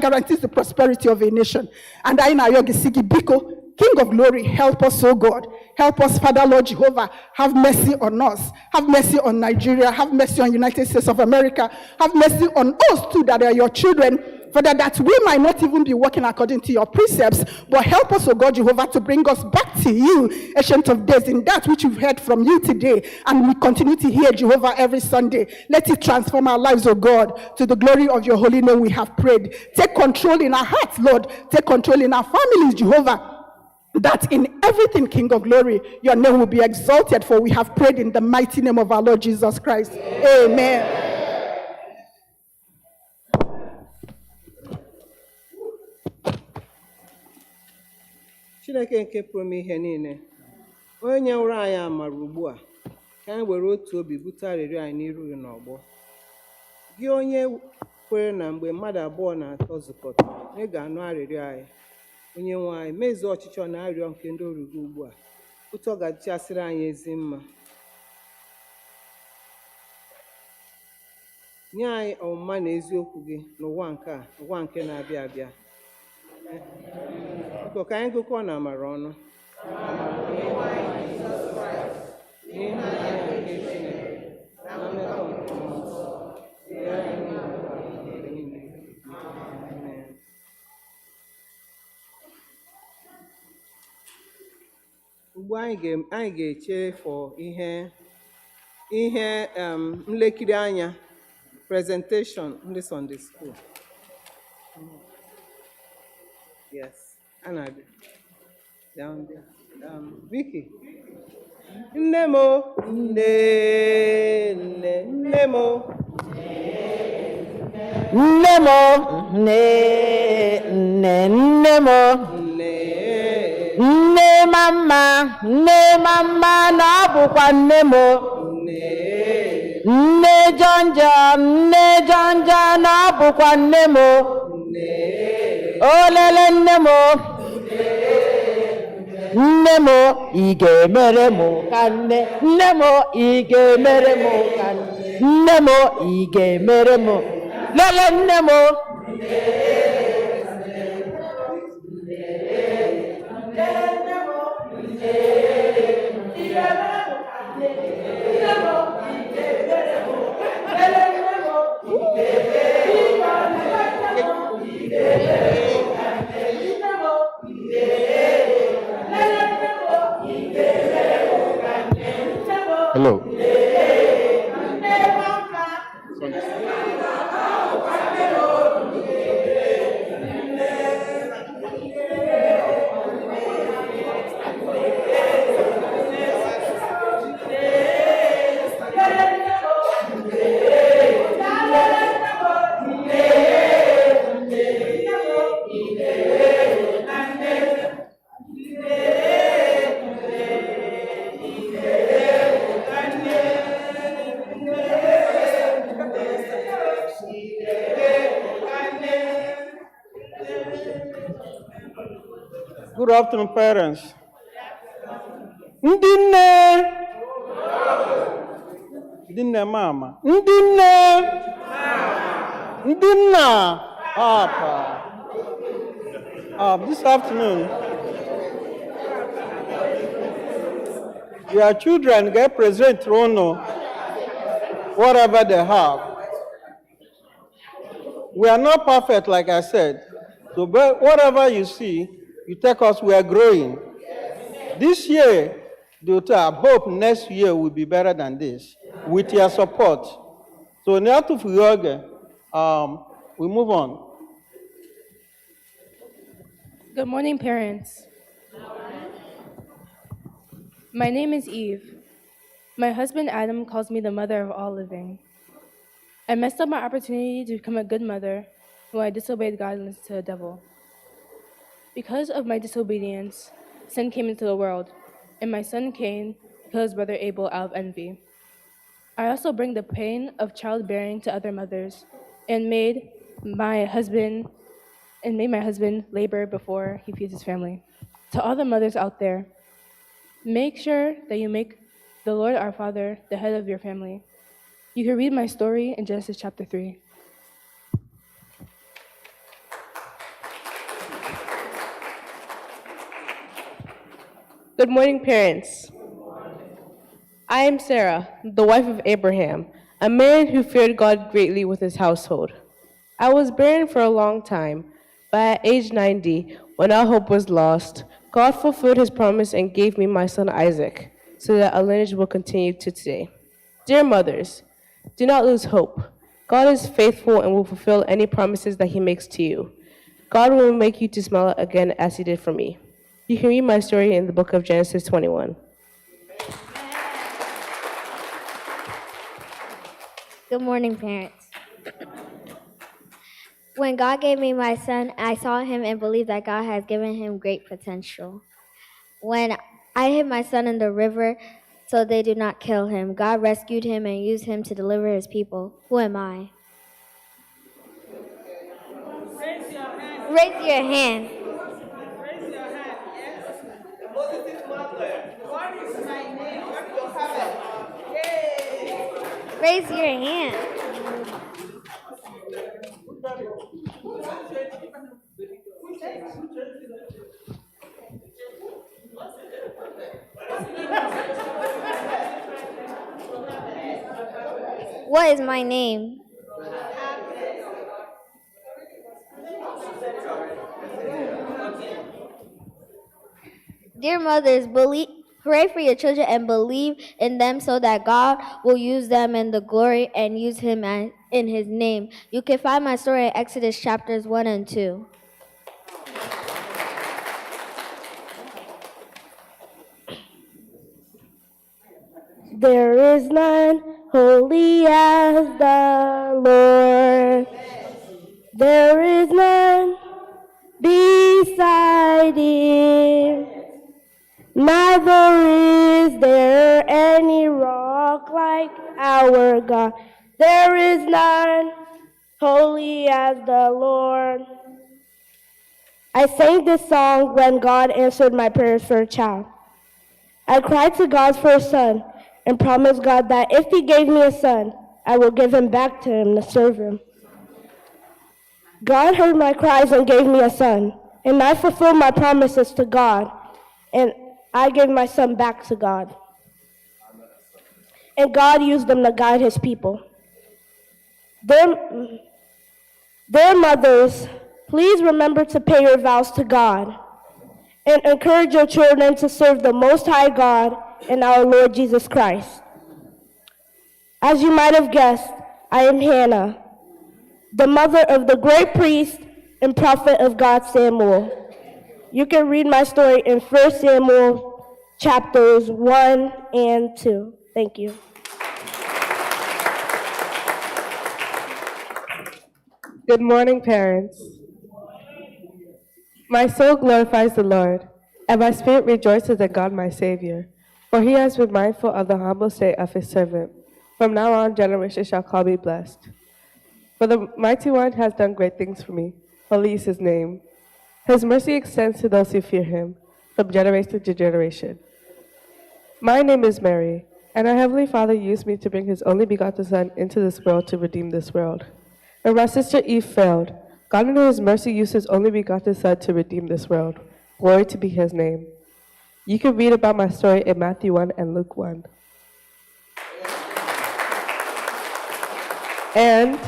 guarantees the prosperity of a nation. And I na yogi sigi biko, King of Glory, help us, oh God. Help us, Father, Lord Jehovah. Have mercy on us. Have mercy on Nigeria. Have mercy on United States of America. Have mercy on us too, that are your children. Father, that we might not even be working according to your precepts, but help us, oh God, Jehovah, to bring us back to you, Ancient of Days, in that which we've heard from you today. And we continue to hear, Jehovah, every Sunday. Let it transform our lives, oh God, to the glory of your holy name we have prayed. Take control in our hearts, Lord. Take control in our families, Jehovah. That in everything, King of Glory, your name will be exalted, for we have prayed in the mighty name of our Lord Jesus Christ. Amen. Chineke nke pụrụ ime ihe niile, onye nwere anyị amara ugbu a, ka anyị were otu obi bute arịrịọ anyị n'iru gị n'ọgbọ. Gị onye kwere na mgbe mmadụ abụọ na atọ zukọtara, ị ga-anụ arịrịọ anyị. Onye-nwe anyị, mezuo ọchịchọ na arịrịọ nke ndị oru gị ugbu a, otu ọ ga-adịchasịrị anyị ezi mma. Nye anyị ọmụma na eziokwu gị n'ụwa nke a, ụwa nke na-abịa abịa. Biko ka anyị gụkọọ na amara ọnụ. Ugbu anyị ga-eche for ihe nlekiri anya presentation ndị Sunday school. Yes, Anadi. Down there. Vicky. Nnemo. Nnemo. Nne mama na bụkwa nne mo. Nne janja na bụkwa nne m. Olele nne m. Nne m ị ga-emere m ka nne. Nne m ị ga-emere m ka nne. Nne m ị ga-emere m. Lele nne m. Hello. Good afternoon, parents. Ndị nne mama. Ndị nna papa. This afternoon, your children get present Rono, whatever they have. We are not perfect, like I said. So whatever you see, you take us, we are growing. This year, I hope next year will be better than this, with your support. So now to we move on. Good morning, parents. My name is Eve. My husband Adam calls me the mother of all living. I messed up my opportunity to become a good mother when I disobeyed God and listened to the devil. Because of my disobedience, sin came into the world, and my son Cain killed his brother Abel out of envy. I also bring the pain of childbearing to other mothers, and made my husband labor before he feeds his family. To all the mothers out there, make sure that you make the Lord our Father the head of your family. You can read my story in Genesis chapter 3. Good morning, parents. I am Sarah, the wife of Abraham, a man who feared God greatly with his household. I was barren for a long time, but at age 90, when all hope was lost, God fulfilled his promise and gave me my son Isaac, so that a lineage will continue to today. Dear mothers, do not lose hope. God is faithful and will fulfill any promises that he makes to you. God will make you to smile again as he did for me. You can read my story in the book of Genesis 21. Good morning, parents. When God gave me my son, I saw him and believed that God has given him great potential. When I hid my son in the river so they do not kill him, God rescued him and used him to deliver his people. Who am I? Raise your hand. Raise your hand. Raise your hand. What is my name? Dear mothers, pray for your children and believe in them so that God will use them in the glory and use him in his name. You can find my story in Exodus chapters 1 and 2. There is none holy as the Lord. There is none beside him. Neither is there any rock rock like our God. There is none holy as the Lord. I sang this song when God answered my prayers for a child. I cried to God for a son and promised God that if he gave me a son, I will give him back to him to serve him. God heard my cries and gave me a son, and I fulfilled my promises to God, and I gave my son back to God. And God used them to guide his people. Dear mothers, please remember to pay your vows to God and encourage your children to serve the Most High God and our Lord Jesus Christ. As you might have guessed, I am Hannah, the mother of the great priest and prophet of God, Samuel. You can read my story in 1 Samuel chapters 1 and 2. Thank you. Good morning, parents. My soul glorifies the Lord, and my spirit rejoices in God my Savior, for he has been mindful of the humble state of his servant. From now on, generations shall call me blessed. For the Mighty One has done great things for me. Holy is his name. His mercy extends to those who fear him, from generation to generation. My name is Mary, and our Heavenly Father used me to bring his only begotten Son into this world to redeem this world. When my sister Eve failed, God in his mercy used his only begotten Son to redeem this world. Glory to be his name. You can read about my story in Matthew 1 and Luke 1. And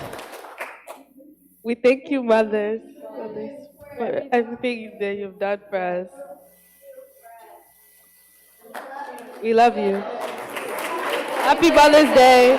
we thank you, mothers, for everything you've done for us. We love you. Happy Mother's Day.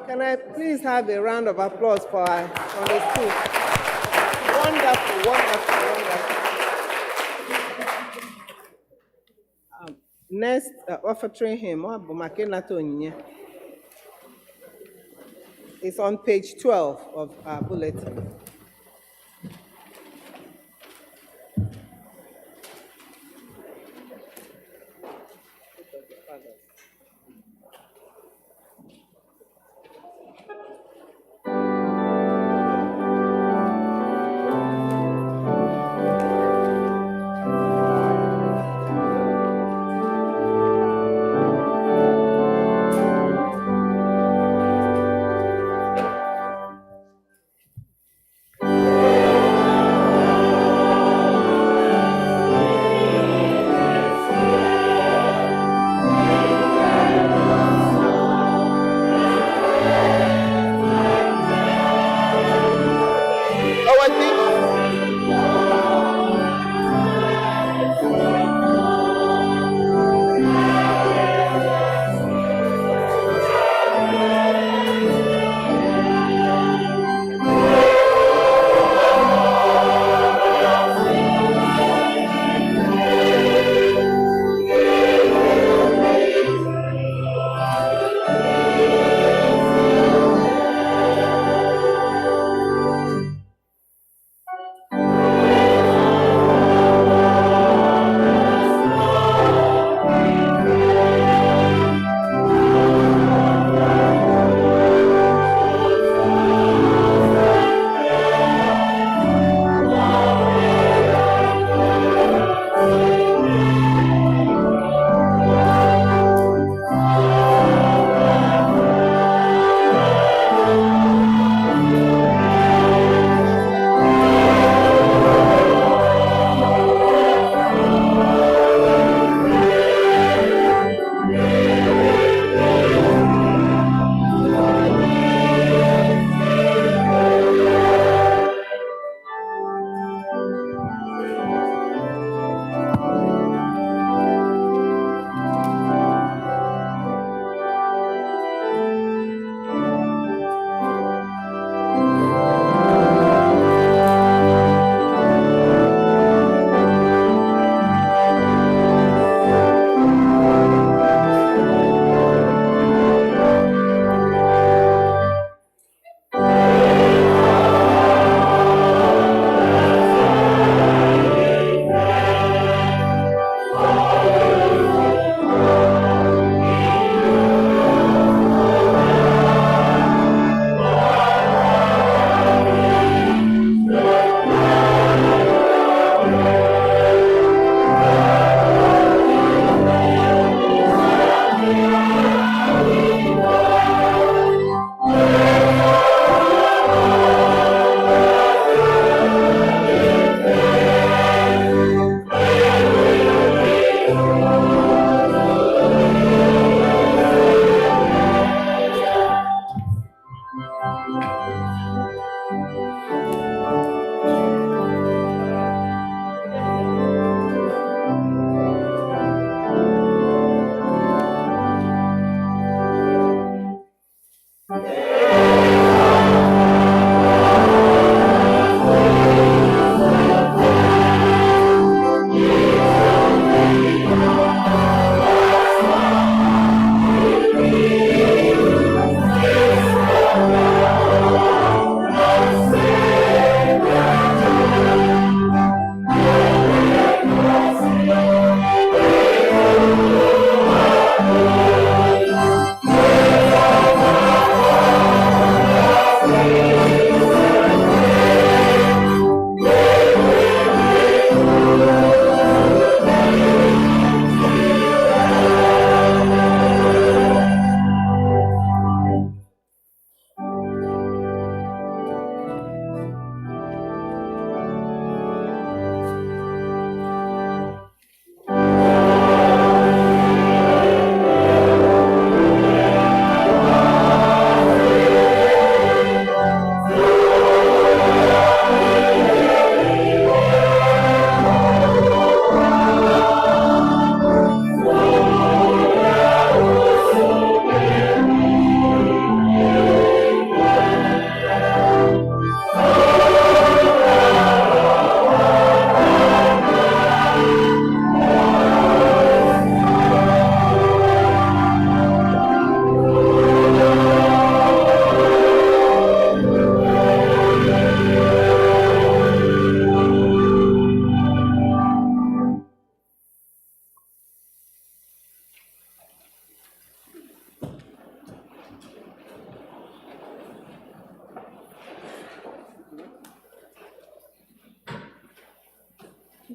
Can I please have a round of applause for the school? Wonderful, wonderful, wonderful. Next, offering him, it's on page 12 of our bulletin.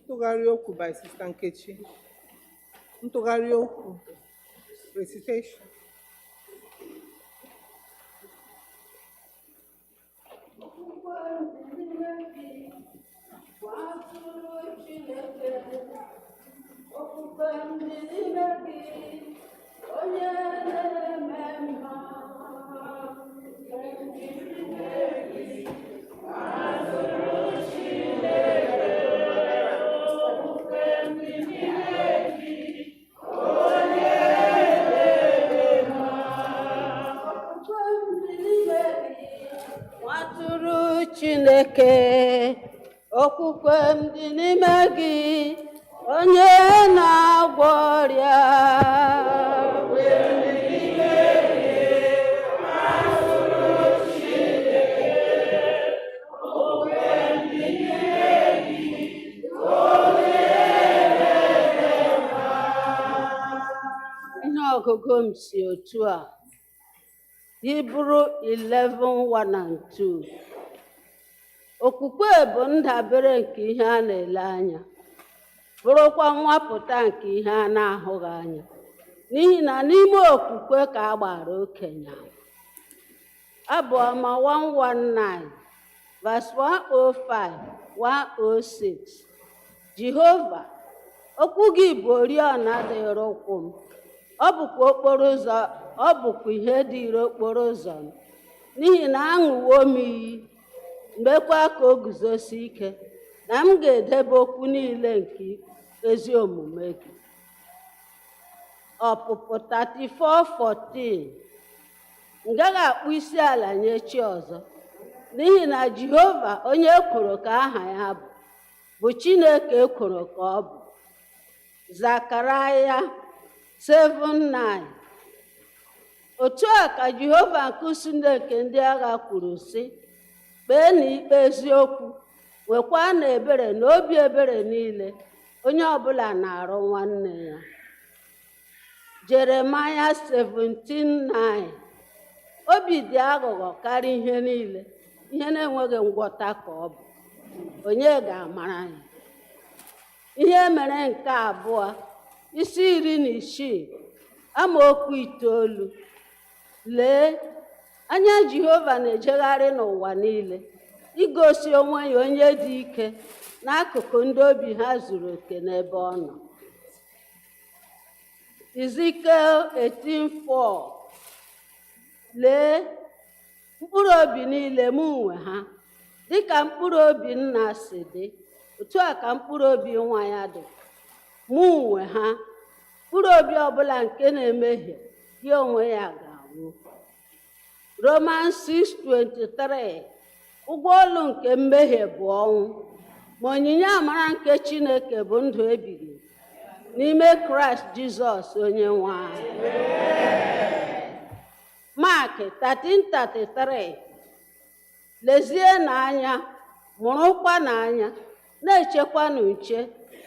Ntụgharị okwu by Sister Nkechi. Ntụgharị okwu. Recitation. Chineke, okwukwe m dị n'ime gị, onye na-agwọ ọrịa. Ihe ọgụgụ m si otu a, Hibru 11:1 and 2. Okwukwe bụ ndabere nke ihe a na-ele anya, bụrụkwa nwapụta nke ihe a na-ahụghị anya, n'ihi na n'ime okwukwe ka a gbara okenye ama. Abụọma 119 verse 105-106. Jehova, okwu gị bụ oriọna dịịrị ụkwụ m, ọ bụkwa ihe dịịrị okporo ụzọ m, n'ihi na aṅụwo m iyi, mekwa ka o guzosi ike, na m ga-edebe okwu niile nke ezi omume gị. Ọpụpụ 34:14. M gaghị akpụ isi ala nye chi ọzọ, n'ihi na Jehova onye ekworo ka aha ya bụ Chineke ekworo ka ọ bụ. Zekaraya 7:9. Otu a ka Jehova nke usu nke ndị agha kwuru sị, kpee n'ikpe eziokwu, nwekwa na ebere na obi ebere niile, onye ọbụla na-arụ nwanne ya. Jeremaya 17:9. Obi dị aghụghọ karịa ihe niile, ihe na-enweghị ngwọta ka ọ bụ, onye ga-amara ya. Ihe mere nke abụọ, isi 16, amaokwu 9. Lee, anya Jehova na-ejegharị n'ụwa niile, igosi onwe ya onye dị ike n'akụkụ ndị obi ha zuru oke n'ebe ọ nọ. Ezikiel 18:4. Lee, mkpụrụ obi niile m nwe ha, dịka mkpụrụ obi nna si dị, otu a ka mkpụrụ obi nwa ya dị, mụ nwe ha. Mkpụrụ obi ọbụla nke na-emehie, ya onwe ya ga-anwụ. Romans 6:23. Ụgwọ ọlụ nke mmehie bụ ọnwụ, ma onyinye amara nke Chineke bụ ndụ ebighị n'ime Kraịst Jizọs Onye-nwe anyị. Mark 13:33. Lezie n'anya, mụrụkwa n'anya, na-echekwa n'uche,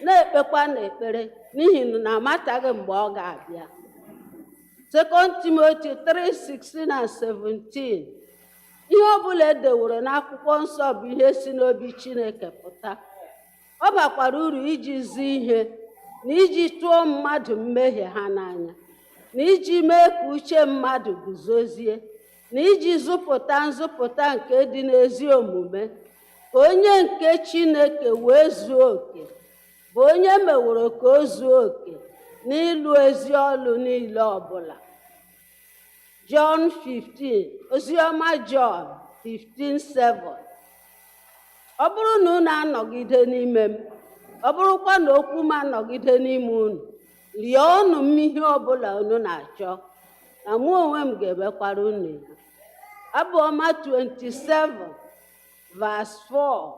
na-ekpekwa n'ekpere, n'ihi na amataghị mgbe ọ ga-abịa. 2 Timothy 3:16 and 17. Ihe ọbụla edeworo n'akwụkwọ nsọ bụ ihe si n'obi Chineke pụta. Ọ bakwara uru iji zi ihe, na iji tụọ mmadụ mmehie ha n'anya, na iji mee ka uche mmadụ guzozie, na iji zụpụta nzụpụta nke dị n'ezi omume, ka onye nke Chineke wee zuo oke, bụ onye meworo ka o zuo oke n'ịlụ ezi ọlụ niile ọbụla. John 15, Oziọma John 15:7. Ọ bụrụ na unu anọgide n'ime m, ọ bụrụkwa na okwu m anọgide n'ime unu, rịọnụ m ihe ọbụla unu na-achọ, na mụ onwe m ga-emekwara unu ya. Abụọma 27 verse 4.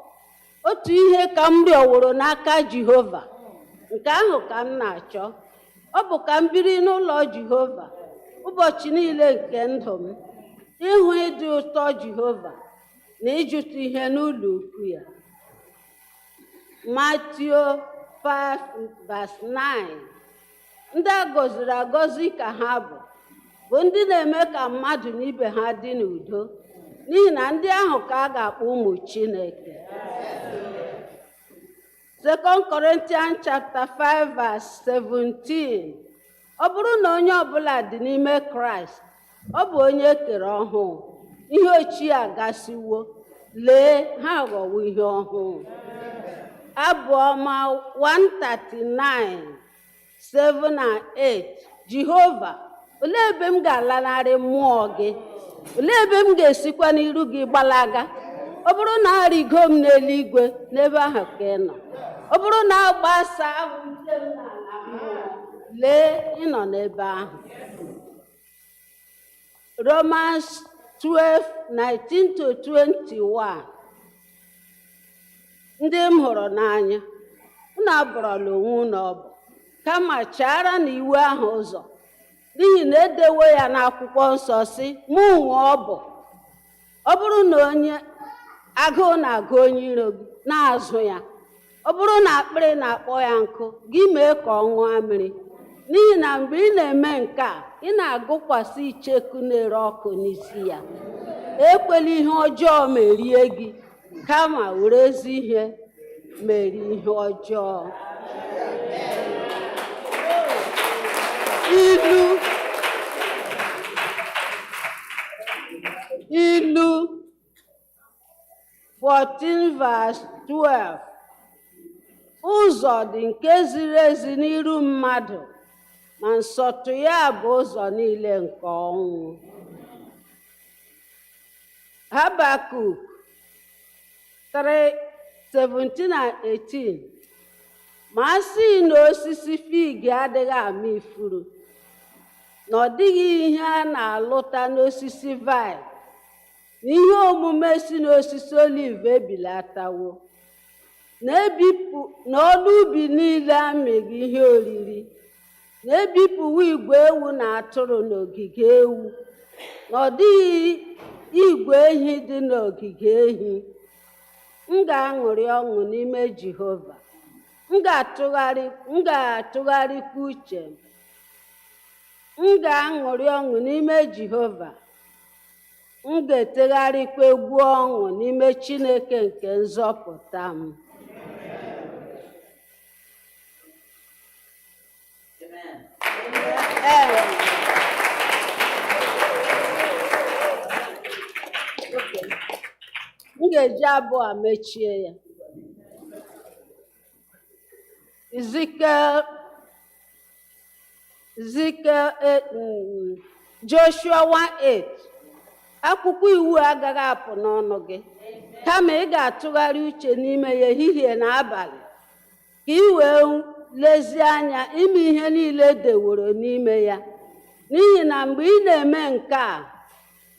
Otu ihe ka m rịọworo n'aka Jehova, nke ahụ ka m na-achọ, ọ bụ ka m biri n'ụlọ Jehova ụbọchị niile nke ndụ m, ịhụ ịdị ụtọ Jehova na ịjụta ihe n'ụlọ ukwu ya. Matthew 5 verse 9. Ndị a gọziri agọzi ka ha bụ ndị na-eme ka mmadụ na ibe ha dị n'udo, n'ihi na ndị ahụ ka a ga-akpọ ụmụ Chineke. 2 Corinthians chapter 5 verse 17. Ọ bụrụ na onye ọbụla dị n'ime Kraịst, ọ bụ onye kere ọhụụ. Ihe ochie agasiwo, lee ha aghọwo ihe ọhụụ. Abụọma 139, 7 and 8. Jehova, olee ebe m ga-alanarị mmụọ gị? Olee ebe m ga-esikwa n'iru gị gbalaga? Ọ bụrụ na arịgo m n'eluigwe, n'ebe ahụ ka ị nọ. Ọ bụrụ na agbasa awụte m n'ala mmụọ, lee ịnọ n'ebe ahụ. Romans 12, 19 to 21. Ndị m hụrụ n'anya, unu abụrụla onwe unu ọbụ, kama chaara na iwu ahụ ụzọ, n'ihi na edewo ya n'akwụkwọ nsọ sị, mụ nwe ọ bụ. Ọ bụrụ na onye agụụ na-agụ onye iro gị, na-azụ ya. Ọ bụrụ na akpịrị na-akpọ ya nkụ, gị mee ka ọ ṅụọ mmiri. N'ihi na mgbe ị na-eme nke a, ị na-agụkwasị icheku na-ere ọkụ n'isi ya. Ekwela ihe ọjọọ merie gị, kama were ezi ihe merie ihe ọjọọ. Ilu 14 verse 12. Ụzọ dị nke ziri ezi n'iru mmadụ, ma nsọtụ ya bụ ụzọ niile nke ọnwụ. Habakuk 3, 17 and 18. Ma a sị na osisi fig adịghị ama ifuru, na ọ dịghị ihe a na-alụta n'osisi vaịn, na ihe omume si n'osisi oliv ebilatawo, na ọrụ ubi niile amịghị ihe oriri, na-ebipụwo igwe ewu na atụrụ n'ogige ewu, na ọ dịghị igwe ehi dị n'ogige ehi. M ga-aṅụrị ọṅụ n'ime Jehova, m ga-atụgharịkwa uche m. M ga-aṅụrị ọṅụ n'ime Jehova, m ga-etegharịkwa egwu ọṅụ n'ime Chineke nke nzọpụta m. M ga-eji abụọ mechie ya. Joshua 1:8. Akwụkwọ iwu agaghị apụ n'ọnụ gị, kama ị ga-atụgharị uche n'ime ya ehihie na abalị, ka ị wee lezie anya ime ihe niile deworo n'ime ya. N'ihi na mgbe ị na-eme nke a,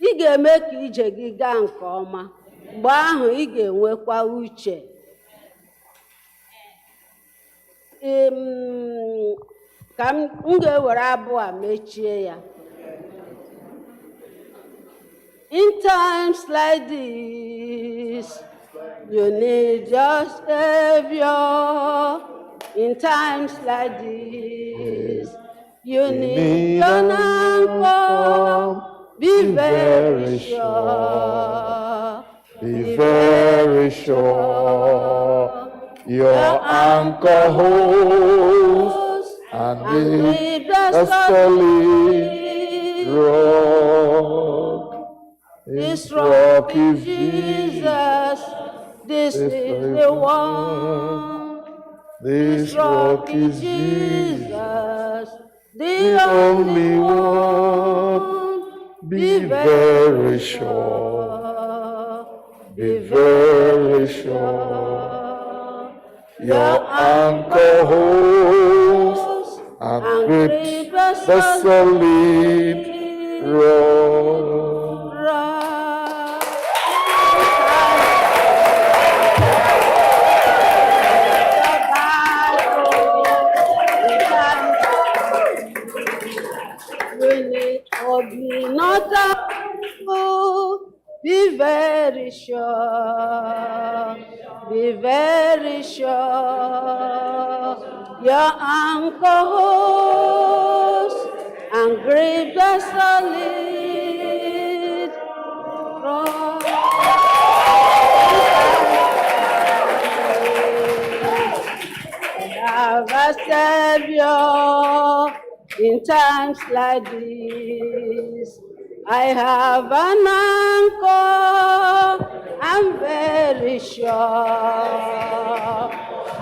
ị ga-eme ka ije gị gaa nke ọma. Mgbe ahụ ị ga-enwekwa uche. Ka m ga-ewere abụọ mechie ya. In times like this, you need your Savior. In times like this, you need your anchor. Be very sure. Be very sure. Your anchor holds and be the solid rock. This rock is Jesus. This is the one. This rock is Jesus, the only one. Be very sure. Be very sure. Your anchor holds and grips the solid rock. Be very sure, be very sure. Your anchor holds and grip the solid rock. Savior, in times like this. I have an anchor, I'm very sure,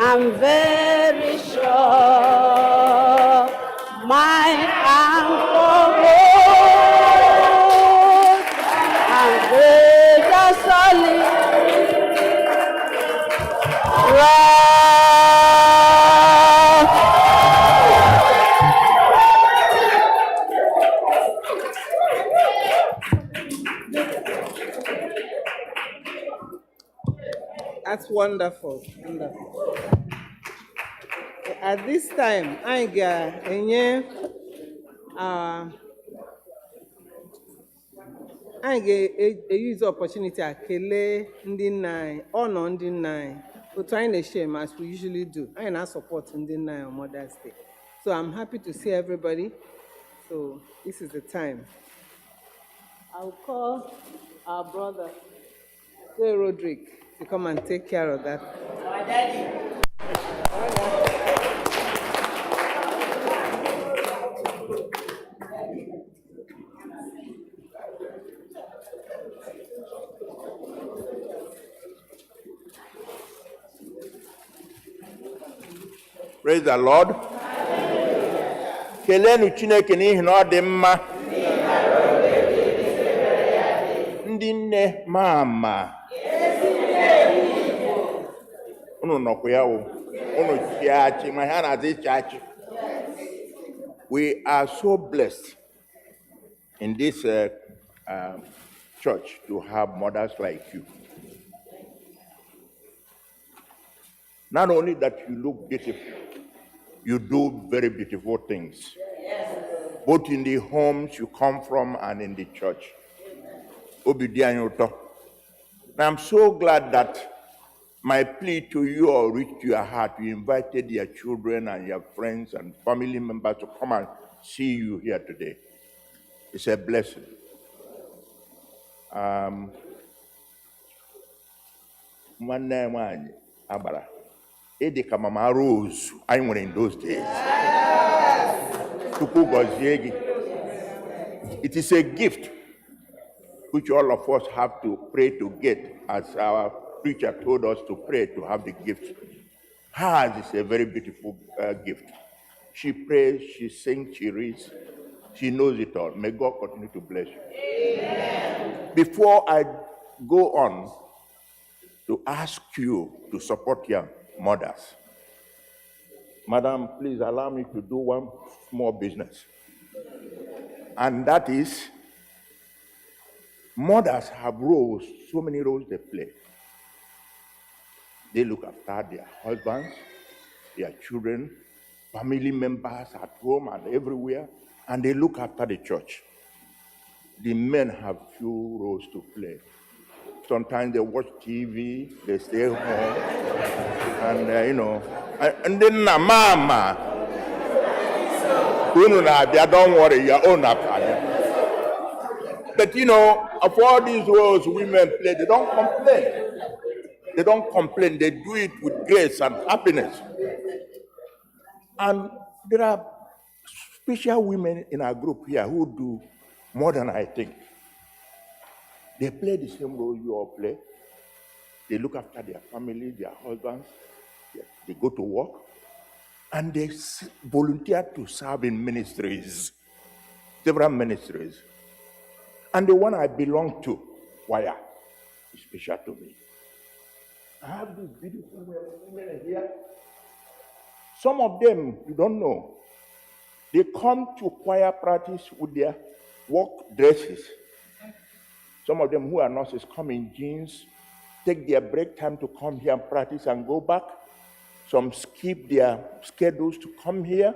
I'm very sure. My anchor holds, I'm great and solid. That's wonderful. Wonderful. At this time, I use the opportunity to kele ndị nna anyị, honor ndị nna anyị, otu anyị na-share as we usually do. I na support ndị nna anyị on Mother's Day. So I'm happy to see everybody. So this is the time. I'll call our brother, Roderick, to come and take care of that. Our daddy. Praise the Lord. Kelenu Chineke n'ihi na ọ dị mma. Ndị nne mama. Unu nọkwa ya o. Unu chiachi ma ha na-adị chiachi. We are so blessed in this church to have mothers like you. Not only that you look beautiful, you do very beautiful things. Yes. Both in the homes you come from and in the church. Now, I'm so glad that my plea to you all reached your heart. You invited your children and your friends and family members to come and see you here today. It's a blessing. Onye-nwe-ayi abara. Edeka Mama Rose, I went in those days. Chukwu. It is a gift which all of us have to pray to get, as our preacher told us to pray to have the gift. Hers is a very beautiful gift. She prays, she sings, she reads, she knows it all. May God continue to bless you. Amen. Before I go on to ask you to support your mothers, Madam, please allow me to do one small business. And that is, mothers have roles, so many roles they play. They look after their husbands, their children, family members at home and everywhere, and they look after the church. The men have few roles to play. Sometimes they watch TV, they stay home, and and then mama, don't worry, your own opinion. But of all these roles women play, they don't complain. They don't complain. They do it with grace and happiness. And there are special women in our group here who do more than I think. They play the same role you all play. They look after their family, their husbands. They go to work. And they volunteer to serve in ministries, several ministries. And the one I belong to, choir, is special to me. I have these beautiful women here. Some of them, you don't know, they come to choir practice with their work dresses. Some of them who are nurses come in jeans, take their break time to come here and practice and go back. Some skip their schedules to come here.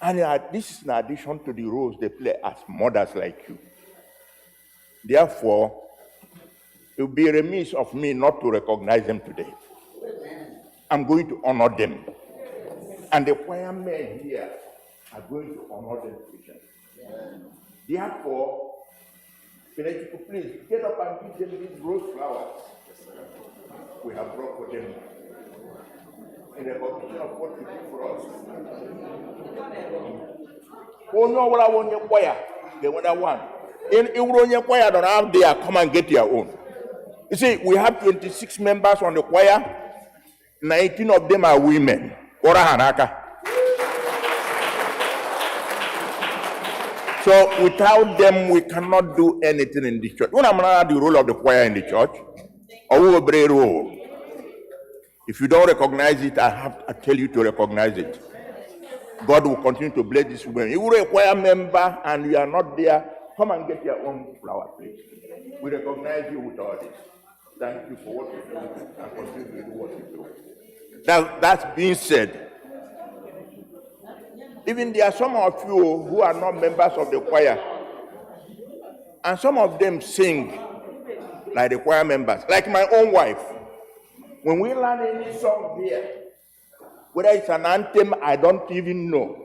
And this is in addition to the roles they play as mothers like you. Therefore, it would be remiss of me not to recognize them today. I'm going to honor them. And the choir men here are going to honor them. Therefore, please get up and give them these rose flowers we have brought for them. in recognition of what you did for us. Onye ọbụla bụ onye choir ga-enweta one. Iwuru onye choir don't have there, come and get your own. You see, we have 26 members on the choir. 19 of them are women. Ora hanaka. So without them, we cannot do anything in the church. When I'm not the role of the choir in the church, or we will play a role. If you don't recognize it, I tell you to recognize it. God will continue to bless this woman. If you're a choir member and you are not there, come and get your own flower plate. We recognize you with all this. Thank you for what you do and continue to do what you do. That's being said, even there are some of you who are not members of the choir, and some of them sing like the choir members, like my own wife. When we learn any song here, whether it's an anthem, I don't even know.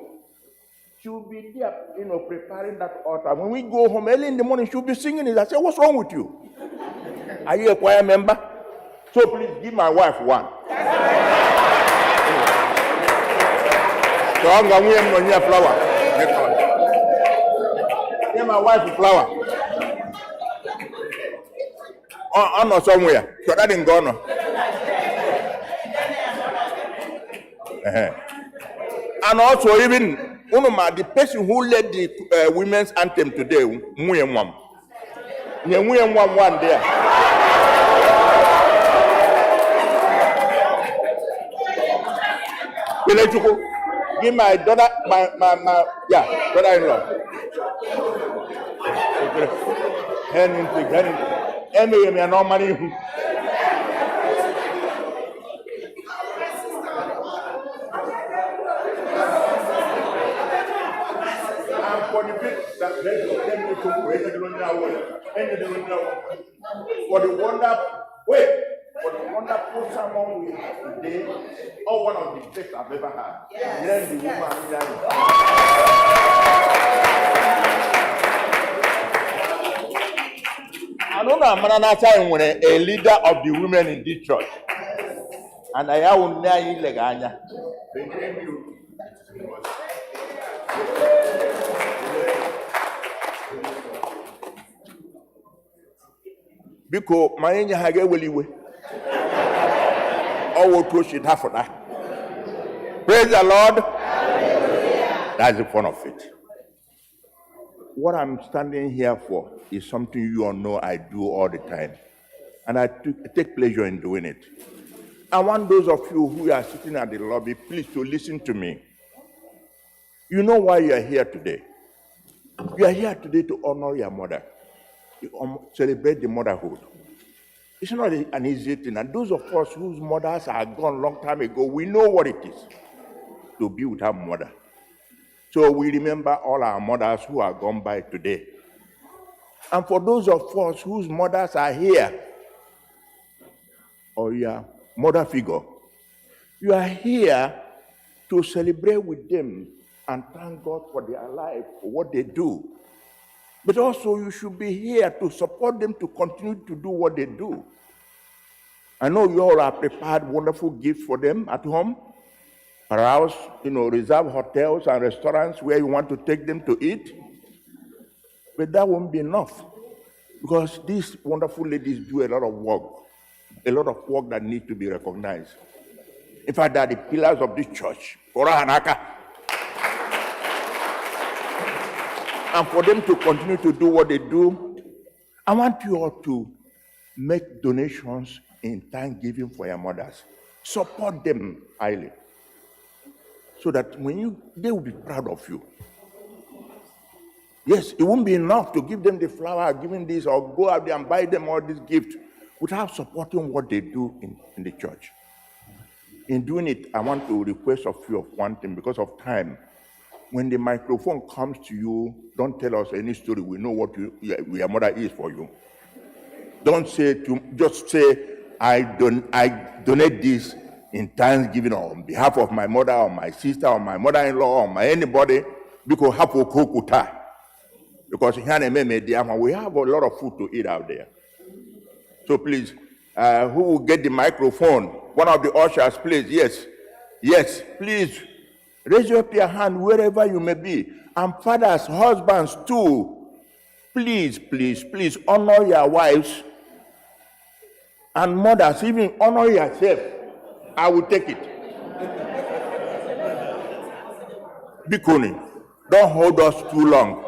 She'll be there, preparing that altar. When we go home early in the morning, she'll be singing it. I say, what's wrong with you? Are you a choir member? So please give my wife one. So I'm going to give flower. Give my wife a flower. I'm not somewhere. So that didn't go on. And also, even the person who led the women's anthem today, one there. Give my daughter, daughter-in-law. For the wonderful sermon we had today, or one of the best I've ever had. Yes. I know that I'm a leader of the women in this church, and I have Onye-nwe-Ayi. Because my angel has a willy way. All will push it half of that. Praise the Lord. Hallelujah. That's the fun of it. What I'm standing here for is something you all know I do all the time. And I take pleasure in doing it. I want those of you who are sitting at the lobby, please to listen to me. You know why you are here today. You are here today to honor your mother. To celebrate the motherhood. It's not an easy thing. And those of us whose mothers are gone a long time ago, we know what it is to be with our mother. So we remember all our mothers who are gone by today. And for those of us whose mothers are here, or your mother figure, you are here to celebrate with them and thank God for their life, for what they do. But also you should be here to support them to continue to do what they do. I know you all have prepared wonderful gifts for them at home. Perhaps, reserve hotels and restaurants where you want to take them to eat. But that won't be enough. Because these wonderful ladies do a lot of work that needs to be recognized. In fact, they are the pillars of this church. And for them to continue to do what they do, I want you all to make donations in thanksgiving for your mothers. Support them highly. So that they will be proud of you. Yes, it won't be enough to give them the flower, giving this, or go out there and buy them all these gifts without supporting what they do in the church. In doing it, I want to request of you of one thing because of time. When the microphone comes to you, don't tell us any story. We know what your mother is for you. Don't just say, I donate this in thanksgiving on behalf of my mother or my sister or my mother-in-law or anybody, because we have a lot of food to eat out there. So please, who will get the microphone? One of the ushers, please. Yes. Yes, please raise up your hand wherever you may be. And fathers, husbands too, please, please, please honor your wives. And mothers, even honor yourself. I will take it. Bikuni, don't hold us too long.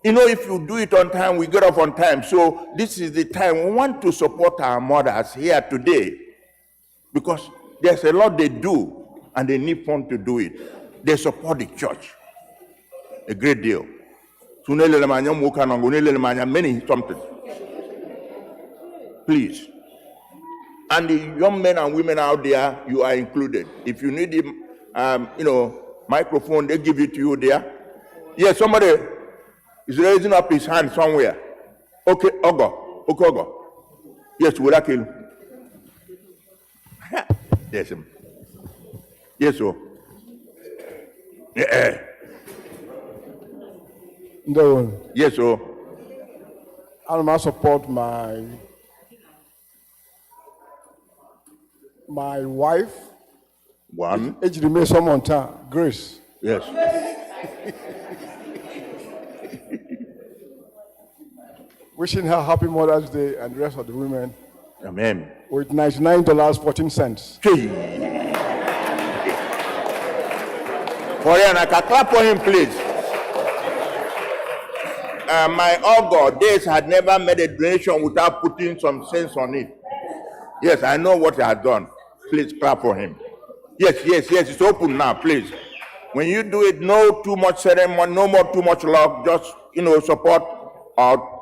You know, if you do it on time, we get off on time. So this is the time we want to support our mothers here today, because there's a lot they do and they need fun to do it. They support the church a great deal. Many something. Please. And the young men and women out there, you are included. If you need microphone, they give it to you there. Yes, somebody is raising up his hand somewhere. Okay, Ogo. Okay, Ogo. Yes, will I kill? Yes, yes, sir. Yeah. No. Yes, sir. I must support my wife. One. Age remains someone time. Grace. Yes. Wishing her happy Mother's Day and the rest of the women. Amen. With $99.14. Korean, clap for him, please. My Ogo days had never made a donation without putting some sense on it. Yes, I know what he has done. Please clap for him. Yes, it's open now, please. When you do it, no too much ceremony, no more too much love, just, support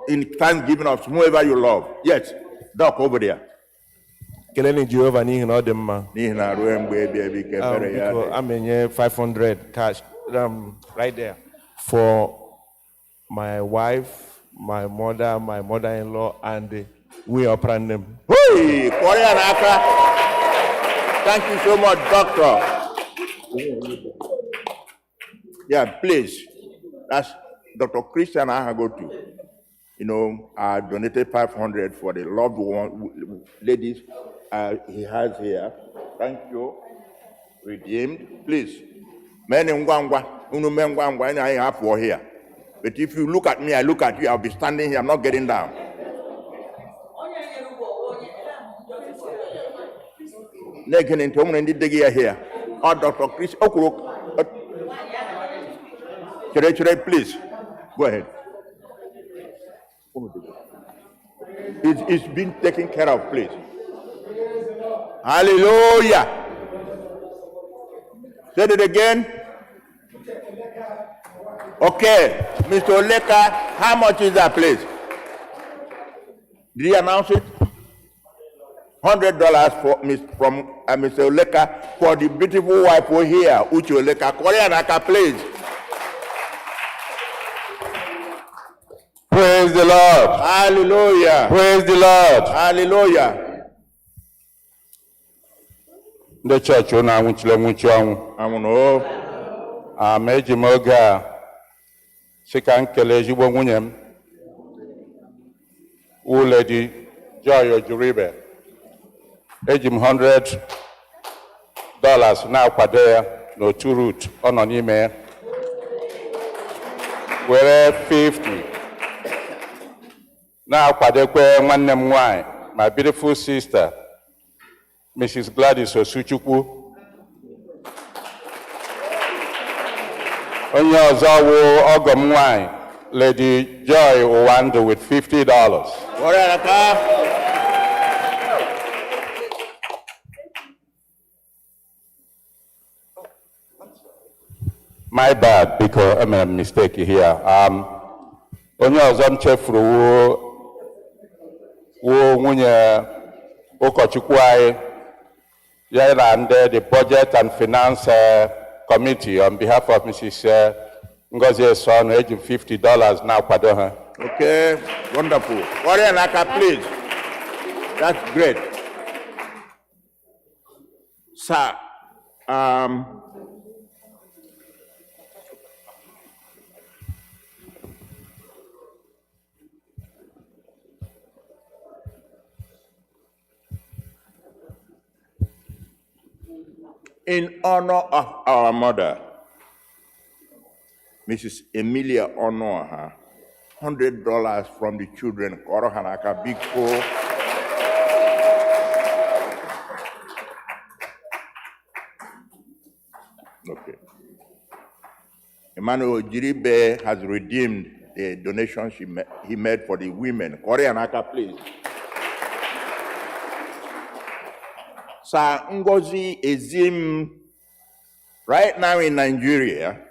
in thanksgiving of whoever you love. Yes, Doc over there. Kelele Jehovah n'ihi na ọ dị mma. N'ihi na ruo mgbe ebi ebi ka ekpere ya dị. I'm in 500 cash right there for my wife, my mother-in-law, and we are Nnem. Hey, Korean Aka. Thank you so much, Doctor. Yeah, please. That's Dr. Christian Ahagotu. I donated 500 for the loved one ladies he has here. Thank you. Redeemed. Please. Men in Gwangwa, Unumengwangwa, and I have for here. But if you look at me, I look at you, I'll be standing here, I'm not getting down. Negan into woman did the gear here. Oh, Dr. Chris Okwu. Please. Go ahead. It's been taken care of, please. Hallelujah. Say it again. Okay, Mr. Oleka, how much is that, please? Did he announce it? $100 from Mr. Oleka for the beautiful wife over here, Uche Oleka. Korean Aka, please. Praise the Lord. Hallelujah. Praise the Lord. Hallelujah. The church on Amuno. Eji m oge a sị ka m kelee ezigbo nwunye m, Lady Joy Ojuribe. Eji m $100 na-akwado ya n'otu root ọ nọ n'ime ya, were 50 na-akwadokwe nwanne m nwanyị, my beautiful sister, Mrs. Gladys Osuchukwu. Onye ọzọ wụ ọgọ m nwanyị, Lady Joy Uwandu, with $50. My bad, because I made a mistake here. Onye ọzọ m chefuru wụ nwunye ụkọchukwu anyị, ya na ndị the Budget and Finance Committee, on behalf of Mrs. Ngozi Esonu, eji $50 na-akwado ha. Okay, wonderful. Korean Aka, please. That's great. Sir, In honor of our mother, Mrs. Emilia Onoha, $100 from the children, Koro Hanaka Biko. Okay. Emmanuel Jiribe has redeemed the donation he made for the women. Koro Hanaka, please. Sir Ngozi Ezim, right now in Nigeria,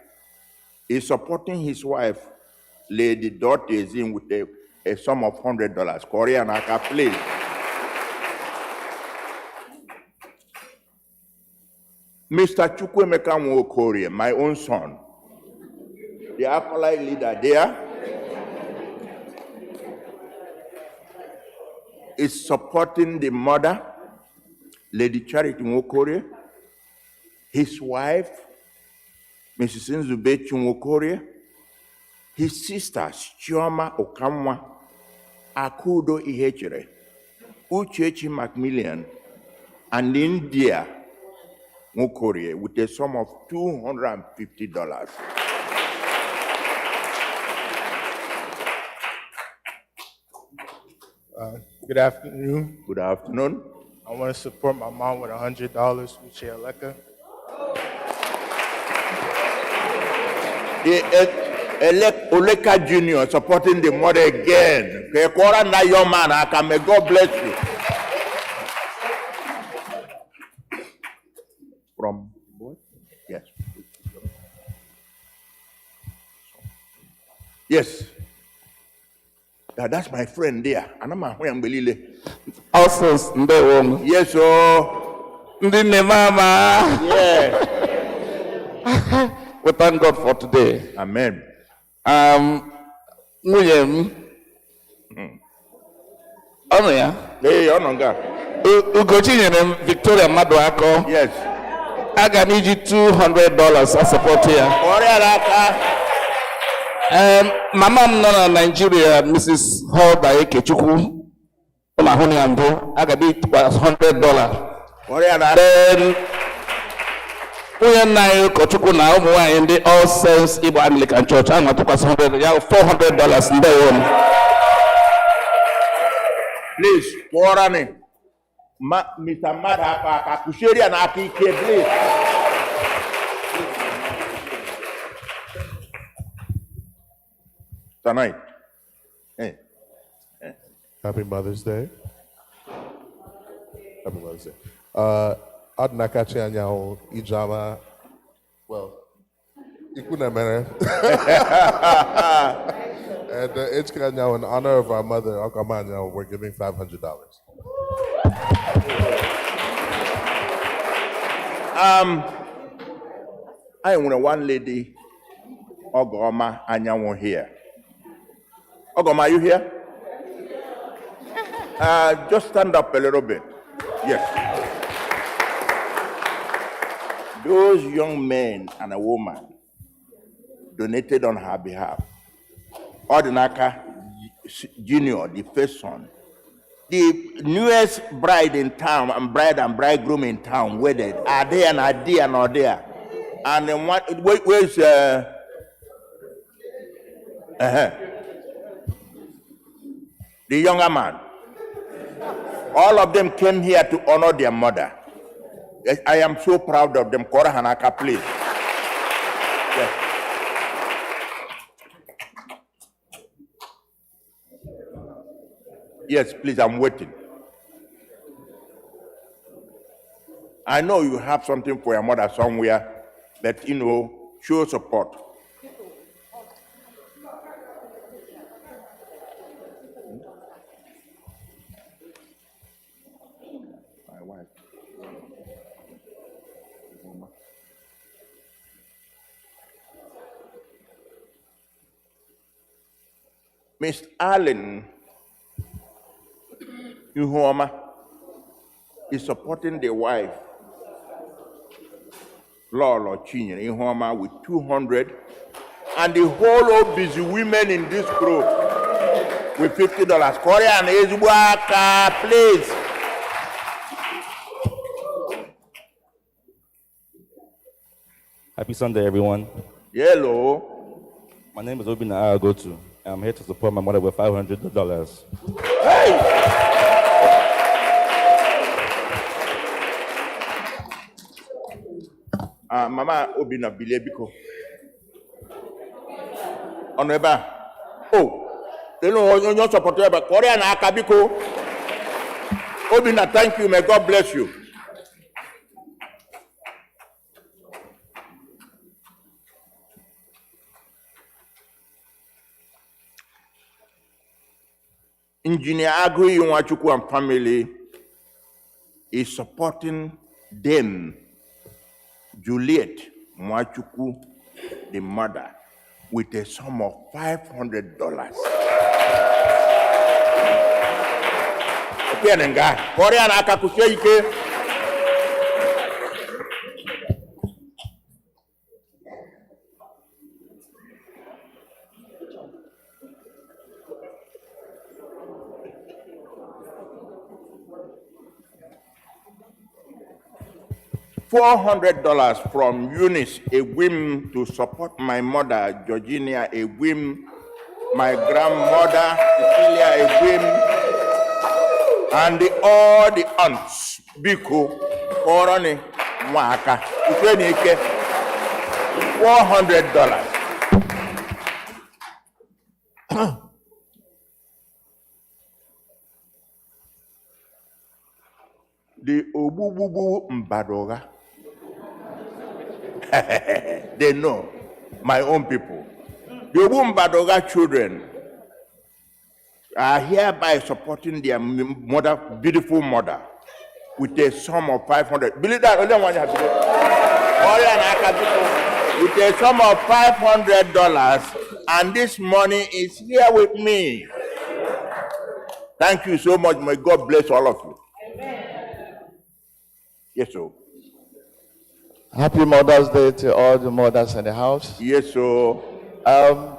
is supporting his wife, Lady Dot Ezim, with a sum of $100. Korean Aka, please. Mr. Chukwu Nwokorie, my own son, the acolyte leader there, is supporting the mother, Lady Charity Nwokorie, his wife, Mrs. Nzube Nwokorie, his sisters, Chioma Okamwa, Akudo Ihechere, Uchechi Macmillan, and India Nwokorie with a sum of $250. Good afternoon. Good afternoon. I want to support my mom with $100, Uche Aleka. Oleka Jr. supporting the mother again. May God bless you. From what? Yes. Yes. That's my friend there. Also, yes, sir. Yes. We thank God for today. Amen. William. Hey, Ugochi and Victoria Maduako. Yes. I can need you $200 as support here. My mom in Nigeria, Mrs. Hoda Ekechukwu. I can be $100. Then Onye-nwe-ayi Kochukwu na ụmụ in the All Saints Igbo Anglican Church. I'm going to $400 in their own. Please, Mr. Madhapa, Kusheri and Akike, please. Tonight. Hey. Happy Mother's Day. Happy Mother's Day. Adnakachi anyahu ijama. Well, ikuna mere. And Ichkanyahu, in honor of our mother, Akamanya, we're giving $500. I want one lady, Ogoma Anyanwu here. Ogoma, are you here? Just stand up a little bit. Yes. Those young men and a woman donated on her behalf. Ordinaka Junior, the first son, the newest bride in town, and bride and bridegroom in town, wedded, are there and are there and are there. And then where's the younger man? All of them came here to honor their mother. I am so proud of them. Kora Hanaka, please. Yes. Yes, please, I'm waiting. I know you have something for your mother somewhere, but show support. My wife. Miss Allen Yuhoma is supporting the wife, Lolo Chinyere Yuhoma, with $200, and the whole busy women in this group with $50. Korean Ezbuaka, please. Happy Sunday, everyone. Hello. My name is Obina Agotu. I'm here to support my mother with $500. Mama Obina Bilebiko. Oneba. Oh, you know, your supporter, but Korean Akabiko. Obina, thank you. May God bless you. Engineer Agri Nwachukwu and family is supporting them, Juliet Nwachukwu, the mother, with a sum of $500. Korean akakusheike. $400 from Eunice Egwim to support my mother, Georgina Egwim, my grandmother, Cecilia Egwim, and all the aunts, Biko, Korone, Maka, $400. The Obububu Mbadoga. They know, my own people. The Mbadoga children are hereby supporting their mother, beautiful mother, with a sum of $500. Believe that, only one has with a sum of $500, and this money is here with me. Thank you so much. May God bless all of you. Amen. Yes, sir. Happy Mother's Day to all the mothers in the house. Yes, sir.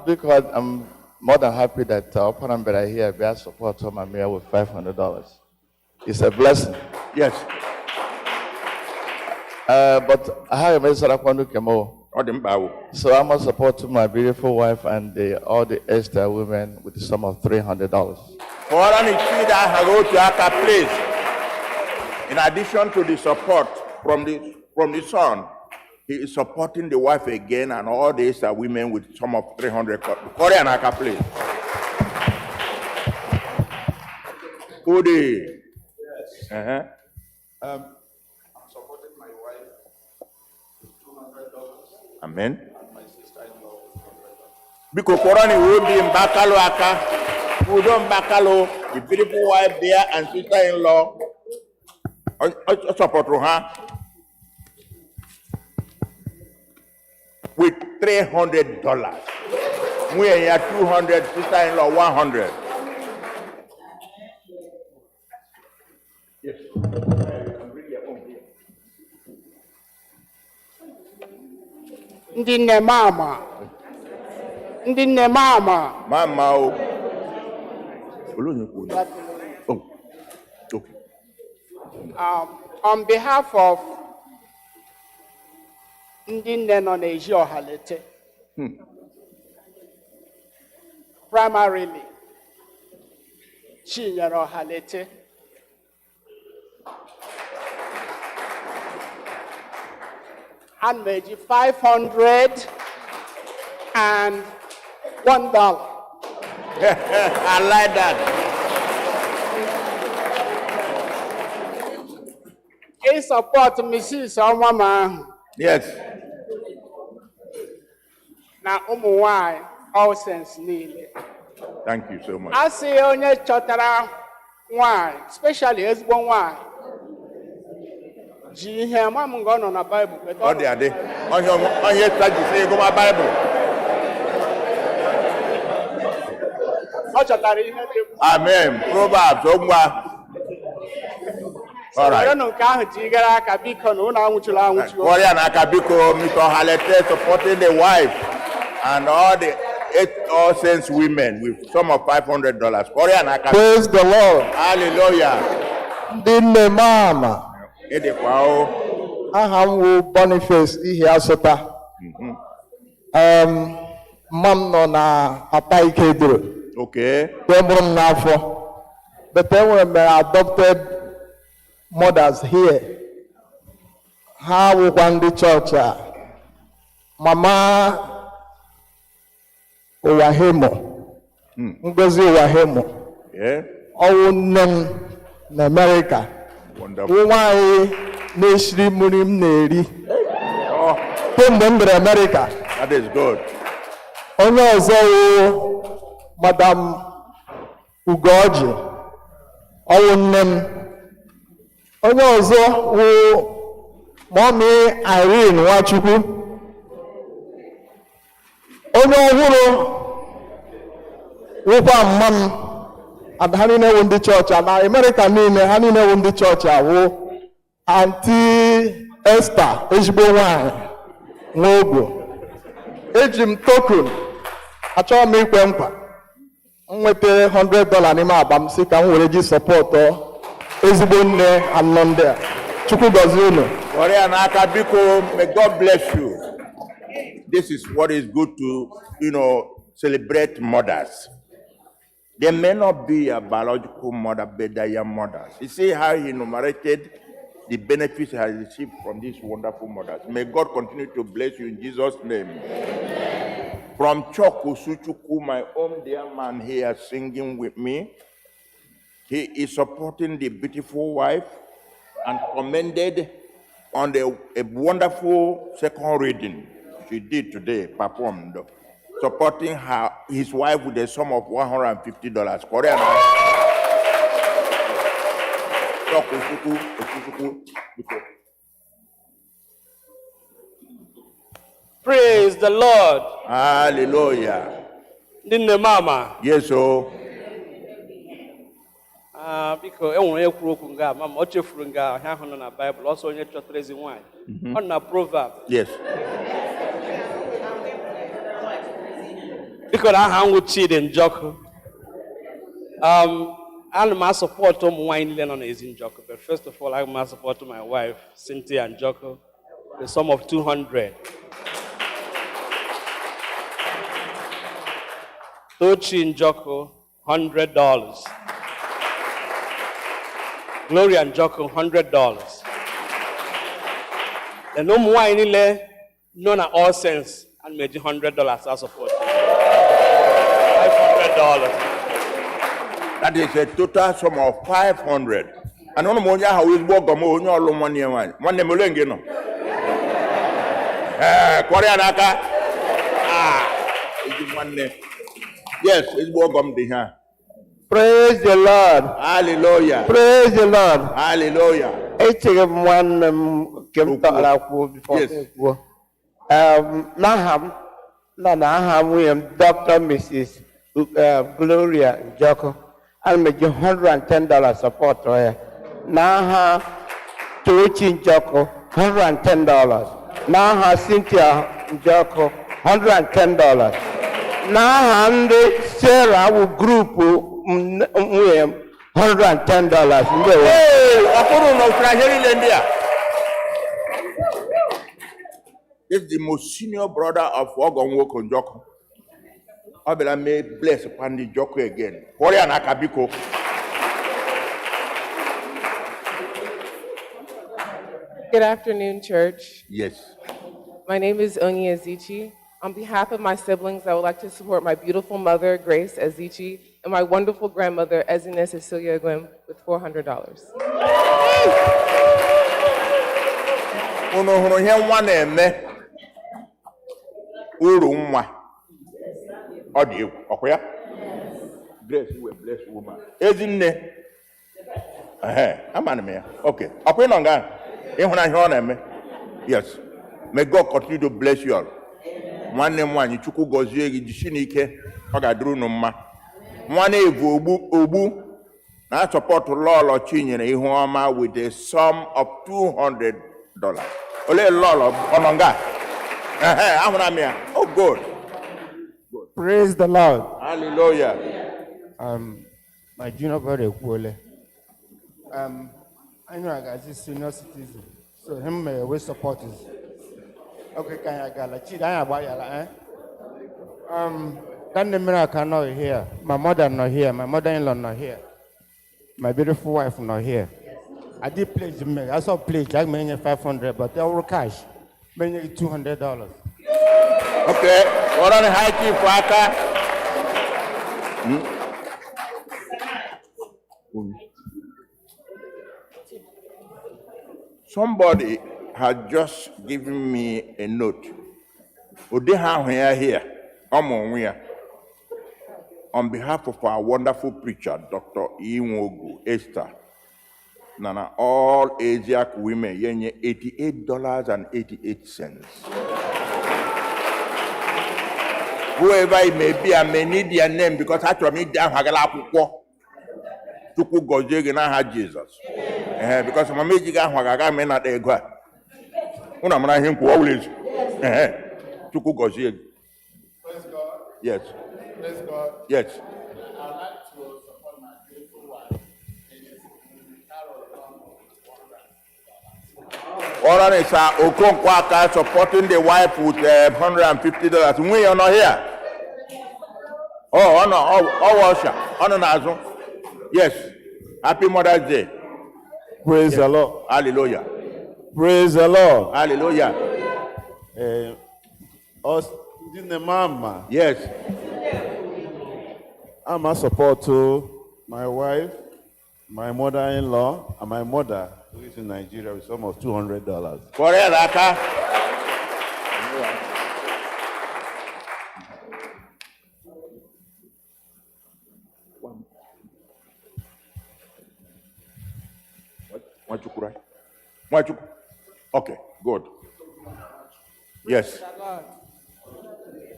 Because I'm more than happy that Opanambera here bear support on my mayor with $500. It's a blessing. Yes. But I have a message I want to come over. So I must support to my beautiful wife and all the Esther women with the sum of $300. In addition to the support from the son, he is supporting the wife again and all the Esther women with the sum of $300. Korean Aka, please. Udi. I'm supporting my wife with $200. Amen. And my sister-in-law with $100. Because Korani will be in Bakalo Aka, Udon Bakalo, the beautiful wife there and sister-in-law. Support her with $300. We are 200, sister-in-law 100. Yes. Ndi nne mama. Ndi nne mama. Mama o. Oh. Okay. On behalf of ndị nne nọ n'ezi ọhalete, primarily Chinyere Ọhalete, and meji $501. I like that. I support Mrs. Omama. Yes. Na ụmụ nwanyị all sense niile. Thank you so much. I see onye chọtara nwanyị, especially ezigbo nwanyị. Ji ihe ama m nga ọ nọ na Bible. Ọ dị adị. Onye taji sị ego ma Bible. Ọ chọtara ihe dị mkpa. Amen. Proverbs ogwa. All right. Korean Akabiko, Mr. Halete supporting the wife and all the all saints women with sum of $500. Korean Akabiko. Praise the Lord. Hallelujah. Dinne mama. Edekwao. Aha m wu Boniface Ihe Asota. Mom no na ata ike duro. Okay. They mụrụ m n'afọ. But then when my adopted mothers here, ha wụkwa ndị chọọchị a. Mama Owahemo, Ngozi Owahemo, ọwụ nne m na America. Nwaanyị na-eshiri mmiri m na-eri. Kemgbe m bịara America. That is good. Onye ọzọ wụ Madam Ugoji, ọwụ nne m. Onye ọzọ wụ Mommy Irene Nwachukwu. Onye ọhụrụ wụkwa mma m. Ha niile wụ ndị chọọchị na America niile, ha niile wụ ndị chọọchị awụ Aunty Esther ezigbo nwanyị Nwogu. Eji m token, achọrọ m ikwe nkwa. M nweta $100 n'ime akpa m si ka m were ji sọpọtụ ezigbo nne anọ ndị a. Chukwu gọzie unu. May God bless you. This is what is good to, celebrate mothers. They may not be a biological mother, but they are mothers. You see how he enumerated the benefits he has received from these wonderful mothers. May God continue to bless you in Jesus' name. Amen. From Choko Suchuku, my own dear man here singing with me. He is supporting the beautiful wife and commended on a wonderful second reading she did today, performed, supporting his wife with a sum of $150. Korean. Praise the Lord. Hallelujah. Nne mama. Yes, so. Biko enwere ekwu okwu nga mama o chefuru nga ha hụ na Bible ọsọ onye chọtara ezi nwanyị. Ọ na proverb. Yes. Biko na aha nwụ Chidi Njoku. Ana m support ụmụ nwanyị niile nọ n'ezi Njoku, but first of all, I must support my wife, Cynthia Njoku, the sum of $200. Tochi Njoku, $100. Gloria Njoku, $100. And ụmụ nwanyị niile nọ na all sense and made $100 as support. $500. That is a total sum of $500. And one more how is welcome on your long 1 year one. One name Mulengino. Korean Aka. It's one name. Yes, it's welcome to her. Praise the Lord. Hallelujah. Praise the Lord. Hallelujah. I take one came before. Yes. Naham, Dr. Mrs. Gloria Njoku. I'll make you $110 support. Naha Tochi Njoku, $110. Naha Cynthia Njoku, $110. Naha Sarah will group $110. Hey, this is the most senior brother of Ogonwoko Njoku. I may bless upon the Njoku again. Korean Akabiko. Good afternoon, church. Yes. My name is Onye-nwe-ayi. On behalf of my siblings, I would like to support my beautiful mother, Grace Ezichi, and my wonderful grandmother, Ezine Cecilia Gwem, with $400. Grace, you a blessed woman. Ezine. Okay. Yes. May God continue to bless you all. One name one, Chukwu gozie gị jishinike ọ ga-adịrị unu mma. Nwanne evu ogbu na support Lolo Chinyere Ihuoma with a sum of $200. Ole Lolo ononga. Oh good. Praise the Lord. Hallelujah. My junior brother Ekwule. I know I got this senior citizen, so him we support us. Okay, can I gala? Chidaya bayala, That America not here. My mother not here. My mother-in-law not here. My beautiful wife not here. I did pledge me. I saw pledge like many 500, but they were cash. Many $200. Okay. What on the high key Somebody had just given me a note. Here. On behalf of our wonderful preacher, Dr. Nwogu, Esther, Nana, all Asiac women, $88.88. Whoever it may be, I may need their name because I told me down Chukwu gojege na ha Jesus. Because my mejiga hwagaga me na egwa. Una mara him ko always. Chukwu gojege. Praise God. Yes. Praise God. Yes. I'd like to support my beautiful wife. Oral is Okonkwa supporting the wife with $150. We are not here. Oh, no, oh, yes. Happy Mother's Day. Praise Yes. the Lord. Hallelujah. Praise the Lord. Hallelujah. Us, the mama. Yes. I'm a support to my wife, my mother-in-law, and my mother, who is in Nigeria with almost $200. Okay, good. Yes.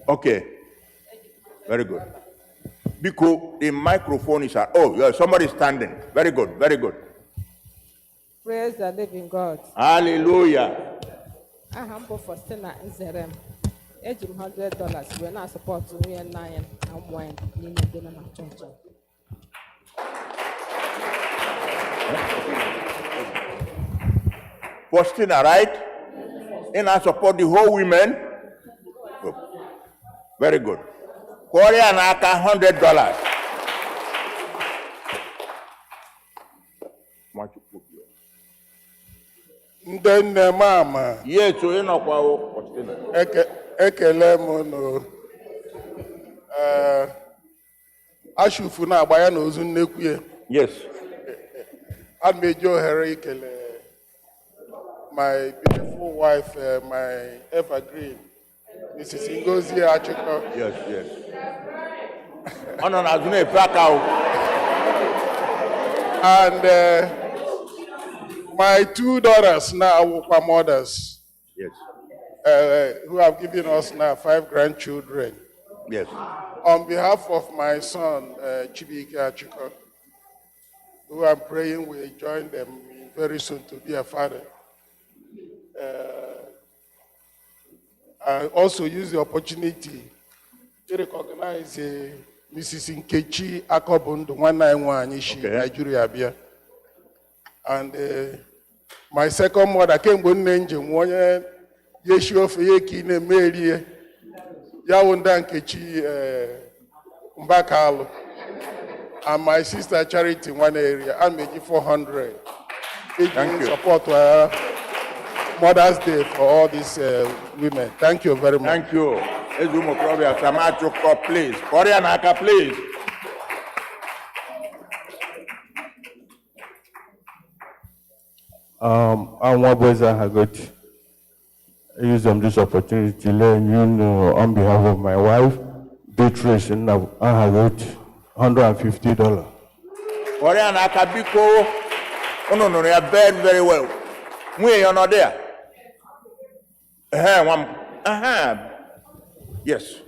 Okay. Very good. Because the microphone is oh, yeah, somebody standing. Very good, very good. Praise the living God. Hallelujah. I'm humble for Stella and Zerem. $100 we're not supporting me and nine and wine in the dinner church. Postina, right? And I support the whole women. Good. Very good. Korea and Aka $100. Nne mama. Yes, so you know what Ekele m no. Ashufu na agba ya na ozu nnekwu ya. Yes. A meji ohere ikele my beautiful wife, my evergreen, Mrs. Ngozi Achiko. Yes, yes. Ono na azune plaka o. And my two daughters now, Awukwa mothers. Yes. Who have given us now 5 grandchildren. Yes. On behalf of my son, Chibike Achiko, who I'm praying will join them very soon to be a father. I also use the opportunity to recognize Mrs. Nkechi Akobundu, Onye-nwe-Ayi, Nigeria Abia. And my second mother came with Nnem, one Yeshua Feyeki Nmehie, Yawunda Nkechi Mbakalo, and my sister Charity in one area. I'm making 400. Thank you. Support to her Mother's Day for all these women. Thank you very much. Thank you. Ezumo Krobia, Samachoko, please. Korea Naka, please. I'm Waboza Hagot. I use this opportunity to let you know on behalf of my wife, Beatrice, and I have $150. Korea Naka, Biko, no, they are very well. We are not there. Yes.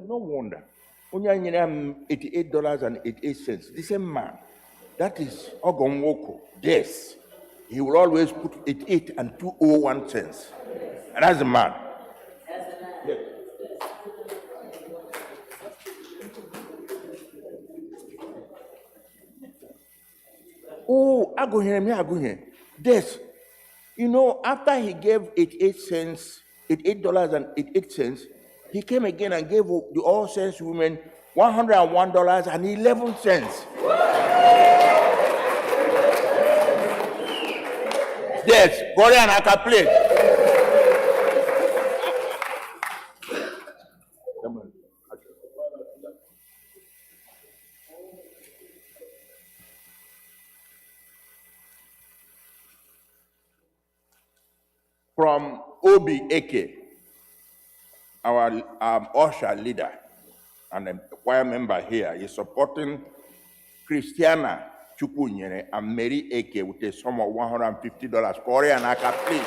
No wonder. Onye nyere $88.88. The same man. That is Ogonwoko. Yes. He will always put 88 and 201 cents. And that's the man. Yes. Oh, I go here. Yes. You know, after he gave 88 cents, $88.88, he came again and gave the all saints women $101.11. Yes, Korean Aka plate. From Obi Eke, our usher leader and a choir member here, is supporting Christiana Chukwu and Mary Eke with a sum of $150. Korean Aka, please.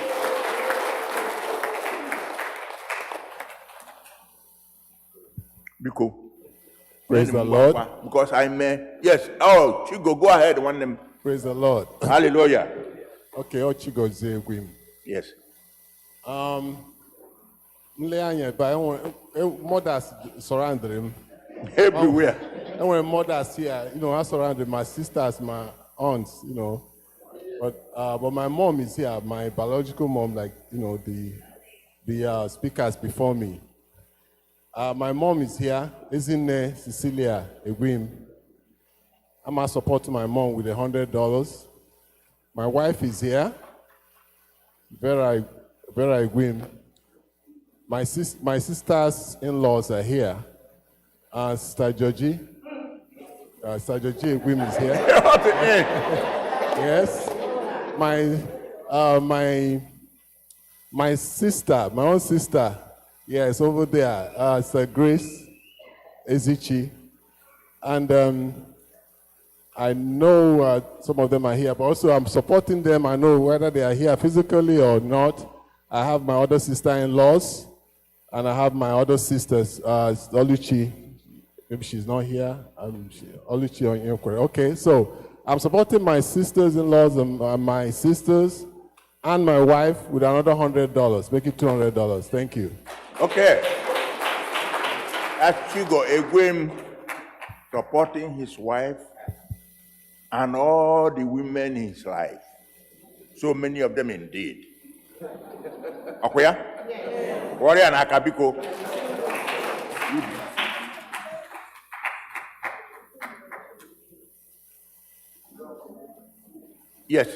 Biko. Praise the Lord. Because I may, yes. Oh, Chigo, go ahead. One name. Praise the Lord. Hallelujah. Okay, Chigo Zegwim. Yes. Mothers surrounded him. Everywhere. And when mothers here, I surrounded my sisters, my aunts, But my mom is here, my biological mom, the speakers before me. My mom is here, Ezinne Cecilia Egwim. I'm a support to my mom with $100. My wife is here, Vera Egwim. My sisters-in-laws are here. Sister Georgie. Sister Georgie Egwim is here. Yes. My sister, my own sister, yes, over there, Sister Grace Ezichi. And I know some of them are here, but also I'm supporting them. I know whether they are here physically or not. I have my other sister-in-laws, and I have my other sisters, Oluchi. Maybe she's not here. Oluchi on Ukwe. Okay, so I'm supporting my sisters-in-laws and my sisters and my wife with another $100. Make it $200. Thank you. Okay. That's Chigo Egwim supporting his wife and all the women in his life. So many of them indeed. Okwya? Warrior and Akabiko. Yes,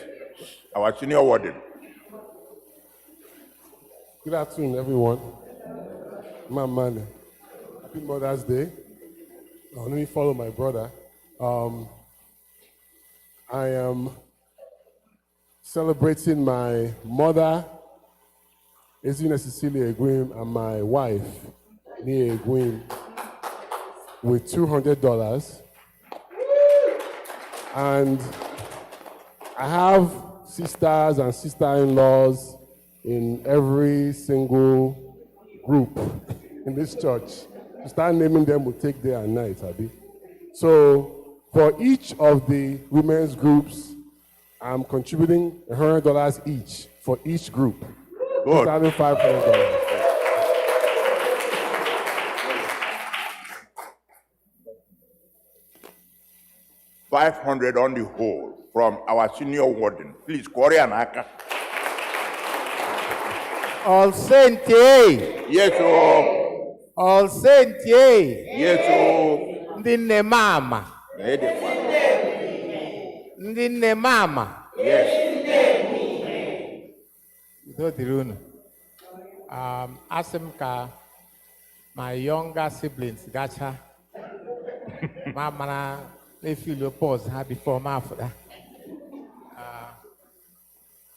our senior warden. Good afternoon, everyone. Man, happy Mother's Day. Let me follow my brother. I am celebrating my mother, Ezinne Cecilia Egwim, and my wife, Nia Egwim, with $200. And I have sisters and sister-in-laws in every single group in this church. To start naming them will take day and night, Abi. So for each of the women's groups, I'm contributing $100 each for each group. Good. $500. $500 on the whole from our senior warden. Please, Korean Aka. All Saint, yea. Yes, oh. All Saint, yea. Yes, oh. Ndi nne mama. Ndi nne mama. Yes. Ask him my younger siblings gacha. Mama they feel pause before my after.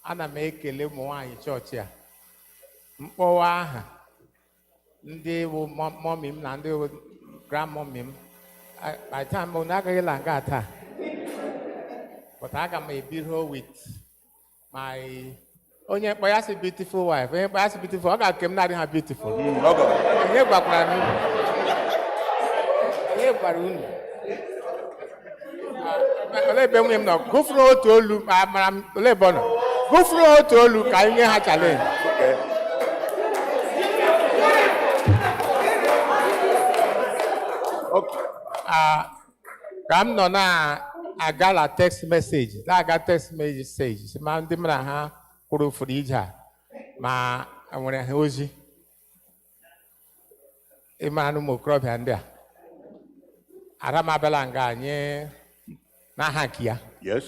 Ana make a little more in church here. Mpowa ndị wo mommy na ndị wo grandmommy by time mo na ga langa taa. But I got my beautiful with my onye kpọyasị beautiful wife. Onye kpọyasị beautiful, ọ ga-kem na adị ha beautiful. Onye gbakwara n'unu. Onye gwara unu. olebe nwunye m nọ gụfuru otu olu ma mara m olebe ọ nọ gụfuru otu olu ka anyị nye ha challenge. Ka m nọ na-agala text message na-aga text message si ma ndị mara ha kwuru furu ije a ma nwere ha ozi ịmara ụmụ okorobịa ndị a ara m abịala nga anyị n'aha nke ya. Yes.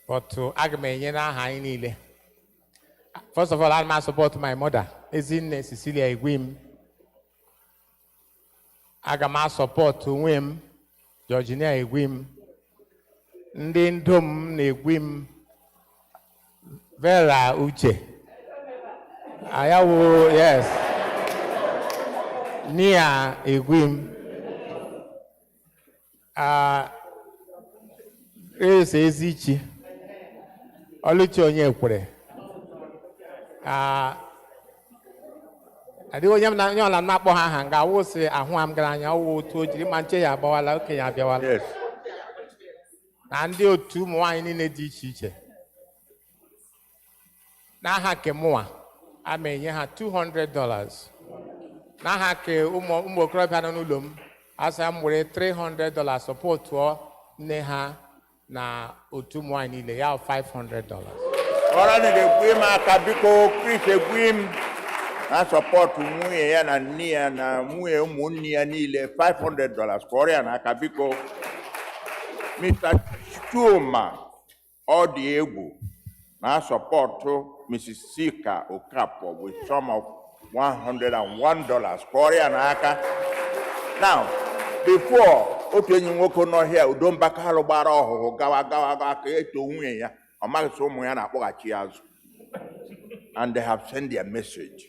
But aga m enye n'aha anyị niile. First of all, I'm going to support my mother, Ezinne Cecilia Egwim. Aga m support onwe Georgina Egwim. Ndị ndom na Egwim, Vera Uche. Ayawo, yes. Nia Egwim. Grace Ezichi. Oluchi Onye-Ekwere. Adịghị onye ọla na-akpọ ha aha nga awụsị ahụ am gara anya ọwụ otu o jiri ma nche ya agbawala okenye abịawala na ndị otu ụmụ nwaanyị niile dị iche iche n'aha ke mụnwa a ma enye ha $200 n'aha ke ụmụ okorobịa nọ n'ụlọ m asị m were $300 sọpọtụọ nne ha na otu ụmụ nwaanyị niile ya $500. Ọra na-egwu m aka biko Chris egwu m na support nwunye ya na nne ya na nwunye ụmụnne ya niile $500 kọrọ ya n'aka biko. Mr. Chuma ọ dị egwu na support Mrs. Sika Okapo with sum of $101 kọrọ ya n'aka. Now, before otu enyi nwoke nọ here Udombaka alụ gbara ọhụhụ gawa ka eto nwunye ya ọ maghị sọ ụmụ ya na-akpọghachi azụ. And they have sent their message.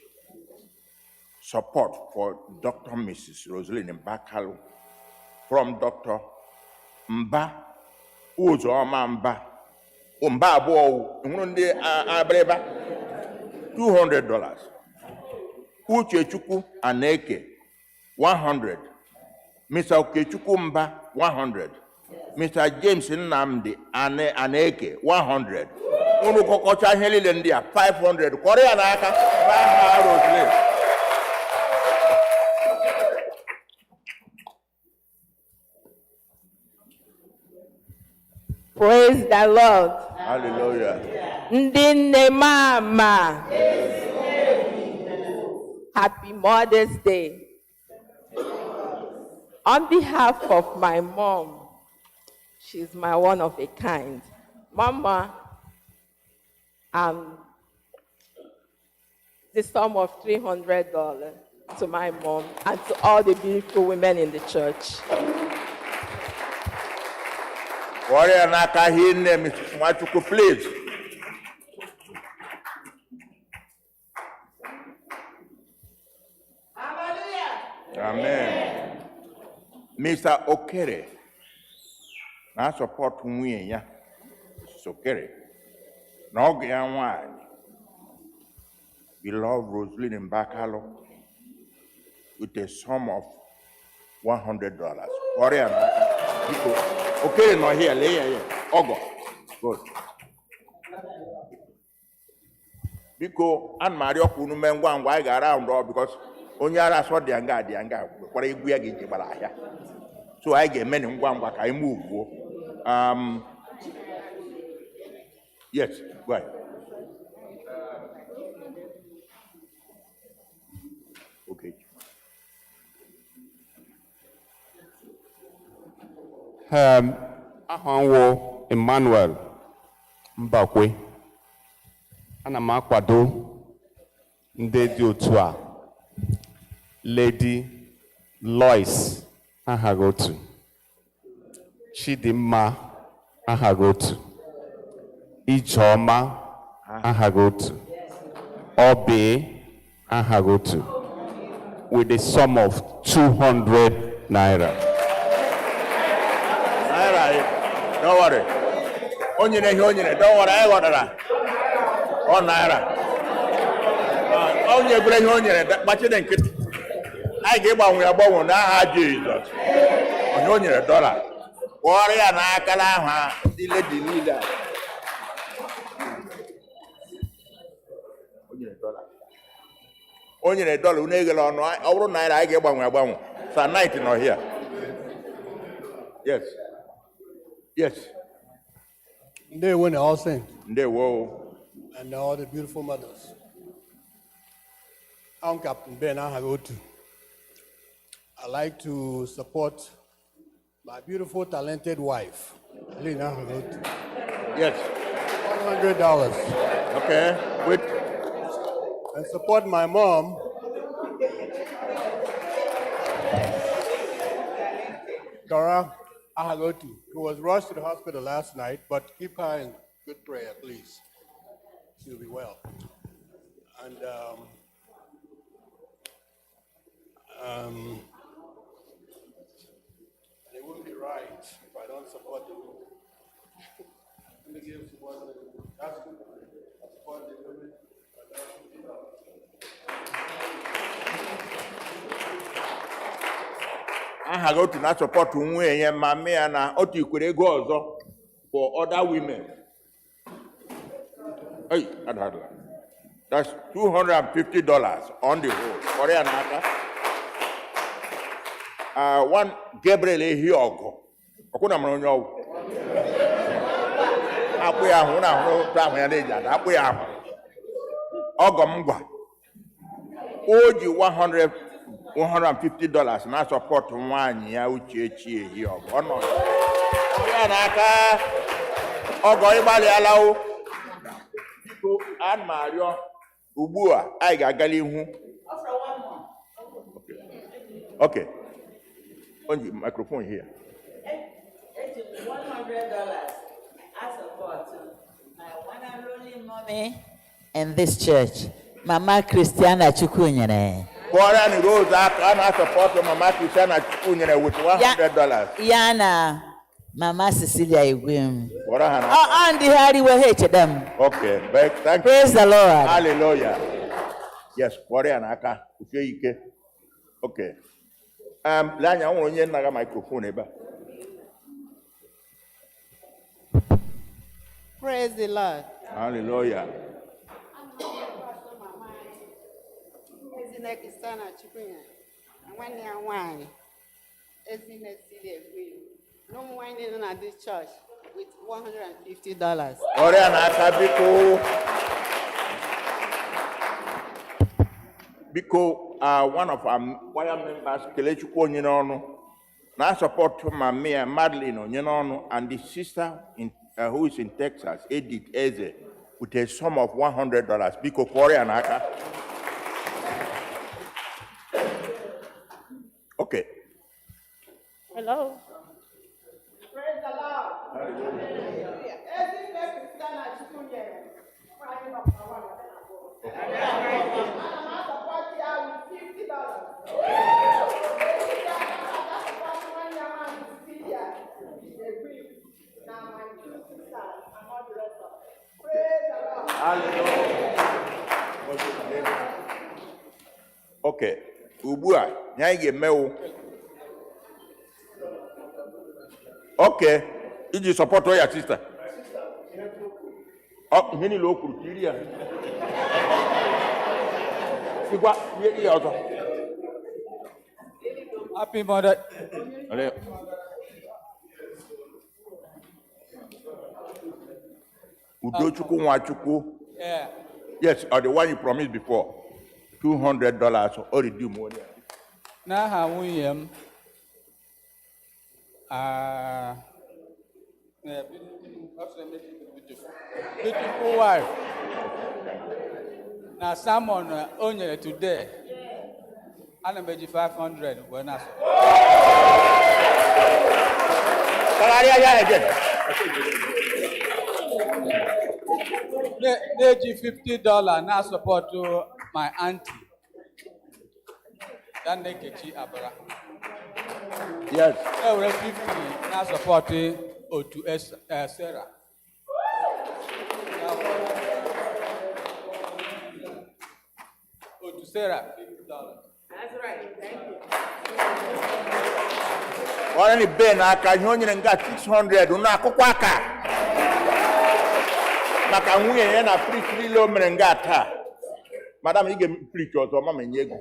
Support for Dr. Mrs. Rosaline Mbakalu from Dr. Mba Uzoma Mba. Mba Abuo, ndị abreba $200. Uche Chukwu Aneke $100. Mr. Okechukwu Mba $100. Mr. James Nnamdi Aneke $100. Unu kokocha ihe niile ndị a $500. Kwọrọ ya n'aka ha Rosaline. Praise the Lord. Hallelujah. Ndị nne mama. Happy Mother's Day. On behalf of my mom, she's my one of a kind. Mama, the sum of $300 to my mom and to all the beautiful women in the church. Warrior Naka, his name is Matuku, please. Amen. Mr. Okere, na support nwunye ya. Mrs. Okere. N'oge ya nwanyị. Beloved Rosaline Mbakalo with a sum of $100. Warrior Naka. Okay, no here, lay here. Ogo. Good. Because and Mario Kunu Mengwan, why go around because Onyara saw the anga, what I get here. So I get men in one I move. Yes, go ahead. Okay. Ahụanwo Emmanuel Mbakwe. Ana m akwado ndị dị otu a. Lady Lois Ahagotu, Chidimma Ahagotu, Ijeoma Ahagotu, Obe Ahagotu, with a sum of 200 naira. Don't worry. Onyine, don't worry. I got that. Oh, naira. Onye bere onyine, but you didn't get. I gave one we are born now. Jesus. onye o nyere dọla kpọrọ ya n'aka n'aha ndị ledi niile a. O nyere dọla unu eghela ọnụ ọ bụrụ naira anyị ga-agbanwe agbanwe. Sanite nọ here. Yes. Yes. Ndewo na all saints. Ndewo. And all the beautiful mothers. I'm Captain Ben Ahagotu. I like to support my beautiful, talented wife, Lena Ahagotu. Yes. $100. Okay. Wait. And support my mom, Dora Ahagotu, who was rushed to the hospital last night, but keep her in good prayer, please. She'll be well. And it wouldn't be right if I don't support the women. Let me give support to the women. That's good. Support the women. Aha gị otu na-asọpọtụ nwunye ya ma mee ya na otu ikwere ego ọzọ for other women. Hey, that's $250 on the whole. Kọrọ ya n'aka. One Gabriel Ihe Oziza. Ọkwụ na mara onye ọgwụ. Akpụ ya ahụ na ahụ ahụ ya na-eji ada akpụ ya ahụ. Ọgọ m gwa. O ji $150 na sọpọtụ nwaanyị ya Uchechi Ihe Oziza. Ọ nọ ya n'aka. Ọgọ ịgbalịala o. So ana m arịọ ugbu a anyị ga-agala ihu. Okay. On the microphone here. $100 as support my one and only mommy in this church, Mama Christiana Chukwu. Kora ni Rose ana support Mama Christiana Chukwu with $100. Yana Mama Cecilia Igwem. Kora hana. Oh, and the Hari will hate them. Okay, but thank you. Praise the Lord. Hallelujah. Yes, Kora naka ike. Okay. Lanya onye naga microphone eba. Praise the Lord. Hallelujah. Ezine Christiana Chukwu. Nwanne ya nwanyị. Ezine Cecilia Igwem. No wine in this church with $150. Kora naka because one of our choir members, Kolekts, now support Mama Madeline, and the sister who is in Texas, Edith Eze, with a sum of $100. Because Korea Naka. Okay. Hello. Praise the Lord. Okay. Ubua, nyai mewu. Okay. Iji support your sister. Oh, hini lo kurukiria. Sigwa, ye also. Happy Mother. Udochukwu Nwachukwu. Yeah. Yes, or the one you promised before. $200 or redeem money. Now how we beautiful wife. Now someone only today. And I'm 500 when I They $50 now support to my auntie. Then they get Abra. Yes. They were 50 now supporting to Sarah. To Sarah, $50. That's right. Thank you. Only Ben aka ihe onye nga 600 una akwụkwọ aka maka nwunye ya na preach niile o mere nga taa. Madam, ị ga-preach ọzọ ma menye ego.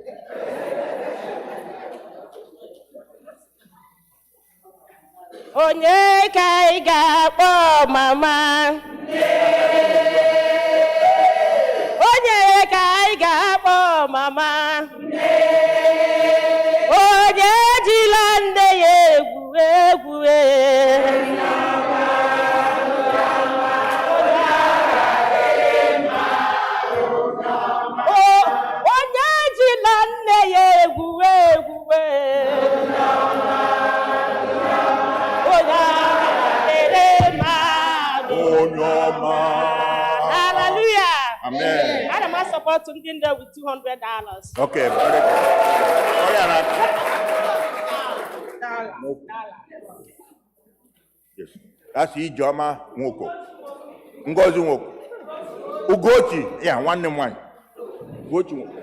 Onye ka ị ga-akpọ mama? Onye ka ị ga-akpọ mama? Onye ejila nne ya egwu egwu onye ejila nne ya egwu egwu Hallelujah. Amen. I'm not supporting them with $200. Okay, very good. Oh, yeah, yes. That's Ijoma Nwoko. Ngozi Nwoko. Ubochi, yeah, one name one. Ubochi Nwoko.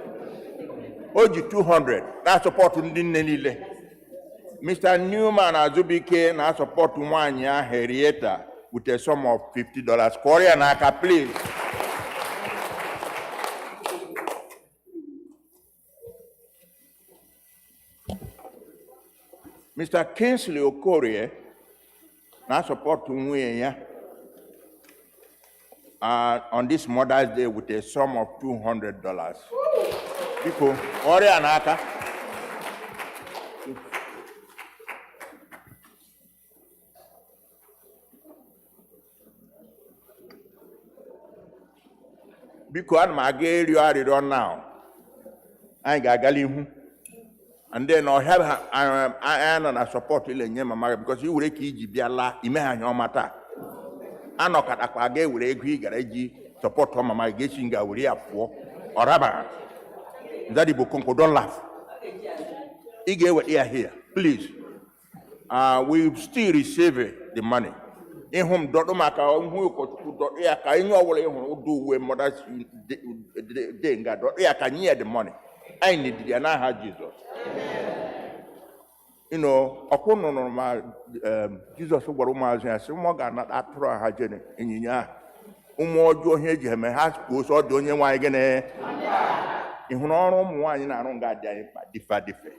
Oji 200. That's supporting Dinelile. Mr. Newman Azubike na support Nwanyi Ahiri with a sum of $50. Korea Naka, please. Mr. Kingsley Okorie na support Nwoye on this Mother's Day with a sum of $200. People, Korea Naka. Because I'm going now. I got Galihu. And then I have I support because you will Gibiala, Imehan your matter. I know that I will agree Garaji support from my getting Gauria for or Rabba. That don't laugh. Ige what here, please. We still receive the money. In whom Dodomaka, who could do with Mother's Day, I can hear the money. I need the Anaha Jesus. You know, upon normal Jesus who were Umaz, some more got not at Hajene in Ya. Umo Johe has goes or Onye-nwe-ayi. In Honorum wine, I don't got there, but differ.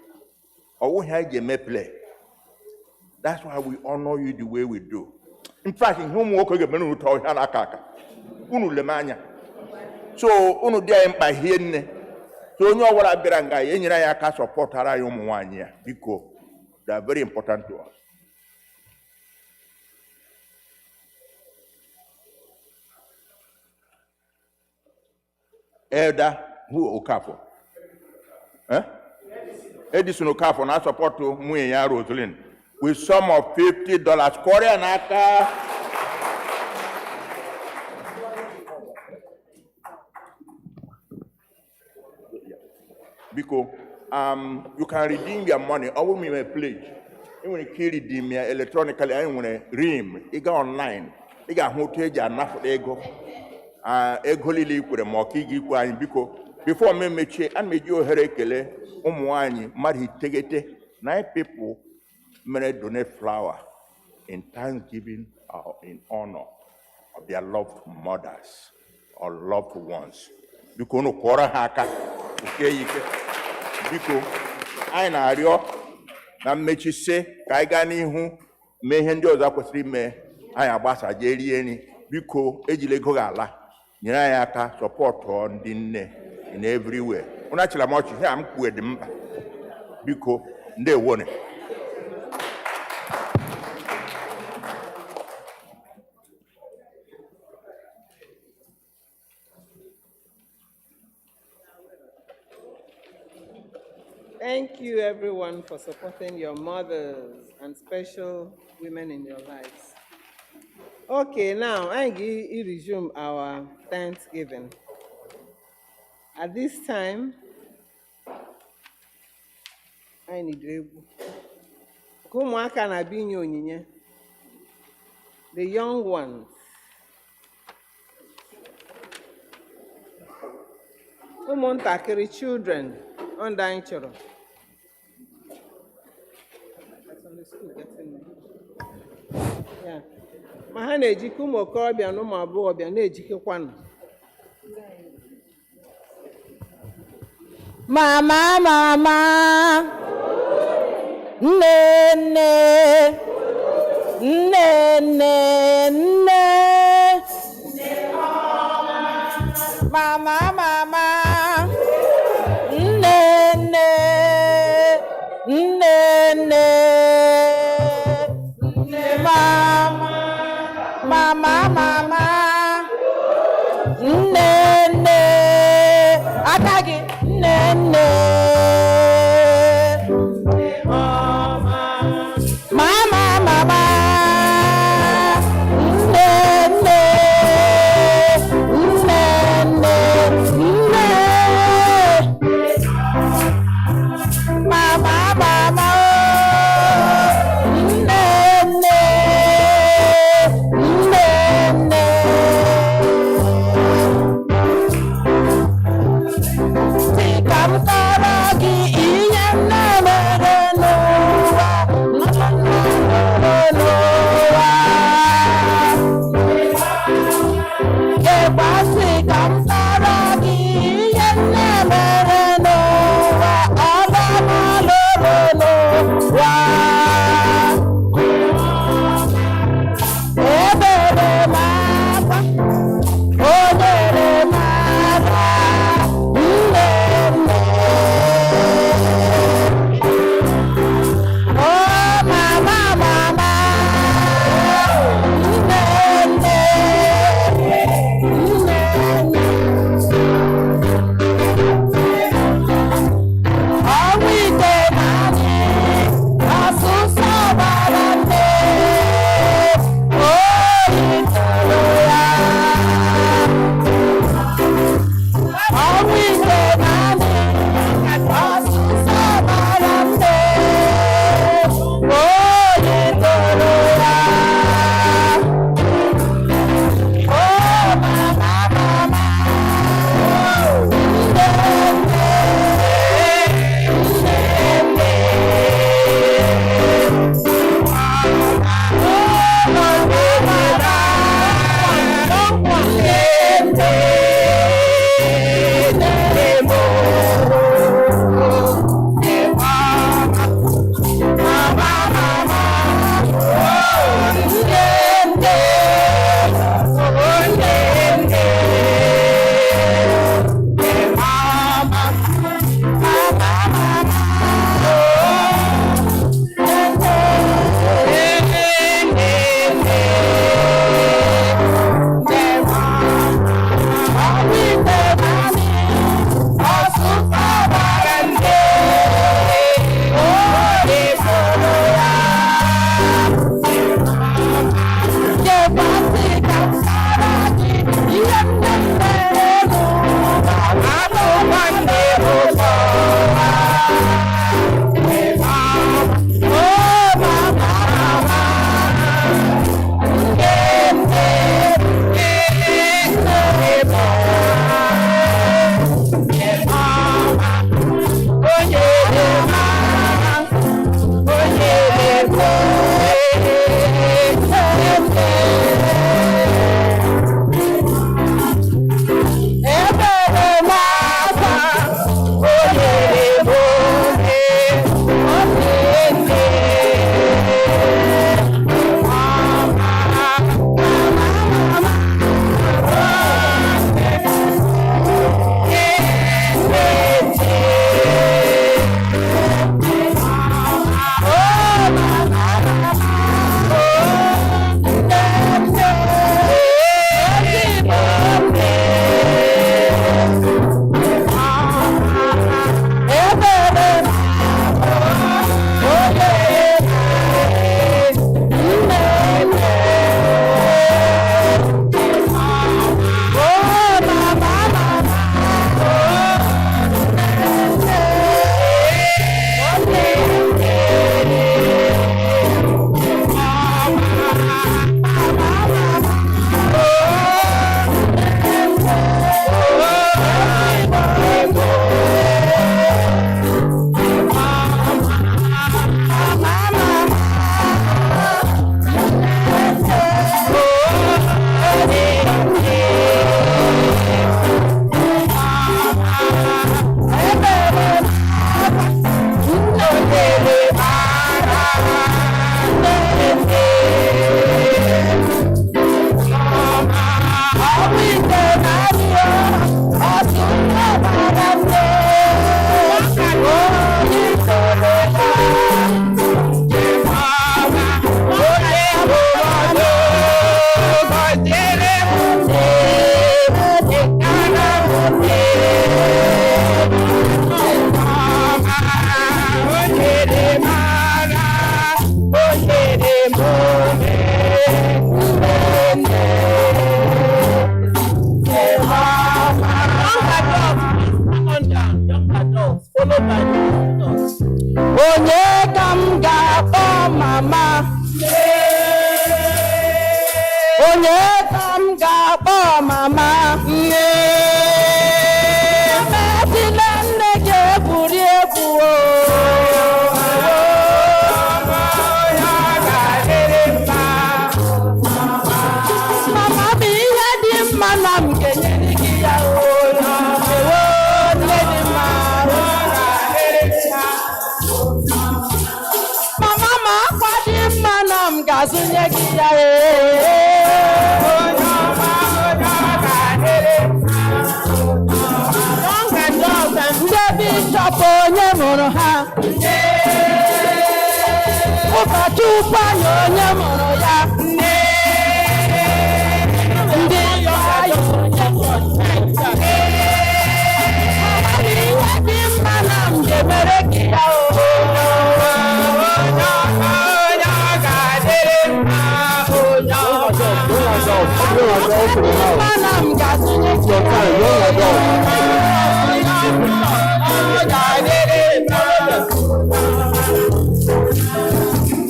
Or we had you may play. That's why we honor you the way we do. In fact, in whom walk again, who told Hanakaka, Unu Lemania. So, Unu there by here. So, you know what I better guy, any I support Harayum 1 year because they are very important to us. Elder who Okafor? Edison Okafor, now support to Muya Rosalind. With sum of $50. Korean Aka. Because you can redeem your money. I will make a pledge. You want to redeem your electronically. I want to redeem. You go online. You got hotel enough ego. Ego lili kure mokigi kwa because before me meche and me jo herekele Onye-nwe-ayi mari tegete 9 people. May donate flour in thanksgiving or in honor of their loved mothers or loved ones. Because no kora haka, because I na rio na mechi se kaigani hu mehendi ozakwesiri me I abasa jeri eni because ejile go gala nyina ya aka support on dinne in everywhere. Una chila mochi here am ku edimba because nde wone. Thank you, everyone, for supporting your mothers and special women in your lives. Okay, now I resume our Thanksgiving. At this time, I need the young ones. Umontakiri children under Introit. Sunday school getting me. Yeah. Ma ha na-ejike ụmụ okorobịa na ụmụ agbọghọbịa na-ejikekwanụ. Mama, mama, nne, nne, nne, nne, nne, mama, mama, nne, nne, nne, nne, nne, mama, mama, mama, nne, nne, atagi. Nene, mama, mama, mama, nene, nene, nene, mama, mama, nene, nene. Come, onye ka m ga-akpọ mama nne metile nne gị egwuri egwu o mama bụ ihe dị mma na m ga-enyere gị ya nne dị mma mama ma akwa dị mma na m ga-azụnye gị ya ndị bishọp onye mụrụ ha ụkọchukwu anyị onye mụrụ ya ndị anyị ihe dị mma na m ga-emere gị ya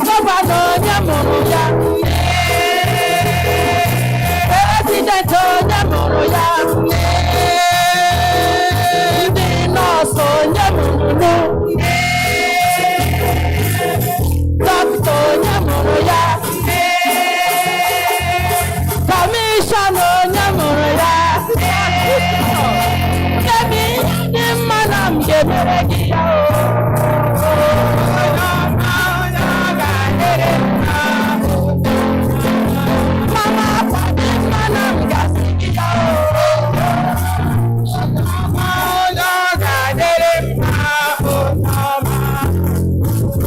gọvanọ onye mụrụ ya prezidenti onye mụrụ ya ndị nọọsụ onye mụrụ dọkịta onye mụrụ ya kọmishọna onye mụrụ ya ebe ihe dị mma na m ga-emere gị ya mama akwa dị mma na m ga-asị gị ya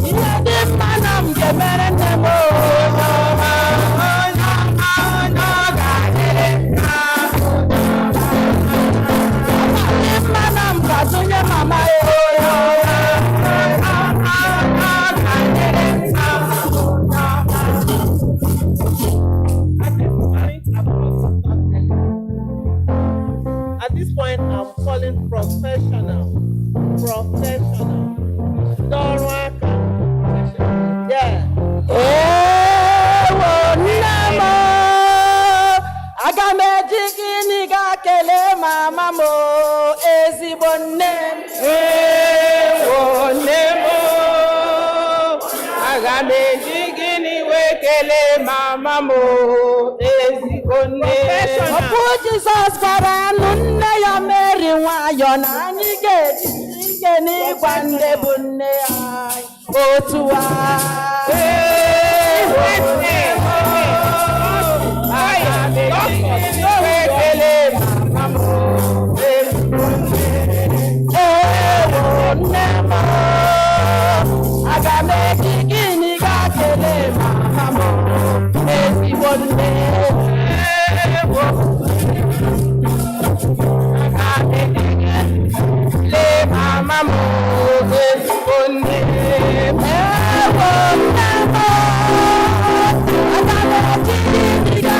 ihe dị mma na m ga-emere nne m Onye mama At this point, I'm calling professional. Dọrọ aka. Yeah. Nnem aga m eji gịnị ga kelee mama m ezigbo nne m nnem aga m eji gịnị wee kelee mama m ezigbo nne Okwu Jizọs gwara anụ nne ya Meri nwayọ na anyị ga-eji ike n'ịgwa nne bụ nne anyị otu a aga m eji gịnị ga kelee mama m ezigbo nne lee mama m ezigbo nne aga m eji gịnị ga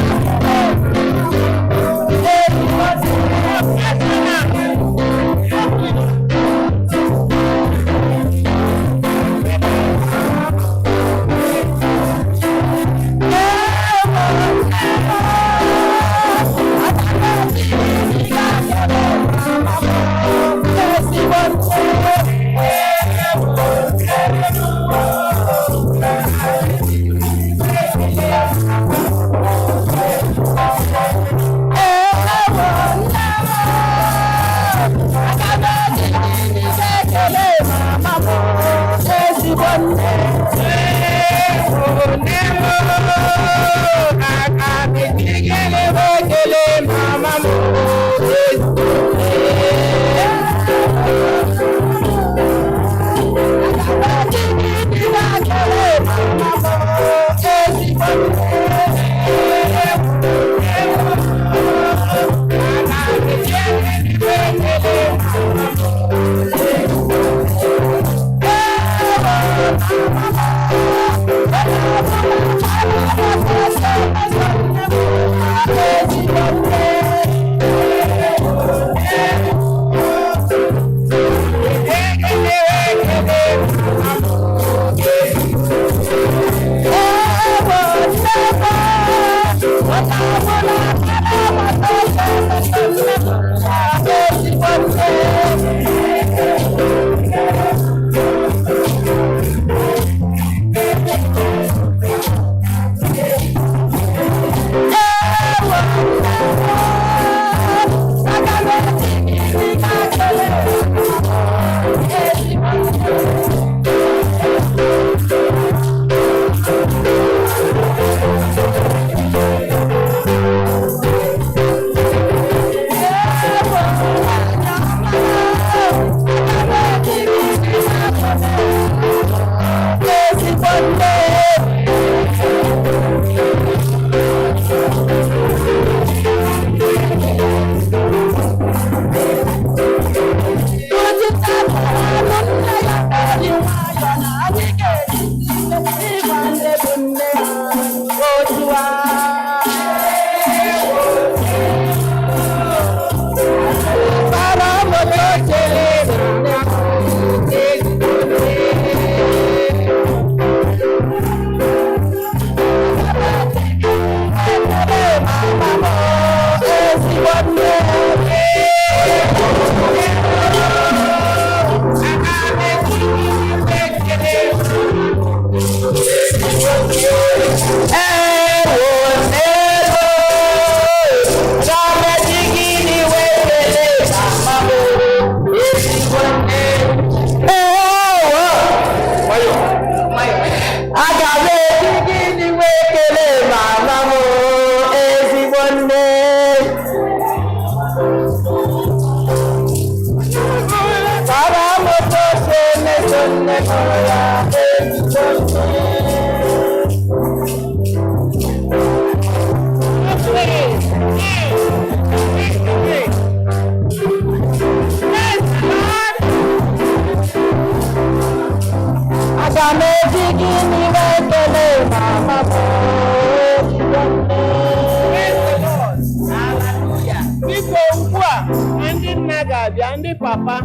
Ndị papa,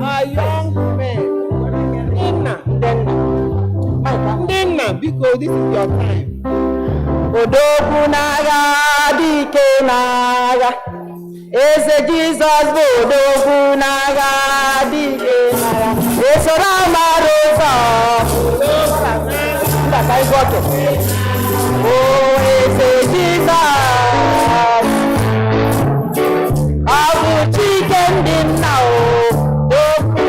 our young men, ndị nna, biko, this is your time. Odogwu n'agha, dike n'agha. Eze Jizọs bụ odogwu n'agha, dike n'agha. Esoro amara ụzọ. Oh, Eze Jizọs. Ọ bụ Chike ndị nna o. Odogwu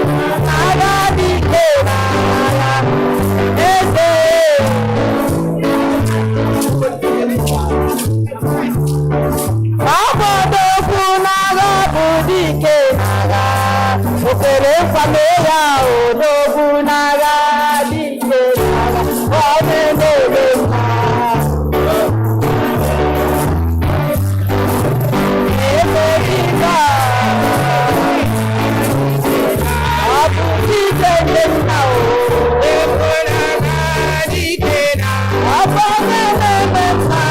n'agha, dike n'agha. Eze. Odogwu n'agha bụ dike n'agha. O kwere nkwa mee ya odogwu n'agha, dike n'agha. Ọ na-eme mma. Eze Jizọs. Ọ bụ Chike ndị nna o. Odogwu n'agha, dike n'agha. Ọ bụ onye na-eme mma.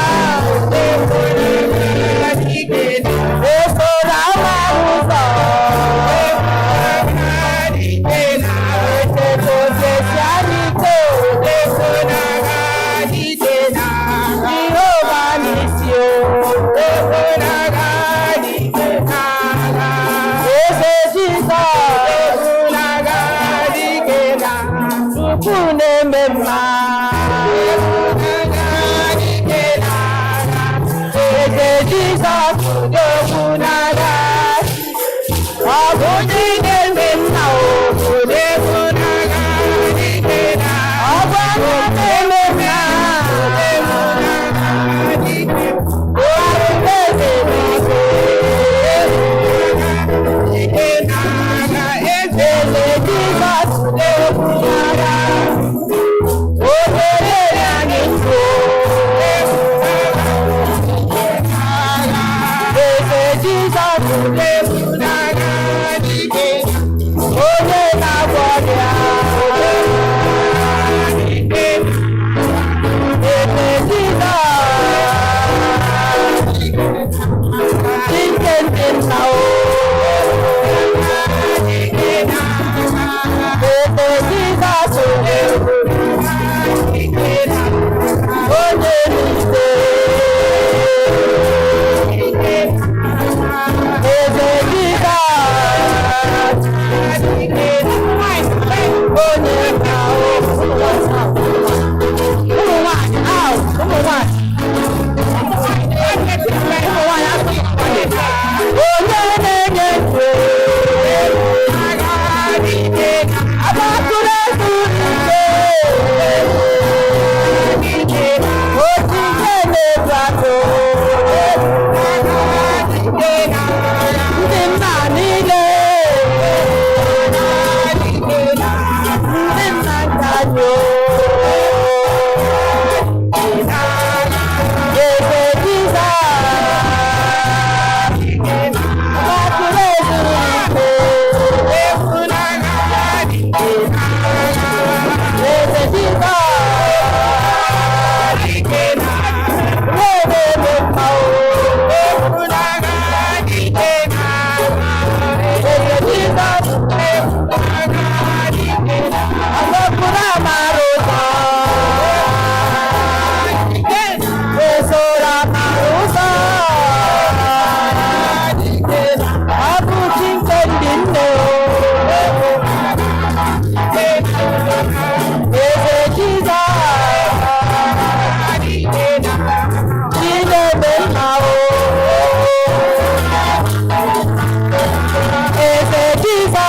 Esoro amara ụzọ. Echetosi anyị ike. Jehova n'isi o. Eze Jizọs. Chukwu na-eme mma. Eze Jizọs odogwu n'agha. Ọ bụ Chike ndị nna o. Odogwu n'agha, dike n'agha. Ọ bụ onye na-eme mma. Ọ bụ eze n'igwe. Dike n'agha. Eze Jizọs odogwu n'agha. O nyere anyị ndụ. Eze Jizọs odogwu n'agha, dike. Onye na-agwọ ọrịa. Eze Jizọs. Chike ndị nna o. Eze Jizọs odogwu. Onye n'ise. Eze Jizọs. Onye nna o. Ụmụ nwanyị ahụ, ụmụ nwanyị. Onye na-enye ndụ. Agbakụrụ egwu ike. Ojije na-ebu atụ. Ndị nna niile. Ndị nna nka anyị o. Eze Jizọs. Agbakụrụ egwu ike. Eze Jizọs. Na-eme mma o. Eze Jizọs. Ọgbọpụrụ amara ụzọ. Esoro amara ụzọ. Ọ bụ Chike ndị nne o. Eze Jizọs. Chi na-eme mma o. Eze Jizọs.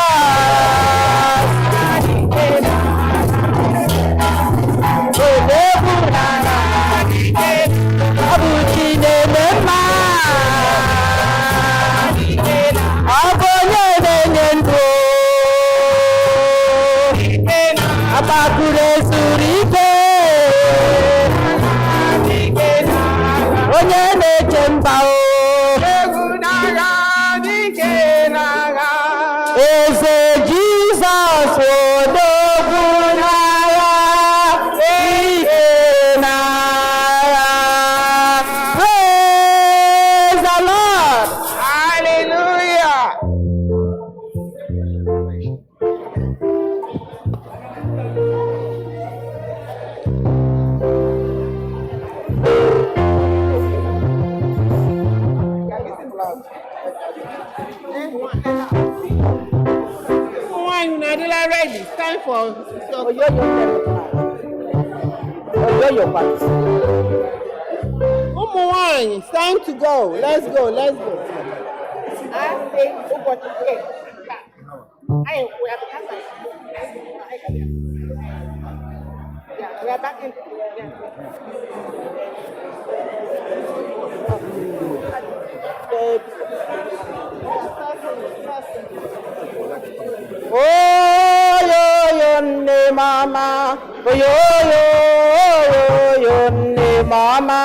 Odogwu n'agha. Ọ bụ Chi na-eme mma. Ọ bụ onye na-enye ndụ. Agbakụrụ ezuru ike. Onye na-eche mba o. Eze Jizọs odogwu n'agha, dike n'agha. Praise the Lord. Hallelujah. Ready. It's time for it's time to go. Let's go. Let's go. We are back in. Oh, yo, ne mama. Oh, yo, ne mama.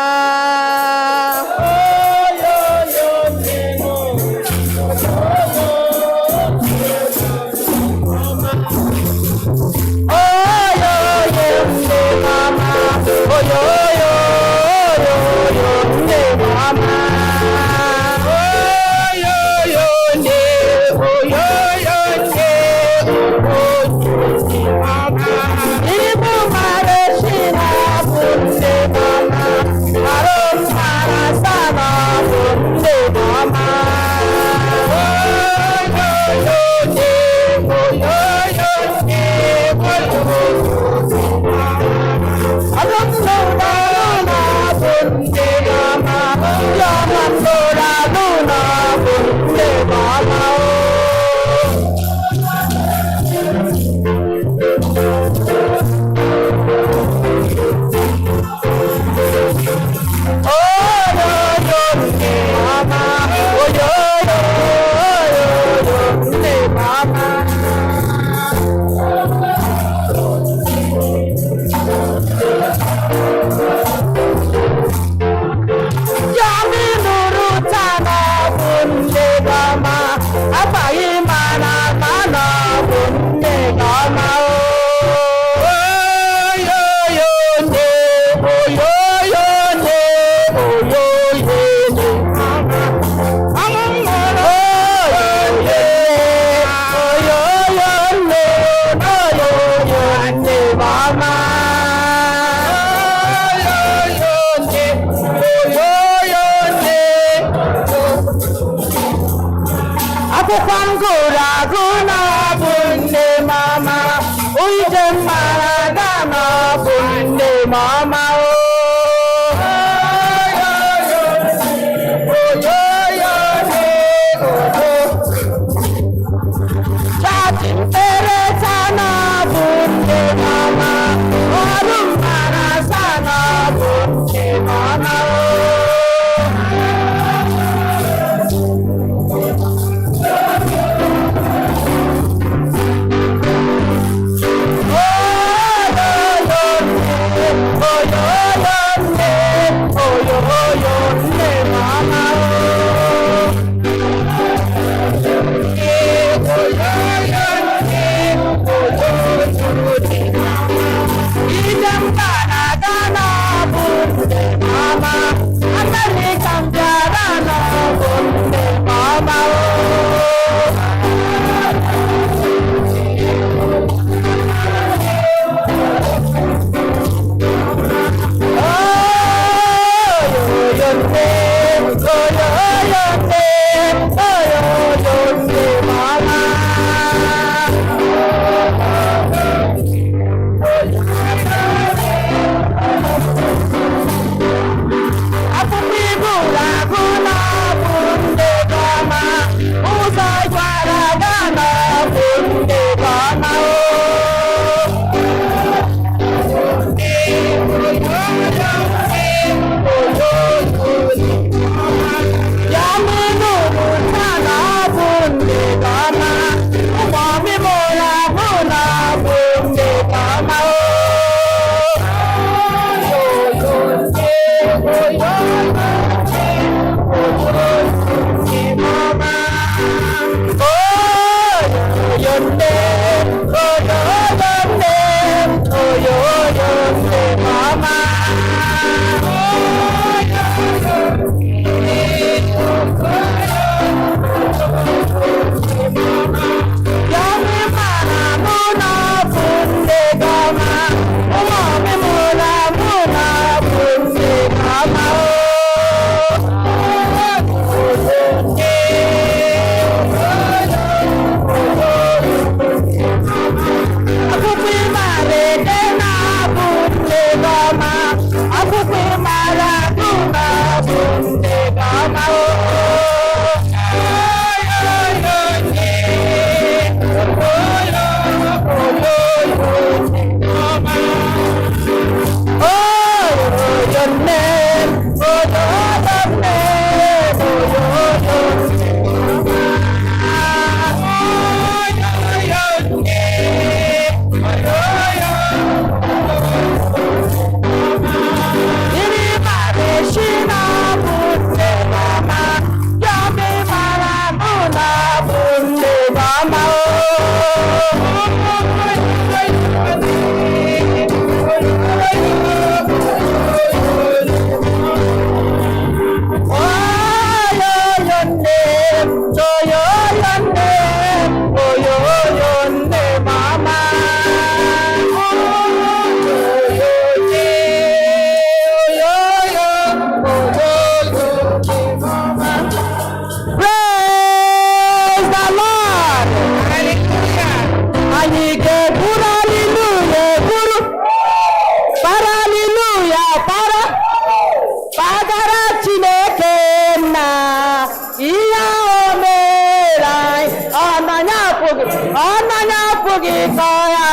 apụghị ịkọ ya.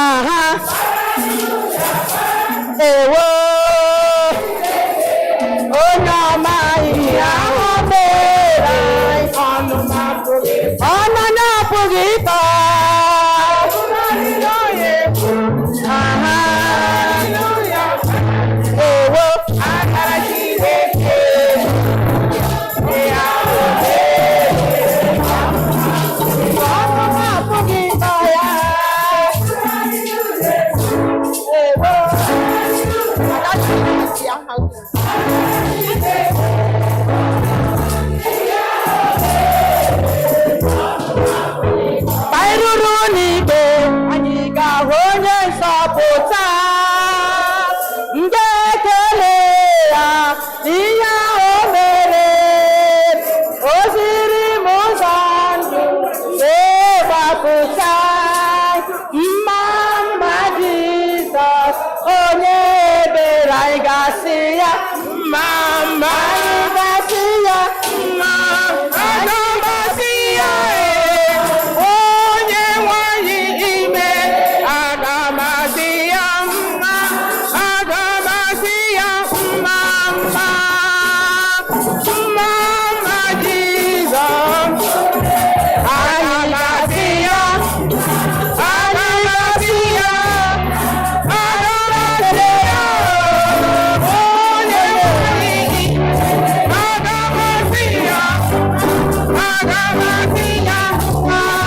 Aha. Ewo. Onye ọma ihe ahụ mere anyị. Ọnụ na-apụghị ịkọ. Aha. Ewo. Akara Chineke. Bairuru n'igwe, anyị ga-ahụ onye nzọpụta. Ndị ekele ya n'ihe ahụ mere. O ziri m ụzọ ndụ na-egbapụta. Mma mma Jizọs, onye ebere, anyị ga-asị ya mma mma, anyị ga-asị ya mma, anyị ga-asị ya Onye-nwe-ayi ime, aga m asị ya mma, aga m asị ya mma mma, mma mma Jizọs, anyị ga-asị ya, anyị ga-asị ya, aga m asị ya Onye-nwe-ayi, aga m asị ya, aga m asị ya mma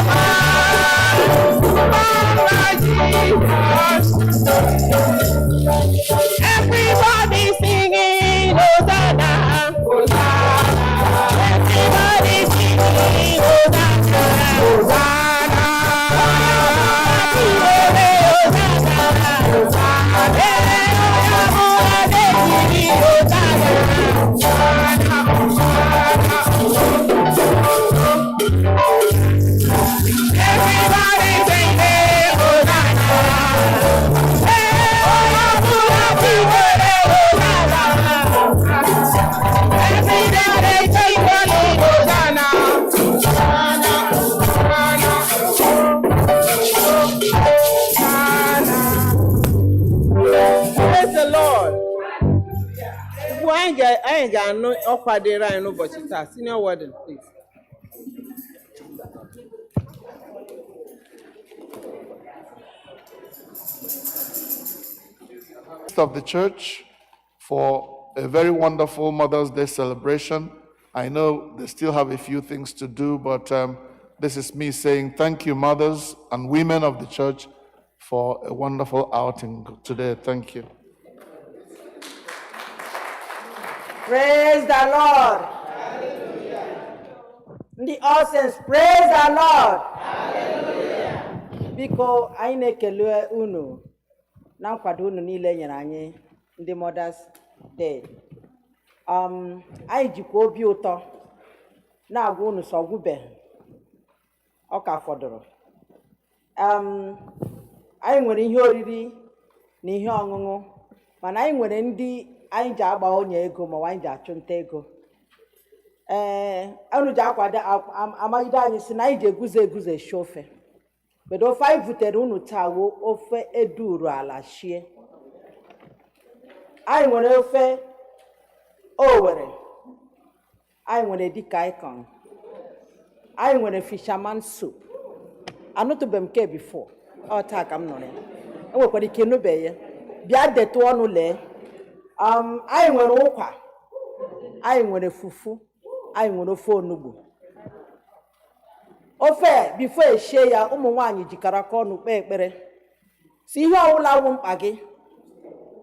mma. anyị ga-anụ ọkwa dịrị anyị n'ụbọchị taa. Senior warden, please. Of the church for a very wonderful Mother's Day celebration. I know they still have a few things to do, but this is me saying thank you, mothers and women of the church, for a wonderful outing today. Thank you. Praise the Lord. The audience, praise the Lord. Biko anyị na-ekele unu na nkwado unu niile nyere anyị ndị Mother's Day. Anyị jikwa obi ụtọ na-agwa unu sọ gwụbe ọ ka fọdụrụ. Anyị nwere ihe oriri na ihe ọṅụṅụ, mana anyị nwere ndị anyị ji agba onye ego ma anyị ji achụ nta ego. Unu ji akwado amagide anyị si na anyị ji eguze shi ofe. Bedo ofe anyị butere unu taa wo ofe eduru ala shie. Anyị nwere ofe Owere, anyị nwere dika icon, anyị nwere fisherman soup. Anụtụbe m ke before, ọ taa ka m nọ ya. Enwekwara ike nube ya. Bịa detu ọnụ lee. Anyị nwere ụkwa, anyị nwere fufu, anyị nwere ofe onugbu. Ofe before eshie ya, ụmụ nwaanyị jikara ka ọnụ kpee ekpere. Si ihe ọwụla wụ mkpa gị,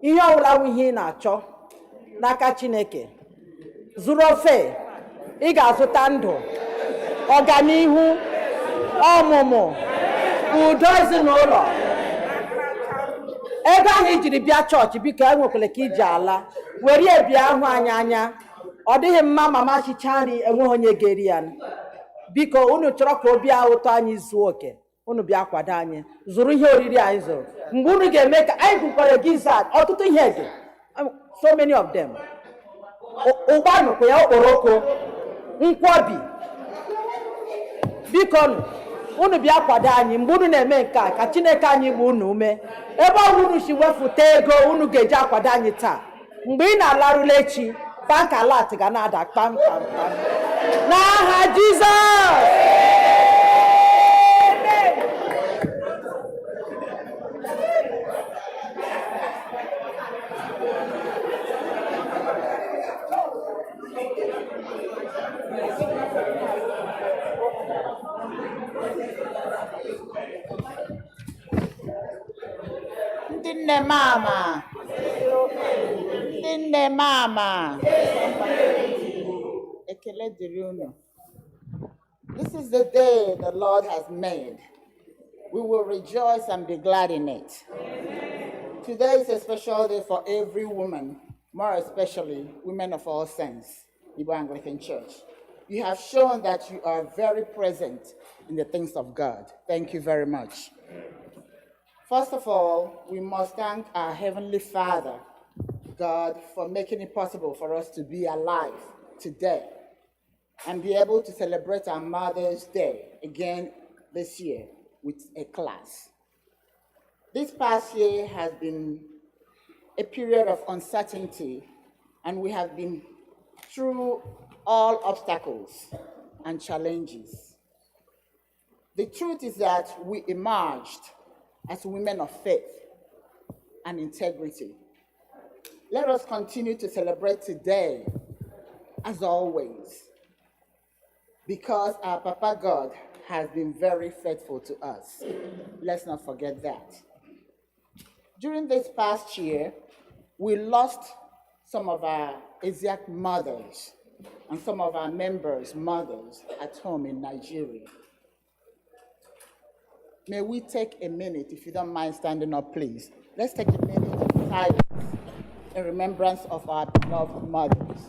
ihe ọwụla wụ ihe ị na-achọ n'aka Chineke, zụrụ ofe, ị ga-azụta ndụ, ọganihu, ọmụmụ, udo ezinụlọ. Ego ahụ ijiri bịa chọọchị, biko enwekwala ka iji ala were ya bịa ahụ anyị anya. Ọ dịghị mma mama chicha nri enweghị onye ga-eri ya. Biko unu chọrọ ka obi ụtọ anyị zuo oke, unu bịa kwado anyị, zụrụ ihe oriri anyị zụrụ. Mgbe unu ga-eme ka anyị kwukwara gizzard, ọtụtụ ihe dị, so many of them. Ụgba nụkwa ya, okporoko, nkwobi. Biko unu bịa kwado anyị mgbe unu na-eme nke a, ka Chineke anyị gba unu ume. Ebe ọ unu si wefụta ego unu ga-eji akwado anyị taa, mgbe ị na-alarụla echi, bank alert ga na-ada kpam kpam kpam. N'aha Jizọs. Nne mama. Ekele dịrị unu. This is the day the Lord has made. We will rejoice and be glad in it. Today is a special day for every woman, more especially women of all saints, Igbo Anglican Church. You have shown that you are very present in the things of God. Thank you very much. First of all, we must thank our Heavenly Father, God, for making it possible for us to be alive today and be able to celebrate our Mother's Day again this year with a class. This past year has been a period of uncertainty, and we have been through all obstacles and challenges. The truth is that we emerged as women of faith and integrity. Let us continue to celebrate today, as always, because our Papa God has been very faithful to us. Let's not forget that. During this past year, we lost some of our Asiatic mothers and some of our members' mothers at home in Nigeria. May we take a minute, if you don't mind standing up, please. Let's take a minute of silence in remembrance of our beloved mothers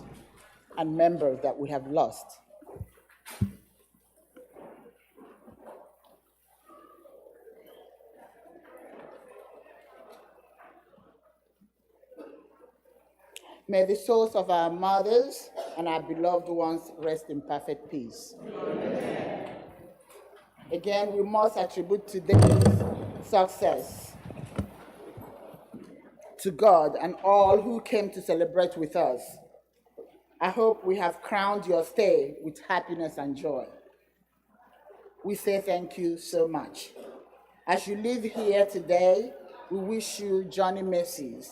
and members that we have lost. May the souls of our mothers and our beloved ones rest in perfect peace. Amen. Again, we must attribute today's success to God and all who came to celebrate with us. I hope we have crowned your stay with happiness and joy. We say thank you so much. As you live here today, we wish you journey mercies,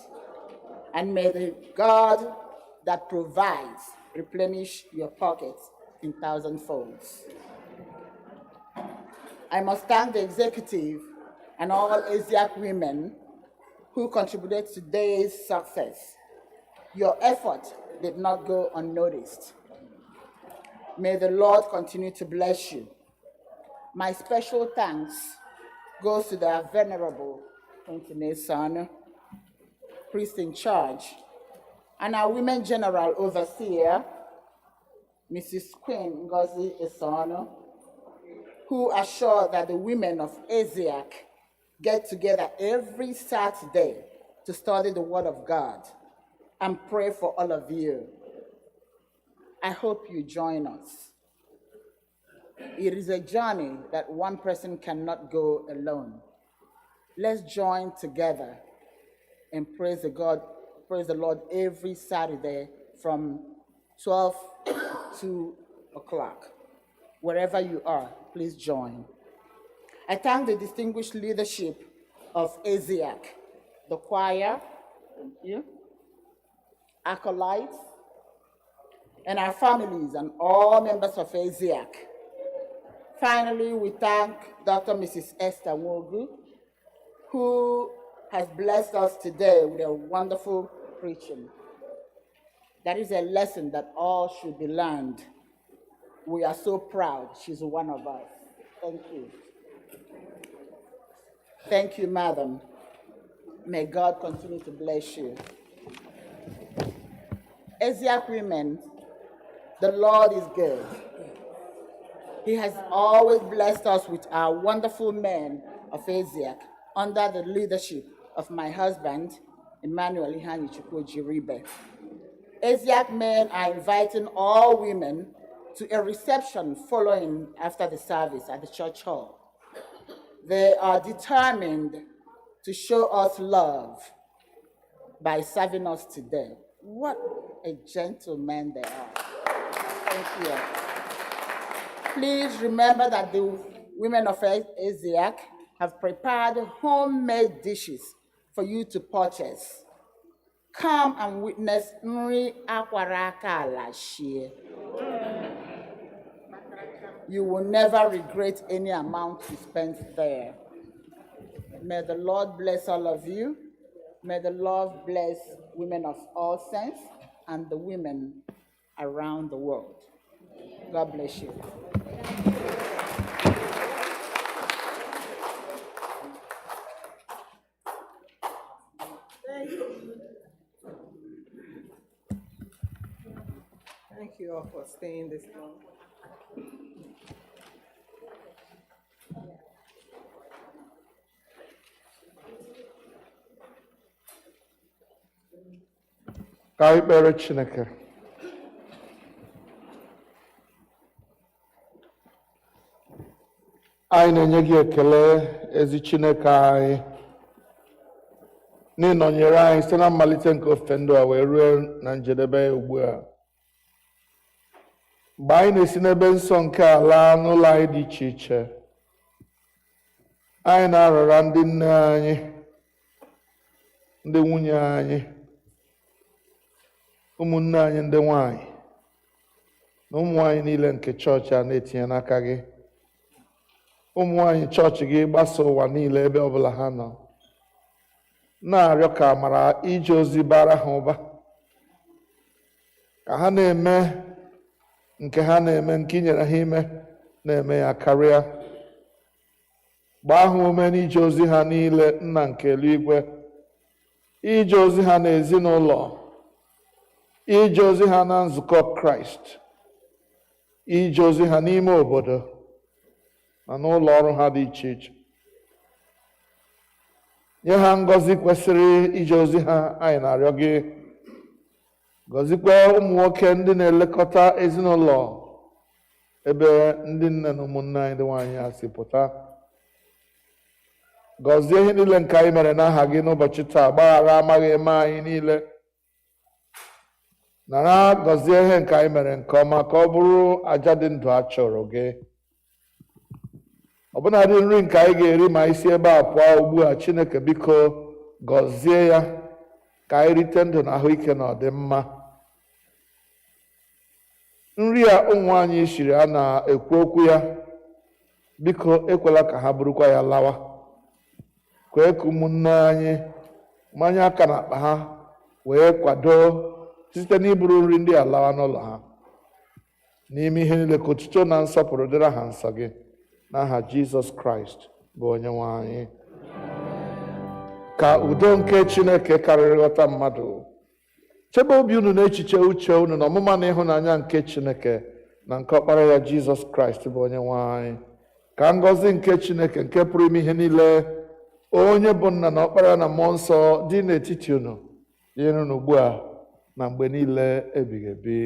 and may the God that provides replenish your pockets in thousandfolds. I must thank the executive and all Asiac women who contributed to today's success. Your effort did not go unnoticed. May the Lord continue to bless you. My special thanks goes to the Venerable Esonu, priest in charge, and our women general overseer, Mrs. Queen Ngozi Esonu, who assured that the women of Asiac get together every Saturday to study the Word of God and pray for all of you. I hope you join us. It is a journey that one person cannot go alone. Let's join together and praise the Lord every Saturday from 12 to 2 o'clock. Wherever you are, please join. I thank the distinguished leadership of ASIAC, the choir, thank you, acolytes, and our families and all members of ASIAC. Finally, we thank Dr. Mrs. Esther Nwogu, who has blessed us today with a wonderful preaching. That is a lesson that all should be learned. We are so proud she's one of us. Thank you. Thank you, Madam. May God continue to bless you. Asiac women, the Lord is good. He has always blessed us with our wonderful men of Asiac under the leadership of my husband, Emmanuel Ihani Chukwu. Asiac men are inviting all women to a reception following after the service at the church hall. They are determined to show us love by serving us today. What a gentleman they are. Thank you. Please remember that the women of Asiac have prepared homemade dishes for you to purchase. Come and witness Nri Akwaraka Alashie. You will never regret any amount you spent there. May the Lord bless all of you. May the Lord bless women of all sense and the women around the world. God bless you. Thank you all for staying this long. Ka anyị kpere Chineke. Anyị na-enye gị ekele ezi Chineke anyị n'ịnọnyere anyị site na mmalite nke ofufe ndụ a wee ruo na njedebe ugbu a. Mgbe anyị na-esi n'ebe nsọ nke ala n'ụlọ anyị dị iche iche, anyị na-arara ndị nne anyị, ndị nwunye anyị, ụmụnne anyị ndị nwanyị, na ụmụ anyị niile nke chọọchị a na-etinye n'aka gị. Ụmụ nwanyị chọọchị gị gbasa ụwa niile ebe ọbụla ha nọ, na-arịọ ka amara ije ozi bara ha ụba, ka ha na-eme nke ha na-eme nke i nyere ha ime na-eme ya karịa. Gbaa ha ume n'ije ozi ha niile, Nna nke eluigwe, ije ozi ha n'ezinụlọ, ije ozi ha na nzukọ Kraịst, ije ozi ha n'ime obodo na n'ụlọ ọrụ ha dị iche iche. Nye ha ngọzi kwesịrị ije ozi ha, anyị na-arịọ gị. Gọzikwa ụmụ nwoke ndị na-elekọta ezinụlọ ebe ndị nne na ụmụnne anyị ndị nwaanyị ha si pụta. Gọzie ihe niile nke anyị mere n'aha gị n'ụbọchị taa. Gbaghara amaghị eme anyị niile. nara gọzie ihe nke anyị mere nke ọma ka ọ bụrụ aja dị ndụ a chọrọ gị. Ọbụnadị nri nke anyị ga-eri ma isi ebe a pụọ ugbu a, Chineke biko gọzie ya ka anyị rite ndụ na ahụike na ọdịmma. Nri a ụmụ anyị shiri a na-ekwu okwu ya, biko ekwela ka ha burukwa ya lawa. Kwee ka ụmụnne anyị manye aka n'akpa ha wee kwado site n'iburu nri ndị a lawa n'ụlọ ha. N'ime ihe niile ka otuto na nsọpụrụ dịrị aha nsọ gị, n'aha Jizọs Kraịst bụ Onye-nwe anyị. Ka udo nke Chineke karịrị nghọta mmadụ chebe obi unu na echiche uche unu na ọmụma na ịhụnanya nke Chineke na nke Ọkpara ya Jizọs Kraịst bụ Onye-nwe anyị. Ka ngọzi nke Chineke nke pụrụ ime ihe niile, onye bụ Nna na Ọkpara na Mmụọ Nsọ dị n'etiti unu, dịrị unu ugbu a na mgbe niile ebighị ebi.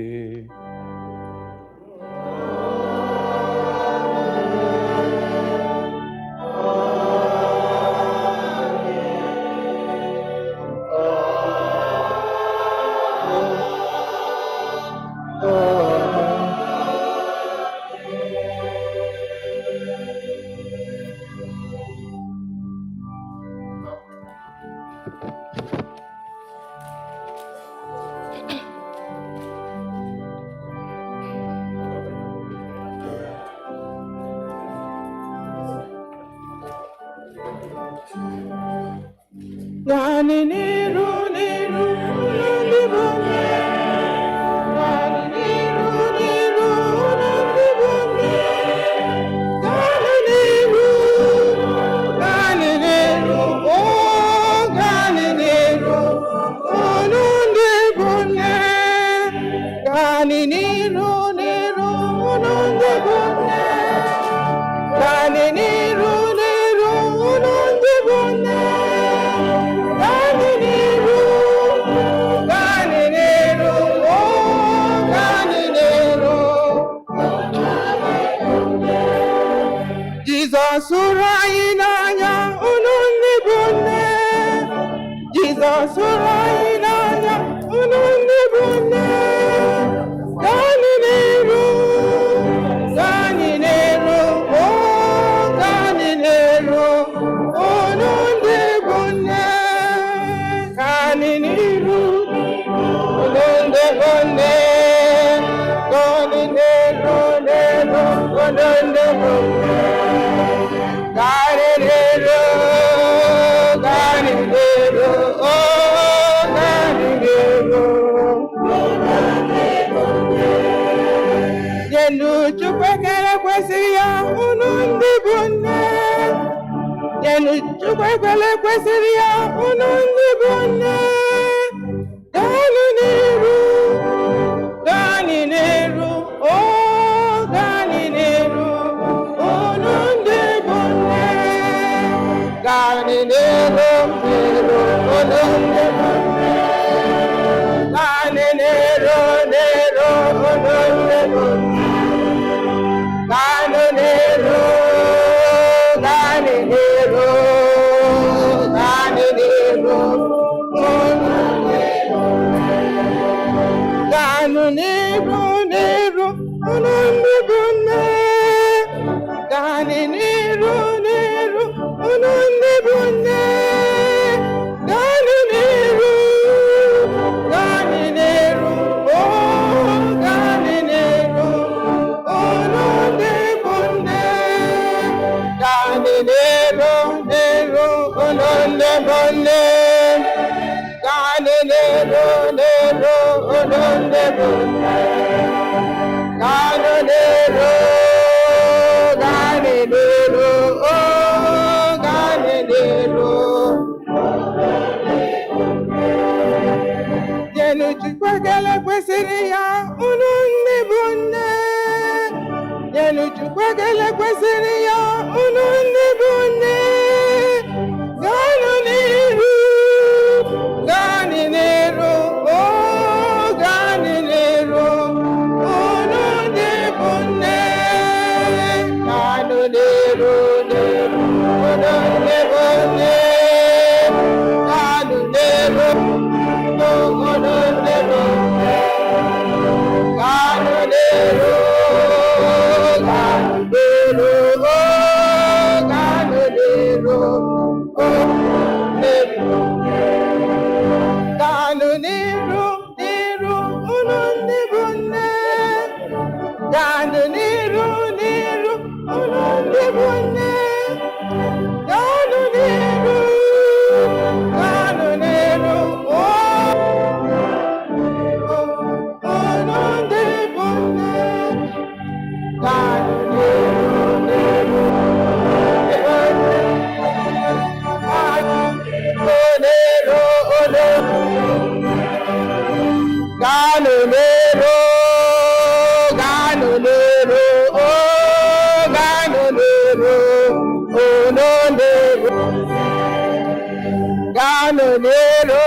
Ganonero,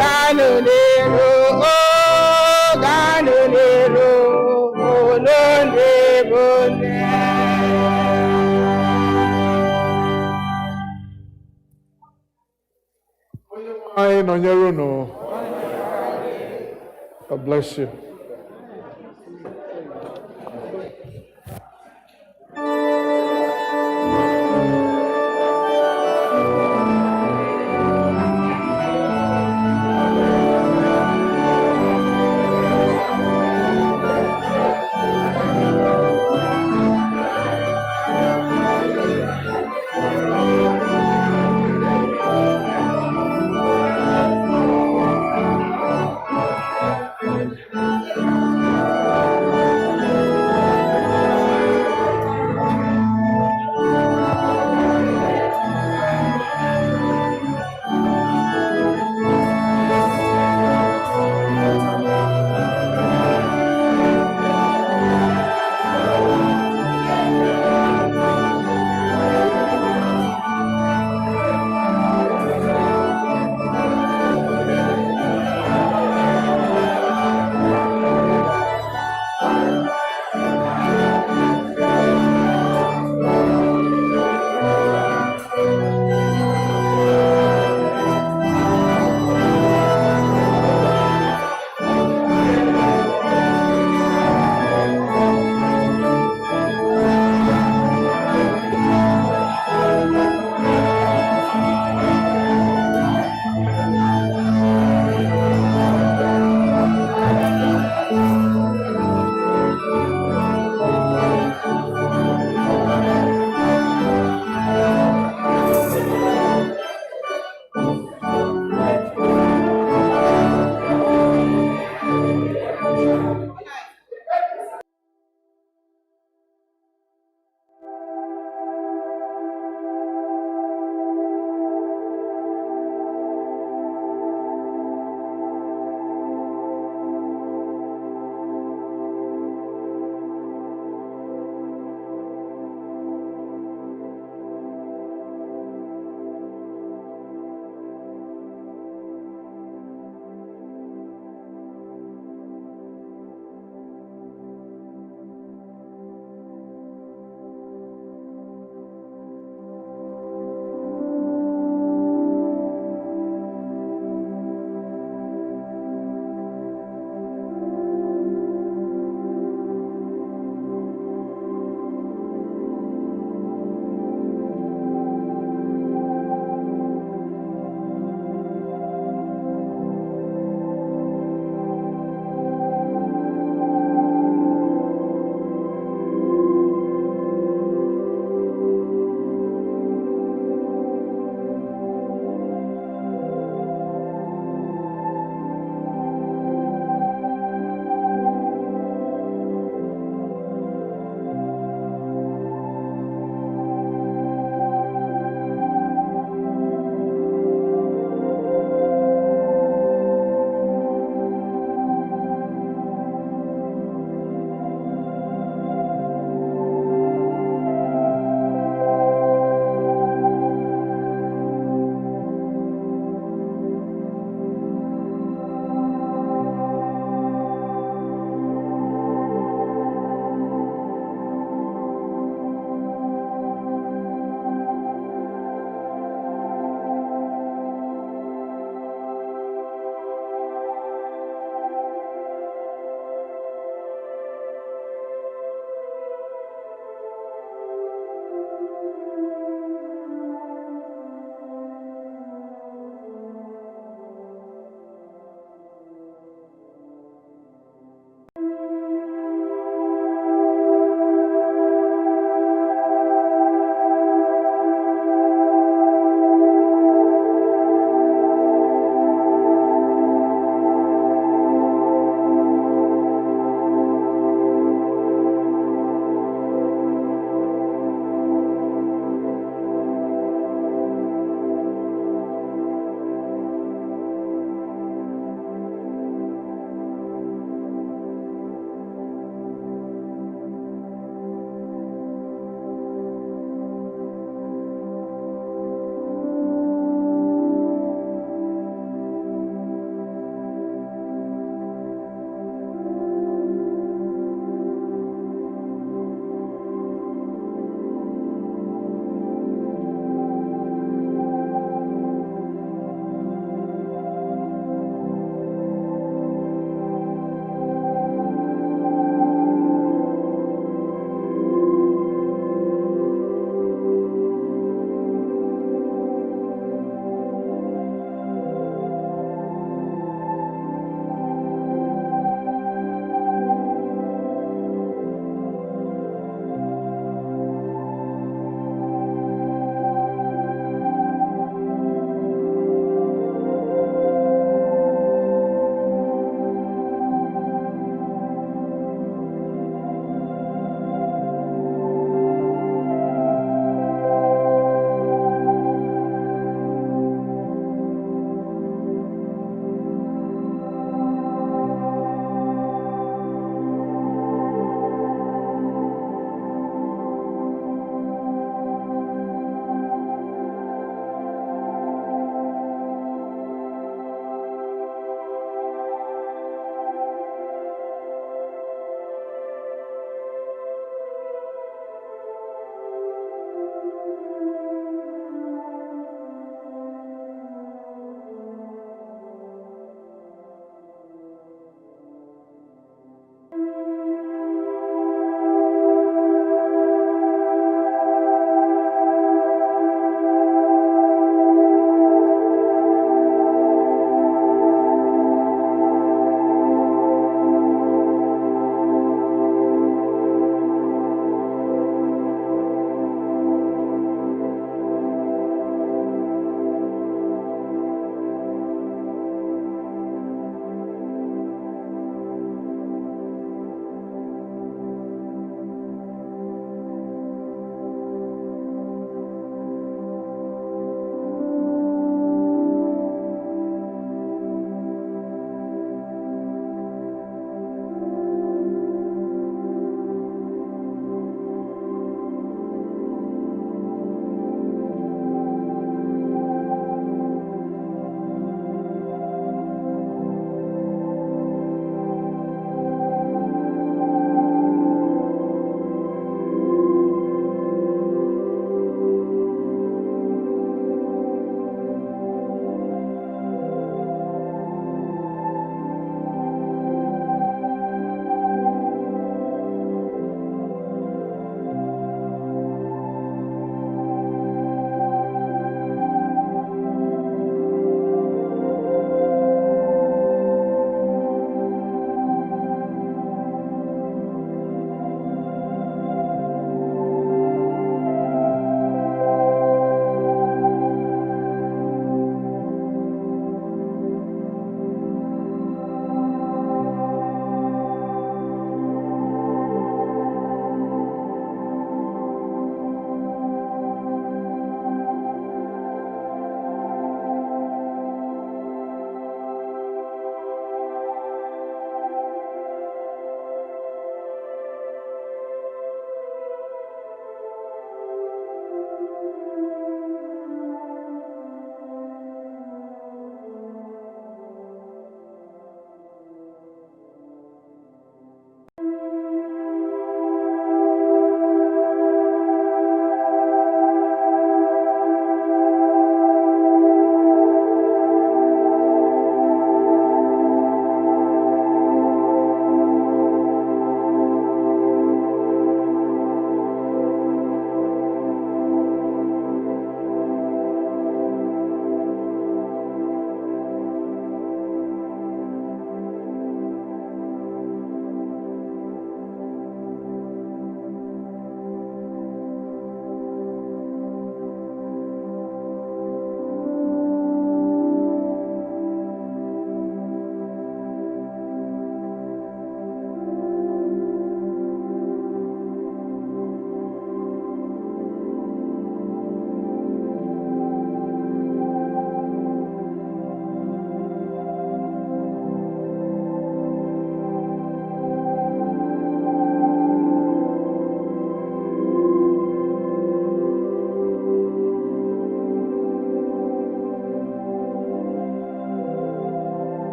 ganonero, oh, ganonero, bolonde, bonde. I no. God bless you.